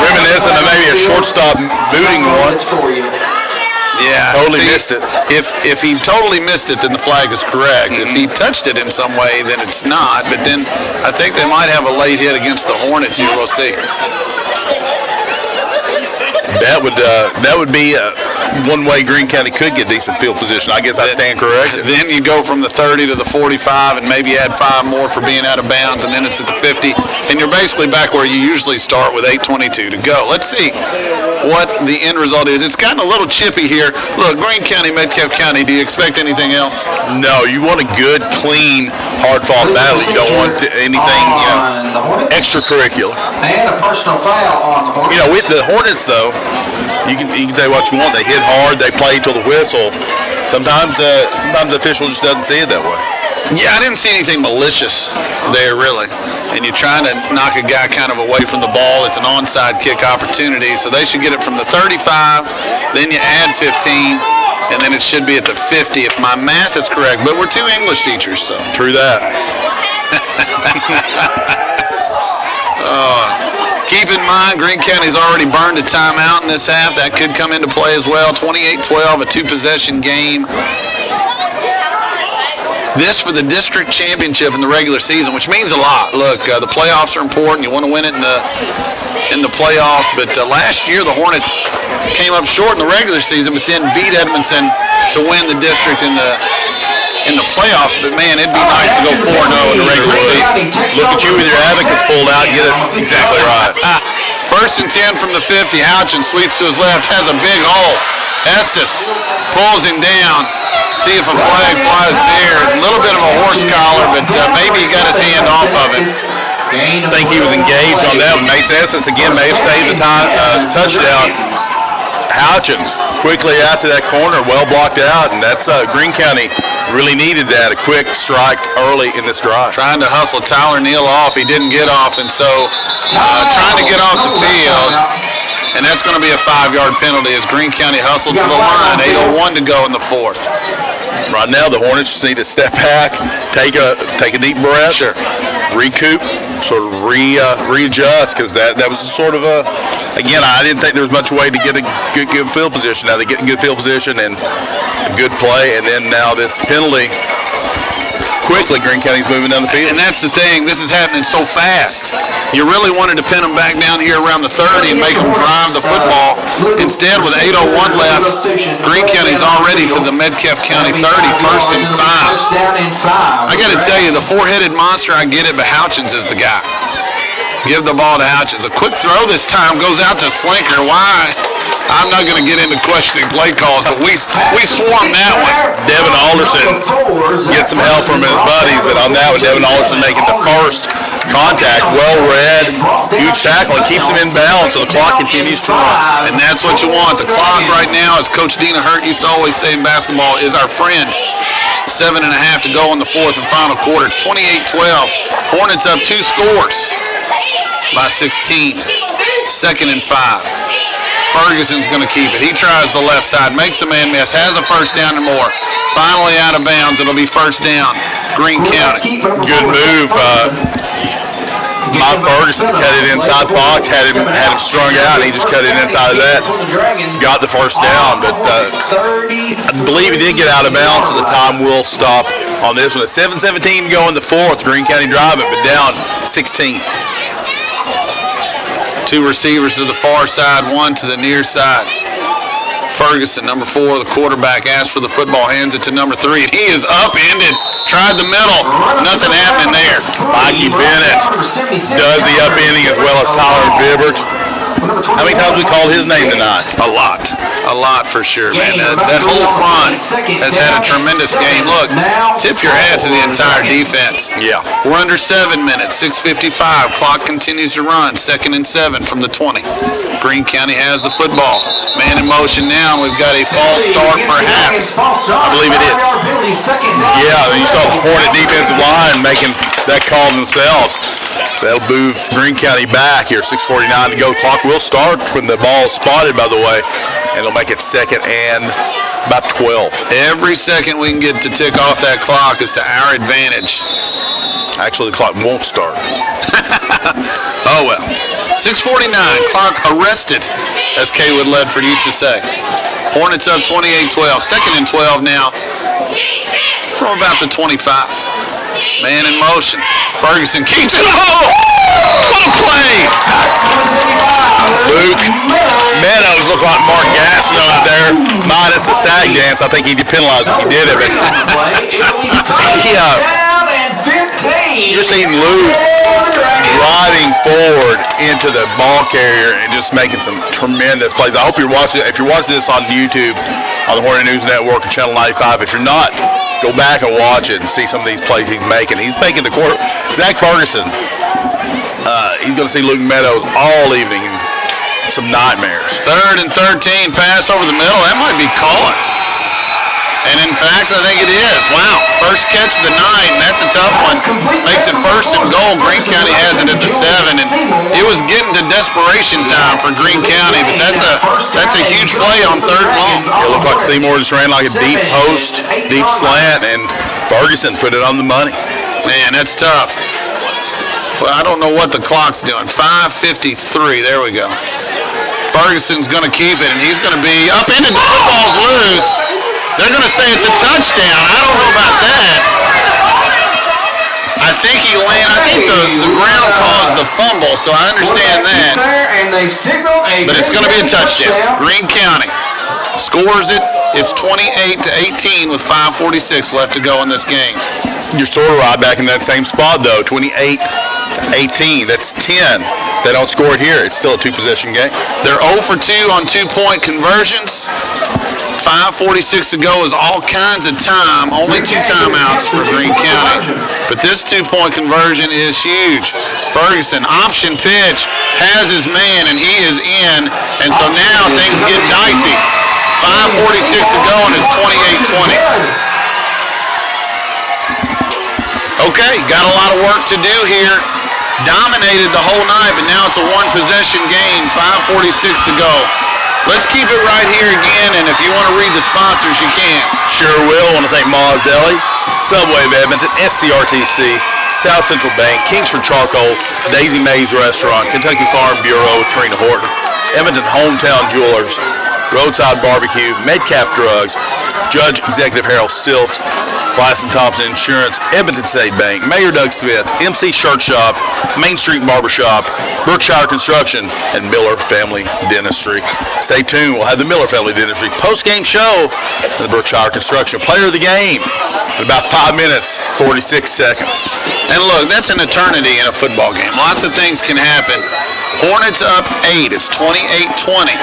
C: reminiscent of maybe a shortstop booting one.
B: Yeah,
C: totally missed it.
B: If he totally missed it, then the flag is correct. If he touched it in some way, then it's not. But then I think they might have a late hit against the Hornets here. We'll see.
C: That would be one way Greene County could get decent field position. I guess I stand corrected.
B: Then you go from the 30 to the 45 and maybe add 5 more for being out of bounds, and then it's at the 50. And you're basically back where you usually start with 8:22 to go. Let's see what the end result is. It's gotten a little chippy here. Look, Greene County, Metcalfe County, do you expect anything else?
C: No, you want a good, clean, hard-fought battle. You don't want anything, extracurricular.
A: And a personal foul on the Hornets.
C: With the Hornets, though, you can say what you want. They hit hard. They play till the whistle. Sometimes the official just doesn't see it that way.
B: Yeah, I didn't see anything malicious there, really. And you're trying to knock a guy kind of away from the ball. It's an onside kick opportunity, so they should get it from the 35. Then you add 15, and then it should be at the 50 if my math is correct. But we're 2 English teachers, so.
C: True that.
B: Keep in mind, Greene County's already burned a timeout in this half. That could come into play as well. 28-12, a 2-possession game. This for the district championship in the regular season, which means a lot. Look, the playoffs are important. You want to win it in the playoffs. But last year, the Hornets came up short in the regular season, but then beat Edmondson to win the district in the playoffs. But man, it'd be nice to go 4-0 in the regular season.
C: Look at you with your abacus pulled out and get it exactly right.
B: First and 10 from the 50. Houchin sweeps to his left, has a big hole. Estes pulls him down. See if a flag flies there. A little bit of a horse collar, but maybe he got his hand off of it.
C: I think he was engaged on that. Mason Estes again may have saved the touchdown. Houchins quickly out to that corner, well blocked out, and that's Greene County really needed that, a quick strike early in this drive.
B: Trying to hustle Tyler Neal off. He didn't get off, and so trying to get off the field. And that's going to be a 5-yard penalty as Greene County hustled to the line. 8:01 to go in the fourth.
C: Right now, the Hornets just need to step back, take a deep breath, recoup, sort of readjust, because that was sort of again, I didn't think there was much way to get a good field position. Now they get in good field position and a good play, and then now this penalty. Quickly, Greene County's moving down the field.
B: And that's the thing. This is happening so fast. You really wanted to pin them back down here around the 30 and make them drive the football. Instead, with 8:01 left, Greene County's already to the Metcalfe County 30, 1st and 5. I got to tell you, the four-headed monster, I get it, but Houchins is the guy. Give the ball to Houchins. A quick throw this time goes out to Slinker. Why? I'm not going to get into questioning play calls, but we swarmed that one.
C: Devin Alderson gets some help from his buddies, but on that one, Devin Alderson making the first contact. Well read, huge tackle, and keeps him in bounds, so the clock continues to run.
B: And that's what you want. The clock right now, as Coach Dina Hurt used to always say in basketball, is our friend. 7.5 to go in the fourth and final quarter. It's 28-12. Hornets up 2 scores by 16. 2nd and 5. Ferguson's going to keep it. He tries the left side, makes a man miss, has a first down and more. Finally out of bounds. It'll be first down. Greene County.
C: Good move. Ferguson cut it inside the box, had him strung out, and he just cut it inside of that. Got the first down, but I believe he did get out of bounds, so the time will stop on this one. 7:17 to go in the fourth. Greene County driving, but down 16.
B: 2 receivers to the far side, 1 to the near side. Ferguson, number 4, the quarterback, asks for the football, hands it to number 3, and he is upended. Tried the middle, nothing happening there.
C: Mikey Bennett does the upending as well as Tyler Bibbert. How many times we called his name tonight?
B: A lot for sure, man. That whole front has had a tremendous game. Look, tip your hat to the entire defense.
C: Yeah.
B: We're under 7 minutes, 6:55. Clock continues to run. 2nd and 7 from the 20. Greene County has the football. Man in motion now. We've got a false start, perhaps.
C: I believe it is. Yeah, you saw the Hornet defensive line making that call themselves. That'll move Greene County back here. 6:49 to go. Clock will start when the ball is spotted, by the way, and it'll make it 2nd and about 12.
B: Every second we can get to tick off that clock is to our advantage.
C: Actually, the clock won't start.
B: Oh, well. 6:49. Clock arrested, as Kaywood Ledford used to say. Hornets up 28-12. 2nd and 12 now from about the 25. Man in motion. Ferguson keeps it. Oh! What a play!
C: Luke Meadows looked like Mark Gastineau out there, minus the sag dance. I think he'd be penalized if he did it. But you're seeing Luke driving forward into the ball carrier and just making some tremendous plays. I hope you're watching. If you're watching this on YouTube, on the Hornet News Network and Channel 95, if you're not, go back and watch it and see some of these plays he's making. He's making the quarter. Zach Ferguson, he's going to see Luke Meadows all evening and some nightmares.
B: 3rd and 13, pass over the middle. That might be caught. And in fact, I think it is. Wow, first catch of the night, and that's a tough one. Makes it 1st and goal. Greene County has it at the 7, and it was getting to desperation time for Greene County, but that's a huge play on 3rd and long.
C: It looked like Seymour just ran like a deep post, deep slant, and Ferguson put it on the money.
B: Man, that's tough. Well, I don't know what the clock's doing. 5:53, there we go. Ferguson's going to keep it, and he's going to be upended. The football's loose. They're going to say it's a touchdown. I don't know about that. I think the ground caused the fumble, so I understand that. But it's going to be a touchdown. Greene County scores it. It's 28-18 with 5:46 left to go in this game.
C: You're sort of right back in that same spot, though. 28-18. That's 10. They don't score it here. It's still a 2-possession game.
B: They're 0 for 2 on 2-point conversions. 5:46 to go is all kinds of time. Only 2 timeouts for Greene County. But this 2-point conversion is huge. Ferguson, option pitch, has his man, and he is in. And so now things get dicey. 5:46 to go, and it's 28-20. Okay, got a lot of work to do here dominated the whole night, but now it's a one-possession game, 5:46 to go. Let's keep it right here again, and if you want to read the sponsors, you can.
C: Sure will. I want to thank Ma's Deli, Subway of Edmonton, SCRTC, South Central Bank, Kingsford Charcoal, Daisy Mae's Restaurant, Kentucky Farm Bureau, Trina Horton, Edmonton Hometown Jewelers, Roadside Barbecue, Metcalfe Drugs, Judge Executive Harold Stilts, Glass & Thompson Insurance, Edmonton State Bank, Mayor Doug Smith, MC Shirt Shop, Main Street Barbershop, Brookshire Construction, and Miller Family Dentistry. Stay tuned. We'll have the Miller Family Dentistry post-game show and the Brookshire Construction Player of the Game in about 5 minutes, 46 seconds.
B: And look, that's an eternity in a football game. Lots of things can happen. Hornets up 8. It's 28-20.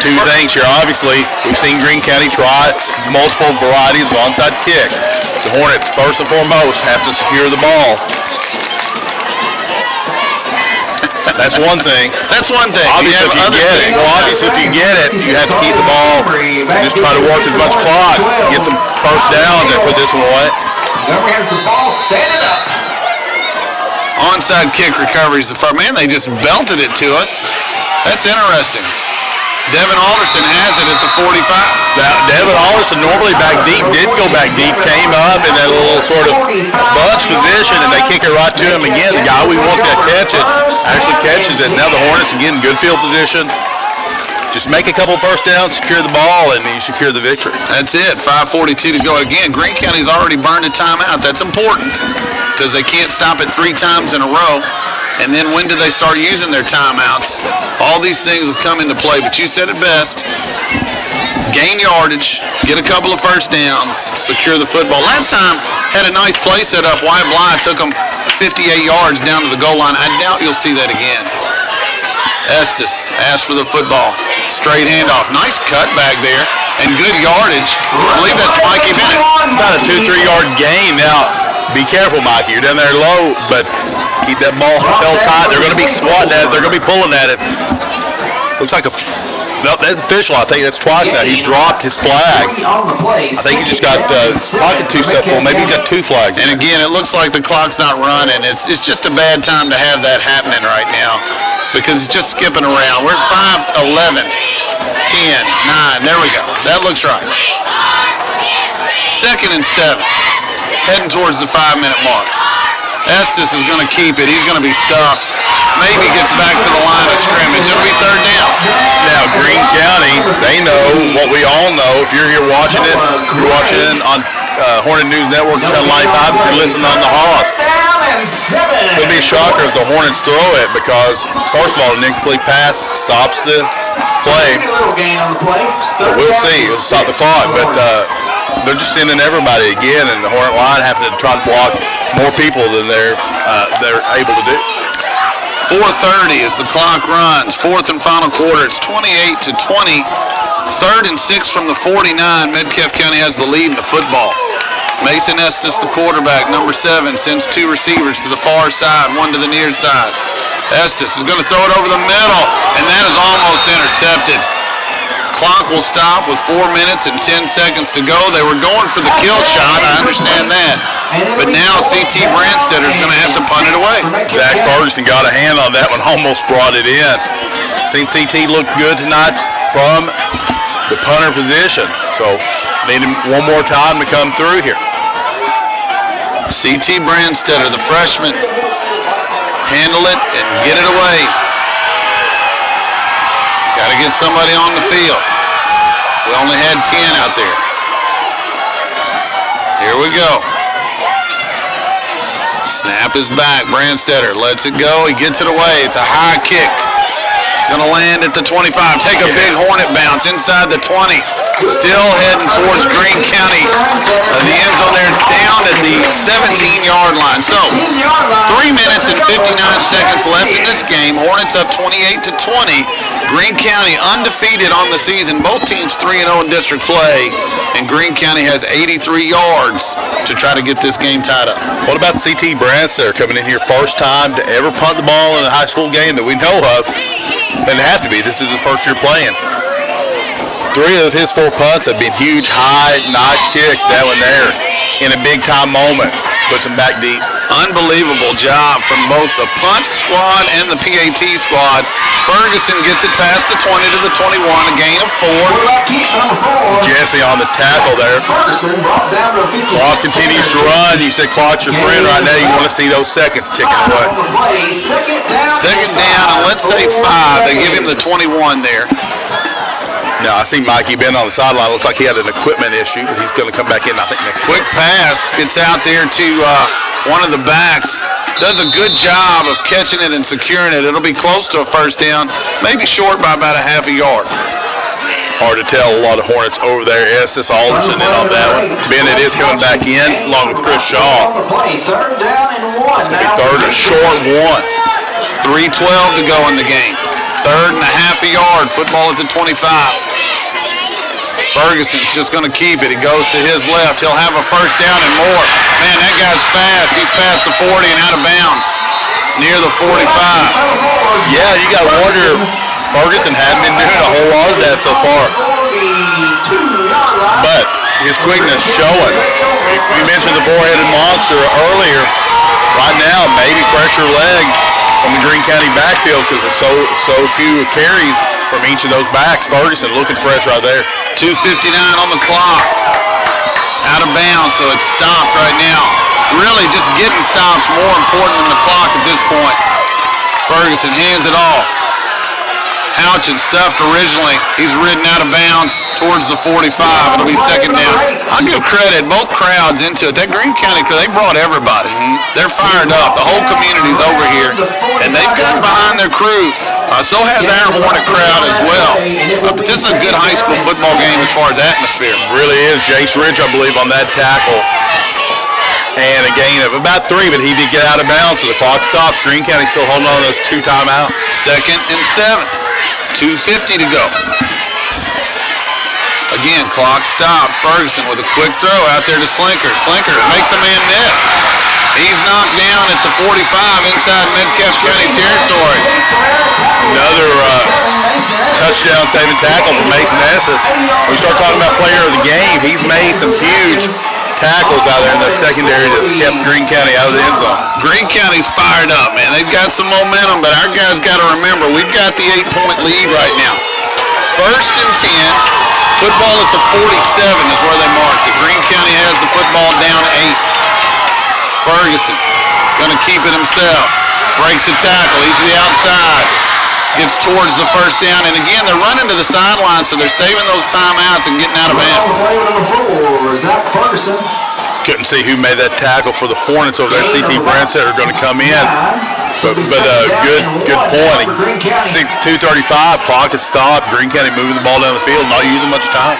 C: Two things here. Obviously, we've seen Greene County try multiple varieties of onside kick. The Hornets, first and foremost, have to secure the ball. That's one thing.
B: That's one thing.
C: Obviously, if you get it. Well, obviously, if you get it, you have to keep the ball. Just try to work as much clock. Get some first downs and put this one away.
A: Whoever has the ball, stand it up.
B: Onside kick recoveries. Man, they just belted it to us. That's interesting. Devin Alderson has it at the 45.
C: Now, Devin Alderson normally back deep, didn't go back deep, came up in that little sort of bunch position, and they kick it right to him again. The guy we want to catch it actually catches it. Now the Hornets again, good field position. Just make a couple first downs, secure the ball, and you secure the victory.
B: That's it. 5:42 to go. Again, Greene County's already burned a timeout. That's important because they can't stop it 3 times in a row. And then when do they start using their timeouts? All these things will come into play, but you said it best. Gain yardage, get a couple of first downs, secure the football. Last time had a nice play set up. Wyatt Bly took them 58 yards down to the goal line. I doubt you'll see that again. Estes asked for the football. Straight handoff. Nice cut back there and good yardage. I believe that's Mikey Bennett.
C: About a 2-3 yard gain. Now, be careful, Mikey. You're down there low, but keep that ball held tight. They're going to be swatting at it. They're going to be pulling at it. Looks like no, that's official. I think that's twice now. He's dropped his flag. I think he just got pocket 2 step full. Maybe he's got 2 flags.
B: And again, it looks like the clock's not running. It's just a bad time to have that happening right now because it's just skipping around. We're at 5, 11, 10, 9. There we go. That looks right. 2nd and 7. Heading towards the 5-minute mark. Estes is going to keep it. He's going to be stuffed. Maybe gets back to the line of scrimmage. It'll be 3rd down.
C: Now, Greene County, they know what we all know. If you're here watching it, you're watching it on Hornet News Network, Channel 95. If you're listening on the Haas, it'll be a shocker if the Hornets throw it because, first of all, an incomplete pass stops the play. But we'll see. It'll stop the clock. But they're just sending everybody again, and the Hornet line having to try to block more people than they're able to do.
B: 4:30 as the clock runs. 4th and final quarter. It's 28-20. 3rd and 6 from the 49. Metcalfe County has the lead in the football. Mason Estes, the quarterback, number 7, sends 2 receivers to the far side, 1 to the near side. Estes is going to throw it over the middle, and that is almost intercepted. Clock will stop with 4 minutes and 10 seconds to go. They were going for the kill shot. I understand that. But now C.T. Branstetter is going to have to punt it away.
C: Zach Ferguson got a hand on that one, almost brought it in. Seen C.T. look good tonight from the punter position. So need him one more time to come through here.
B: C.T. Branstetter, the freshman, handle it and get it away. Got to get somebody on the field. We only had 10 out there. Here we go. Snap is back. Branstetter lets it go. He gets it away. It's a high kick. It's going to land at the 25. Take a big Hornet bounce inside the 20. Still heading towards Greene County. The end zone there. It's down at the 17-yard line. So, 3 minutes and 59 seconds left in this game. Hornets up 28-20. Greene County undefeated on the season. Both teams 3-0 in district play. And Greene County has 83 yards to try to get this game tied up.
C: What about C.T. Branstetter coming in here first time to ever punt the ball in a high school game that we know of? And it have to be. This is his first year playing. 3 of his 4 punts have been huge, high, nice kicks. That one there in a big-time moment puts him back deep.
B: Unbelievable job from both the punt squad and the PAT squad. Ferguson gets it past the 20 to the 21, a gain of 4.
C: Jesse on the tackle there. Clock continues to run. You said clock's your friend right now. You want to see those seconds ticking away.
B: Second down, and let's say 5. They give him the 21 there.
C: Now, I see Mikey Ben on the sideline. Looks like he had an equipment issue, but he's going to come back in, I think, next week.
B: Quick pass gets out there to one of the backs. Does a good job of catching it and securing it. It'll be close to a first down, maybe short by about a half a yard.
C: Hard to tell. A lot of Hornets over there. Estes Alderson in on that one. Bennett is coming back in along with Chris Shaw.
A: Third down and 1.
C: It's going to be third and short 1.
B: 3:12 to go in the game. Third and a half a yard. Football at the 25. Ferguson's just going to keep it. He goes to his left. He'll have a first down and more. Man, that guy's fast. He's past the 40 and out of bounds. Near the 45.
C: Yeah, you got to wonder. Ferguson hadn't been doing a whole lot of that so far. But his quickness showing. You mentioned the four-headed monster earlier. Right now, maybe pressure legs from the Greene County backfield because of so few carries from each of those backs. Ferguson looking fresh right there.
B: 2:59 on the clock. Out of bounds, so it's stopped right now. Really, just getting stops more important than the clock at this point. Ferguson hands it off. Houchin stuffed originally. He's ridden out of bounds towards the 45. It'll be second down. I'll give credit, both crowds into it. That Greene County crew, they brought everybody. They're fired up. The whole community's over here, and they've gotten behind their crew. So has our Hornet crowd as well. But this is a good high school football game as far as atmosphere.
C: Really is. Jace Rich, I believe, on that tackle. And a gain of about 3, but he did get out of bounds, so the clock stops. Greene County still holding on to those 2 timeouts.
B: Second and 7. 2:50 to go. Again, clock stopped. Ferguson with a quick throw out there to Slinker. Slinker makes a man miss. He's knocked down at the 45 inside Metcalfe County territory.
C: Another touchdown saving tackle for Mason Estes. When we start talking about player of the game, he's made some huge tackles out there in that secondary that's kept Greene County out of the end zone.
B: Greene County's fired up, man. They've got some momentum, but our guys got to remember, we've got the 8-point lead right now. First and 10. Football at the 47 is where they marked it. Greene County has the football down 8. Ferguson going to keep it himself. Breaks a tackle. He's to the outside. Gets towards the first down. And again, they're running to the sideline, so they're saving those timeouts and getting out of bounds.
C: Couldn't see who made that tackle for the Hornets over there. CT Brandstetter are going to come in. But good point. 2:35, clock is stopped. Greene County moving the ball down the field, not using much time.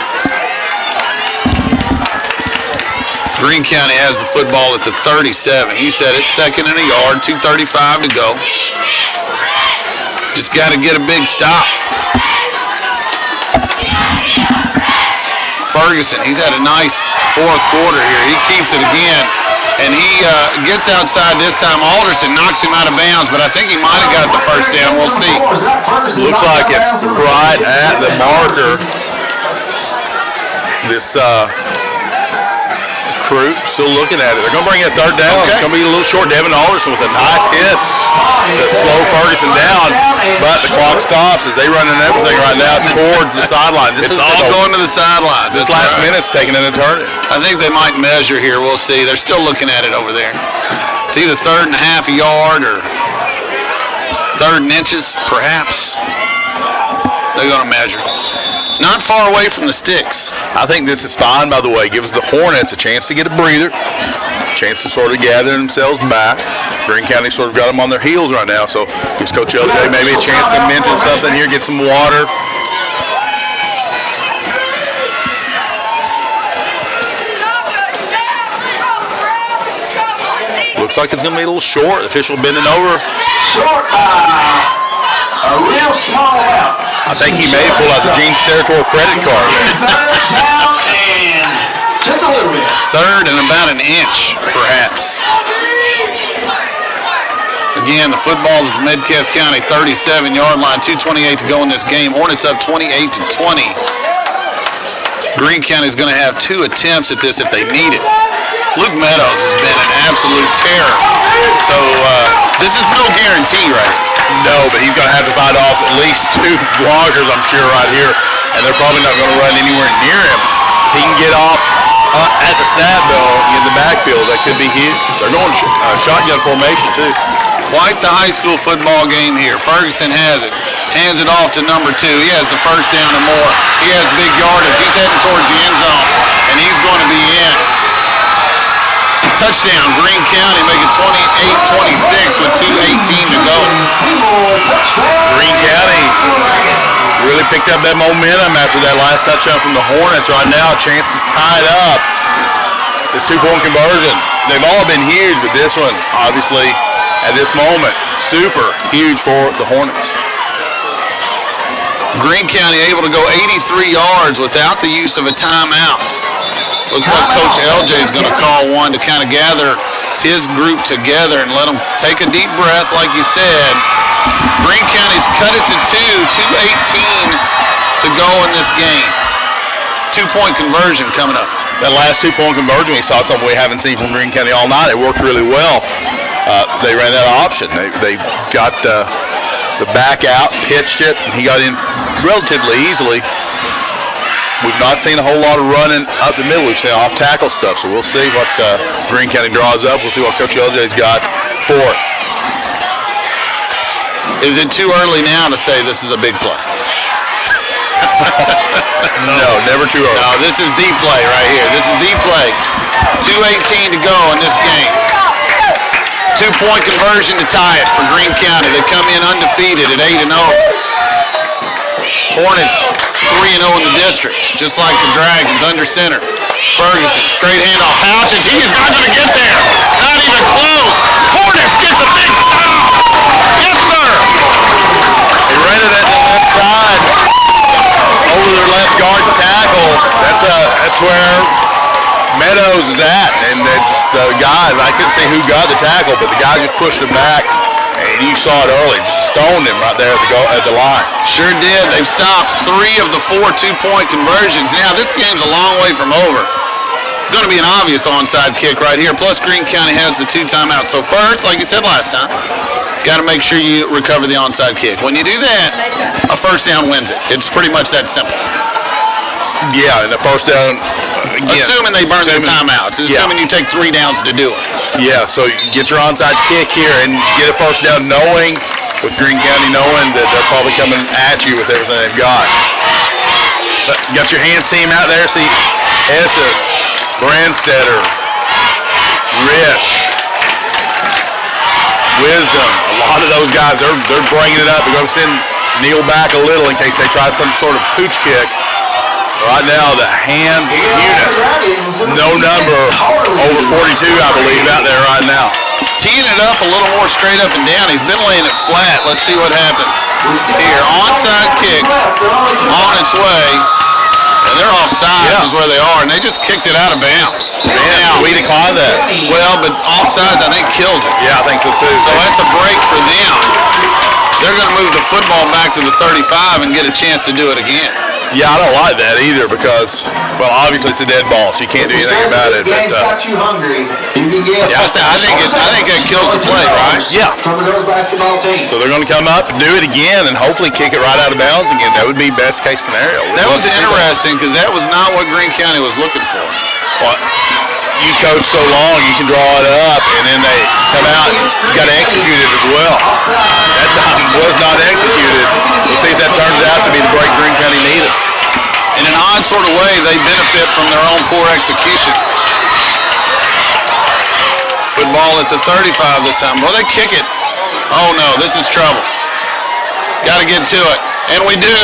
B: Greene County has the football at the 37. You said it, second and a yard, 2:35 to go. Just got to get a big stop. Ferguson, he's had a nice fourth quarter here. He keeps it again, and he gets outside this time. Alderson knocks him out of bounds, but I think he might have got the first down. We'll see.
C: Looks like it's right at the marker. This crew still looking at it. They're going to bring it third down.
B: Okay.
C: It's going to be a little short. Devin Alderson with a nice hit to slow Ferguson down, but the clock stops as they run in everything right now towards the sidelines.
B: It's all going to the sidelines.
C: This last minute's taking an eternity.
B: I think they might measure here. We'll see. They're still looking at it over there. It's either third and a half a yard or third and inches, perhaps. They're going to measure. Not far away from the sticks.
C: I think this is fine, by the way. Gives the Hornets a chance to get a breather, a chance to sort of gather themselves back. Greene County sort of got them on their heels right now, so gives Coach LJ maybe a chance to mention something here, get some water. Looks like it's going to be a little short. The official bending over.
A: Short a real small out.
C: I think he may pull out the Jeans Territorial credit card.
A: Down and just a little bit.
B: Third and about an inch, perhaps. Again, the football is the Metcalfe County 37-yard line, 2:28 to go in this game. Hornets up 28-20. Greene County is going to have 2 attempts at this if they need it. Luke Meadows has been an absolute terror So this is no guarantee, right?
C: No, but he's going to have to fight off at least 2 blockers, I'm sure, right here. And they're probably not going to run anywhere near him. If he can get off at the snap, though, in the backfield, that could be huge. They're going shotgun formation, too.
B: Quite the high school football game here. Ferguson has it. Hands it off to number 2. He has the first down and more. He has big yardage. He's heading towards the end zone, and he's going to be in. Touchdown, Greene County, make it 28-26 with 2:18 to go.
C: Greene County really picked up that momentum after that last touchdown from the Hornets. Right now, a chance to tie it up. This 2-point conversion, they've all been huge, but this one, obviously, at this moment, super huge for the Hornets.
B: Greene County able to go 83 yards without the use of a timeout. Looks like Coach LJ is going to call one to kind of gather his group together and let them take a deep breath, like you said. Greene County's cut it to 2:18 to go in this game. 2-point conversion coming up.
C: That last 2-point conversion, we saw something we haven't seen from Greene County all night. It worked really well. They ran that option. They got the back out, pitched it, and he got in relatively easily. We've not seen a whole lot of running up the middle. We've seen off tackle stuff, so we'll see what Greene County draws up. We'll see what Coach LJ's got for it.
B: Is it too early now to say this is a big play?
C: No, never too early.
B: No, this is the play right here. This is the play. 2:18 to go in this game. 2-point conversion to tie it for Greene County. They come in undefeated at 8-0. Hornets 3-0 in the district, just like the Dragons under center. Ferguson, straight handoff. Houchins, he is not going to get there. Not even close. Hornets get the big stop. Yes, sir.
C: They ran it at the left side over their left guard tackle. That's where Meadows is at, and just the guys, I couldn't see who got the tackle, but the guys just pushed him back, and you saw it early, just stoned him right there at the line.
B: Sure did. They've stopped 3 of the 4 2-point conversions. Now, this game's a long way from over. Going to be an obvious onside kick right here, plus Greene County has the 2 timeouts. So first, like you said last time, got to make sure you recover the onside kick. When you do that, a first down wins it. It's pretty much that simple.
C: Yeah, and the first down, again,
B: assuming they burn their timeouts, assuming you take 3 downs to do it.
C: Yeah, so you get your onside kick here and get a first down knowing, with Greene County knowing that they're probably coming at you with everything they've got. But you got your hands team out there, see Esses, Brandstetter, Rich, Wisdom, a lot of those guys, they're bringing it up. They're going to send Neil back a little in case they try some sort of pooch kick. Right now, the hands unit, no number, over 42, I believe, out there right now.
B: Teeing it up a little more straight up and down. He's been laying it flat. Let's see what happens. Here, onside kick on its way. And they're offsides is where they are, and they just kicked it out of bounds.
C: Now, we declined that.
B: Well, but offsides, I think, kills it.
C: Yeah, I think so, too.
B: So that's a break for them. They're going to move the football back to the 35 and get a chance to do it again.
C: Yeah, I don't like that either because, well, obviously it's a dead ball, so you can't do anything about it. But,
A: got you hungry.
B: Yeah, I think that kills the play, right?
C: Yeah.
A: Basketball team.
C: So they're going to come up and do it again and hopefully kick it right out of bounds again. That would be best case scenario.
B: That was interesting because that was not what Greene County was looking for.
C: Well, you coach so long, you can draw it up, and then they come out and you got to execute it as well. That time was not executed. We'll see if that turns out to be the break Greene County needed.
B: In an odd sort of way, they benefit from their own poor execution. Football at the 35 this time. Well, they kick it. Oh, no, this is trouble. Got to get to it. And we do.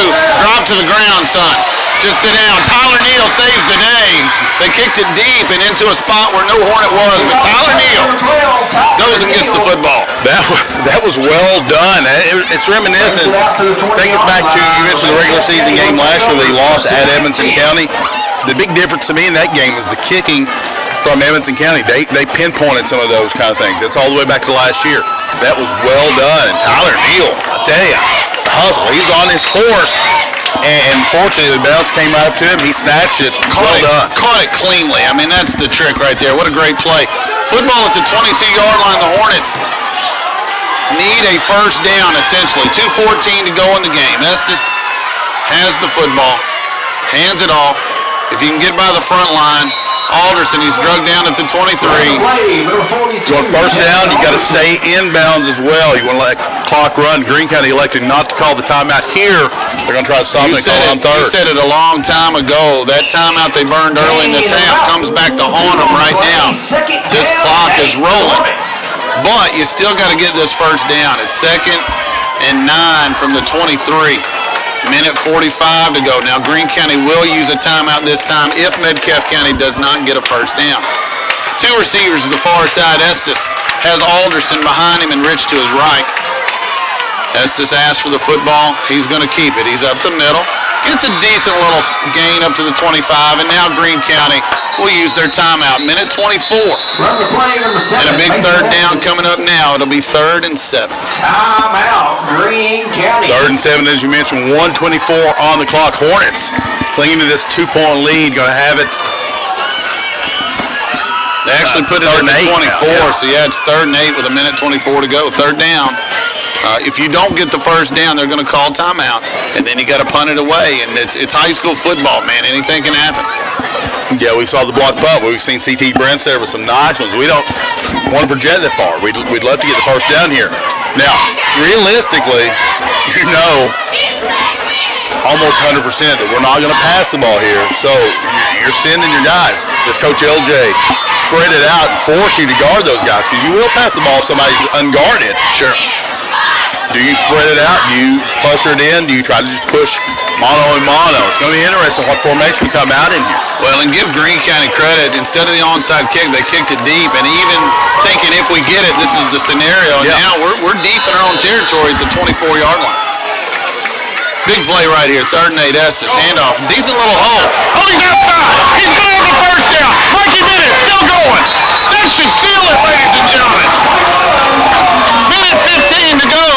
B: Drop to the ground, son. Just sit down. Tyler Neal saves the day. They kicked it deep and into a spot where no Hornet was, but Tyler Neal goes and gets the football.
C: That was well done. It's reminiscent. Take us back to, you mentioned the regular season game last year. They lost at Edmonson County. The big difference to me in that game was the kicking from Edmonson County. They pinpointed some of those kind of things. That's all the way back to last year. That was well done. And Tyler Neal, I tell you, the hustle. He was on his horse. And fortunately, the bounce came right up to him. He snatched it. Well done.
B: Caught it cleanly. I mean, that's the trick right there. What a great play. Football at the 22-yard line. The Hornets need a first down, essentially. 2:14 to go in the game. Estes has the football, hands it off. If you can get by the front line, Alderson, he's drugged down at the 23.
C: You want first down, you got to stay inbounds as well. You want to let clock run. Greene County elected not to call the timeout here. They're going to try to stop it and call it on third.
B: You said it a long time ago. That timeout they burned early in this half comes back to haunt them right now. This clock is rolling. But you still got to get this first down. It's 2nd and 9 from the 23. Minute 45 to go. Now Greene County will use a timeout this time if Metcalfe County does not get a first down. 2 receivers to the far side. Estes has Alderson behind him and Rich to his right. Estes asks for the football. He's going to keep it. He's up the middle. Gets a decent little gain up to the 25, and now Greene County will use their timeout. Minute 24.
A: Run the play, number 7.
B: And a big third down coming up now. It'll be 3rd and 7.
A: Timeout, Greene County.
C: 3rd and 7, as you mentioned, 1:24 on the clock. Hornets clinging to this 2-point lead, going to have it.
B: They actually put it at the 24, so yeah, it's 3rd and 8 with a minute 24 to go. 3rd down. If you don't get the first down, they're going to call timeout, and then you got to punt it away. And it's high school football, man. Anything can happen.
C: Yeah, we saw the block punt. We've seen CT Brents there with some nice ones. We don't want to project that far. We'd love to get the first down here. Now, realistically, you know, almost 100% that we're not going to pass the ball here. So you're sending your guys. Does Coach LJ spread it out and force you to guard those guys? Because you will pass the ball if somebody's unguarded.
B: Sure.
C: Do you spread it out? Do you cluster it in? Do you try to just push mono and mono? It's going to be interesting what formation we come out in here.
B: Well, and give Greene County credit. Instead of the onside kick, they kicked it deep. And even thinking if we get it, this is the scenario. And now we're deep in our own territory at the 24-yard line. Big play right here. 3rd and 8. Estes. Handoff. Decent little hole. Oh, he's outside. He's going for the first down. Mikey Bennett still going. That should seal it, ladies and gentlemen. Minute 15 to go.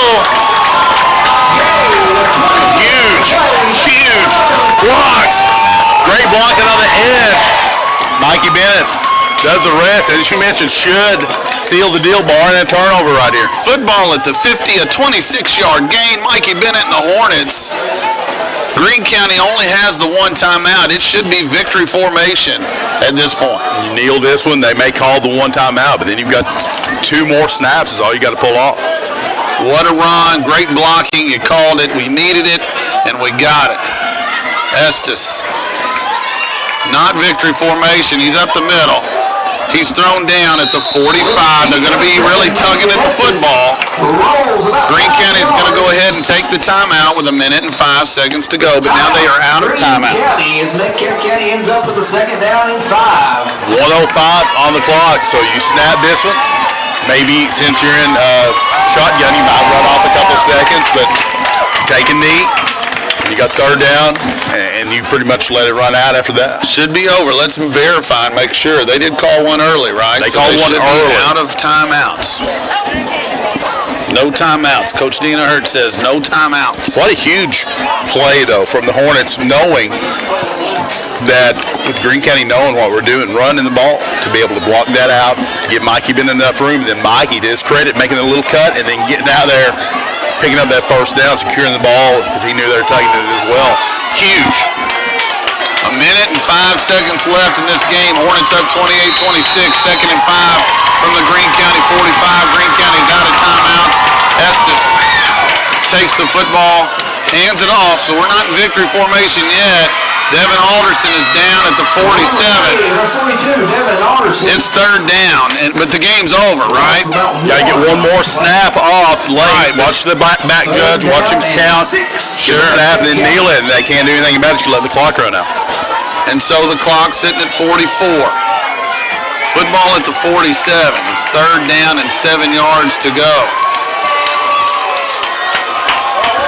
B: Huge blocks.
C: Great blocking on the edge. Mikey Bennett does the rest. As you mentioned, should seal the deal, barring a turnover right here.
B: Football at the 50, a 26-yard gain. Mikey Bennett and the Hornets. Greene County only has the 1 timeout. It should be victory formation at this point.
C: You kneel this one, they may call the 1 timeout, but then you've got 2 more snaps is all you got to pull off.
B: What a run. Great blocking. You called it. We needed it, and we got it. Estes. Not victory formation. He's up the middle. He's thrown down at the 45. They're going to be really tugging at the football. Greene County is going to go ahead and take the timeout with a minute and 5 seconds to go, but now they are out of timeouts.
A: Metcalfe County ends up with a 2nd down and 5.
C: 1:05 on the clock, so you snap this one. Maybe since you're in shotgun, you might run off a couple seconds, but take a knee. You got 3rd down, and you pretty much let it run out after that.
B: Should be over. Let's verify and make sure. They did call one early, right?
C: They called one early.
B: Out of timeouts. No timeouts. Coach Dina Hurt says no timeouts.
C: What a huge play, though, from the Hornets, knowing that with Greene County knowing what we're doing, running the ball, to be able to block that out, give Mikey Bennett enough room, and then Mikey, to his credit, making a little cut, and then getting out there, picking up that first down, securing the ball, because he knew they were taking it as well. Huge.
B: A minute and 5 seconds left in this game. Hornets up 28-26, 2nd and 5 from the Greene County 45. Greene County's out of timeouts. Estes takes the football, hands it off, so we're not in victory formation yet. Devin Alderson is down at the 47. It's 3rd down, but the game's over, right?
C: Got to get one more snap off late. Right. Watch the back judge, watch him count. Sure. Snap and then kneel it, and they can't do anything about it. You let the clock run out.
B: And so the clock's sitting at 44. Football at the 47. It's 3rd down and 7 yards to go.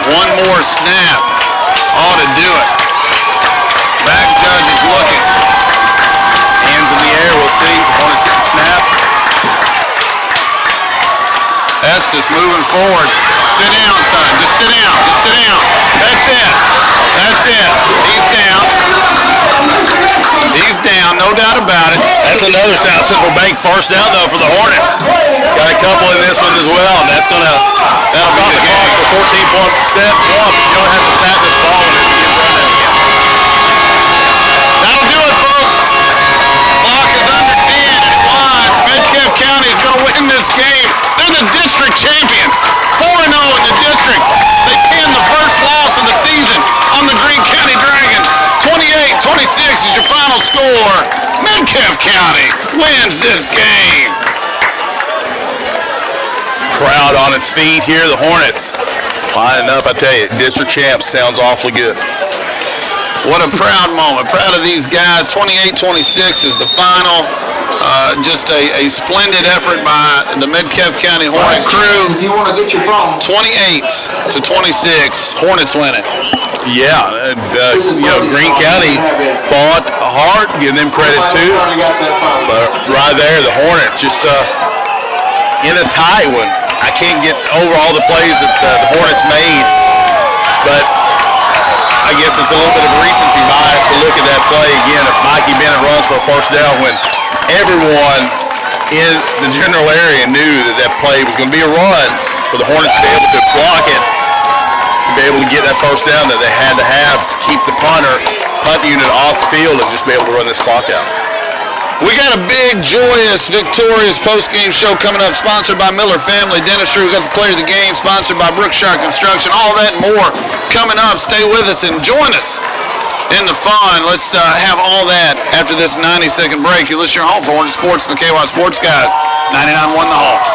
B: One more snap ought to do it. Back judge is looking.
C: Hands in the air, we'll see. The Hornets get the snap.
B: Estes moving forward. Sit down, son. Just sit down. Just sit down. That's it. That's it. He's down. He's down, no doubt about it.
C: That's another South Central Bank first down, though, for the Hornets. Got a couple in this one as well, and that'll stop the clock for 14-point set. You don't have to snap this ball when it gets run out again.
B: That'll do it, folks. Clock is under 10, and it winds. Metcalfe County is going to win this game. They're the district champions. 4-0 in the district. They pinned the first loss of the season on the Greene County Dragons. 28-26 is your final score. Metcalfe County wins this game.
C: Crowd on its feet here. The Hornets lining up. I tell you, district champs sounds awfully good.
B: What a proud moment. Proud of these guys. 28-26 is the final. Just a splendid effort by the Metcalfe County Hornet crew.
A: If you want to get your phone.
B: 28-26. Hornets win it.
C: Yeah, and, Greene County fought hard, give them credit too. But right there, the Hornets just in a tight one. I can't get over all the plays that the Hornets made, but I guess it's a little bit of recency bias to look at that play again. If Mikey Bennett runs for a first down when everyone in the general area knew that play was going to be a run, for the Hornets to be able to block it, to be able to get that first down that they had to have to keep the punt unit off the field and just be able to run this clock out.
B: We got a big, joyous, victorious post-game show coming up, sponsored by Miller Family Dentistry. We got the player of the game, sponsored by Brookshire Construction. All that and more coming up. Stay with us and join us in the fun. Let's have all that after this 90-second break. You listen to your home for Hornet Sports and the KY Sports Guys. 99.1 The Hawks.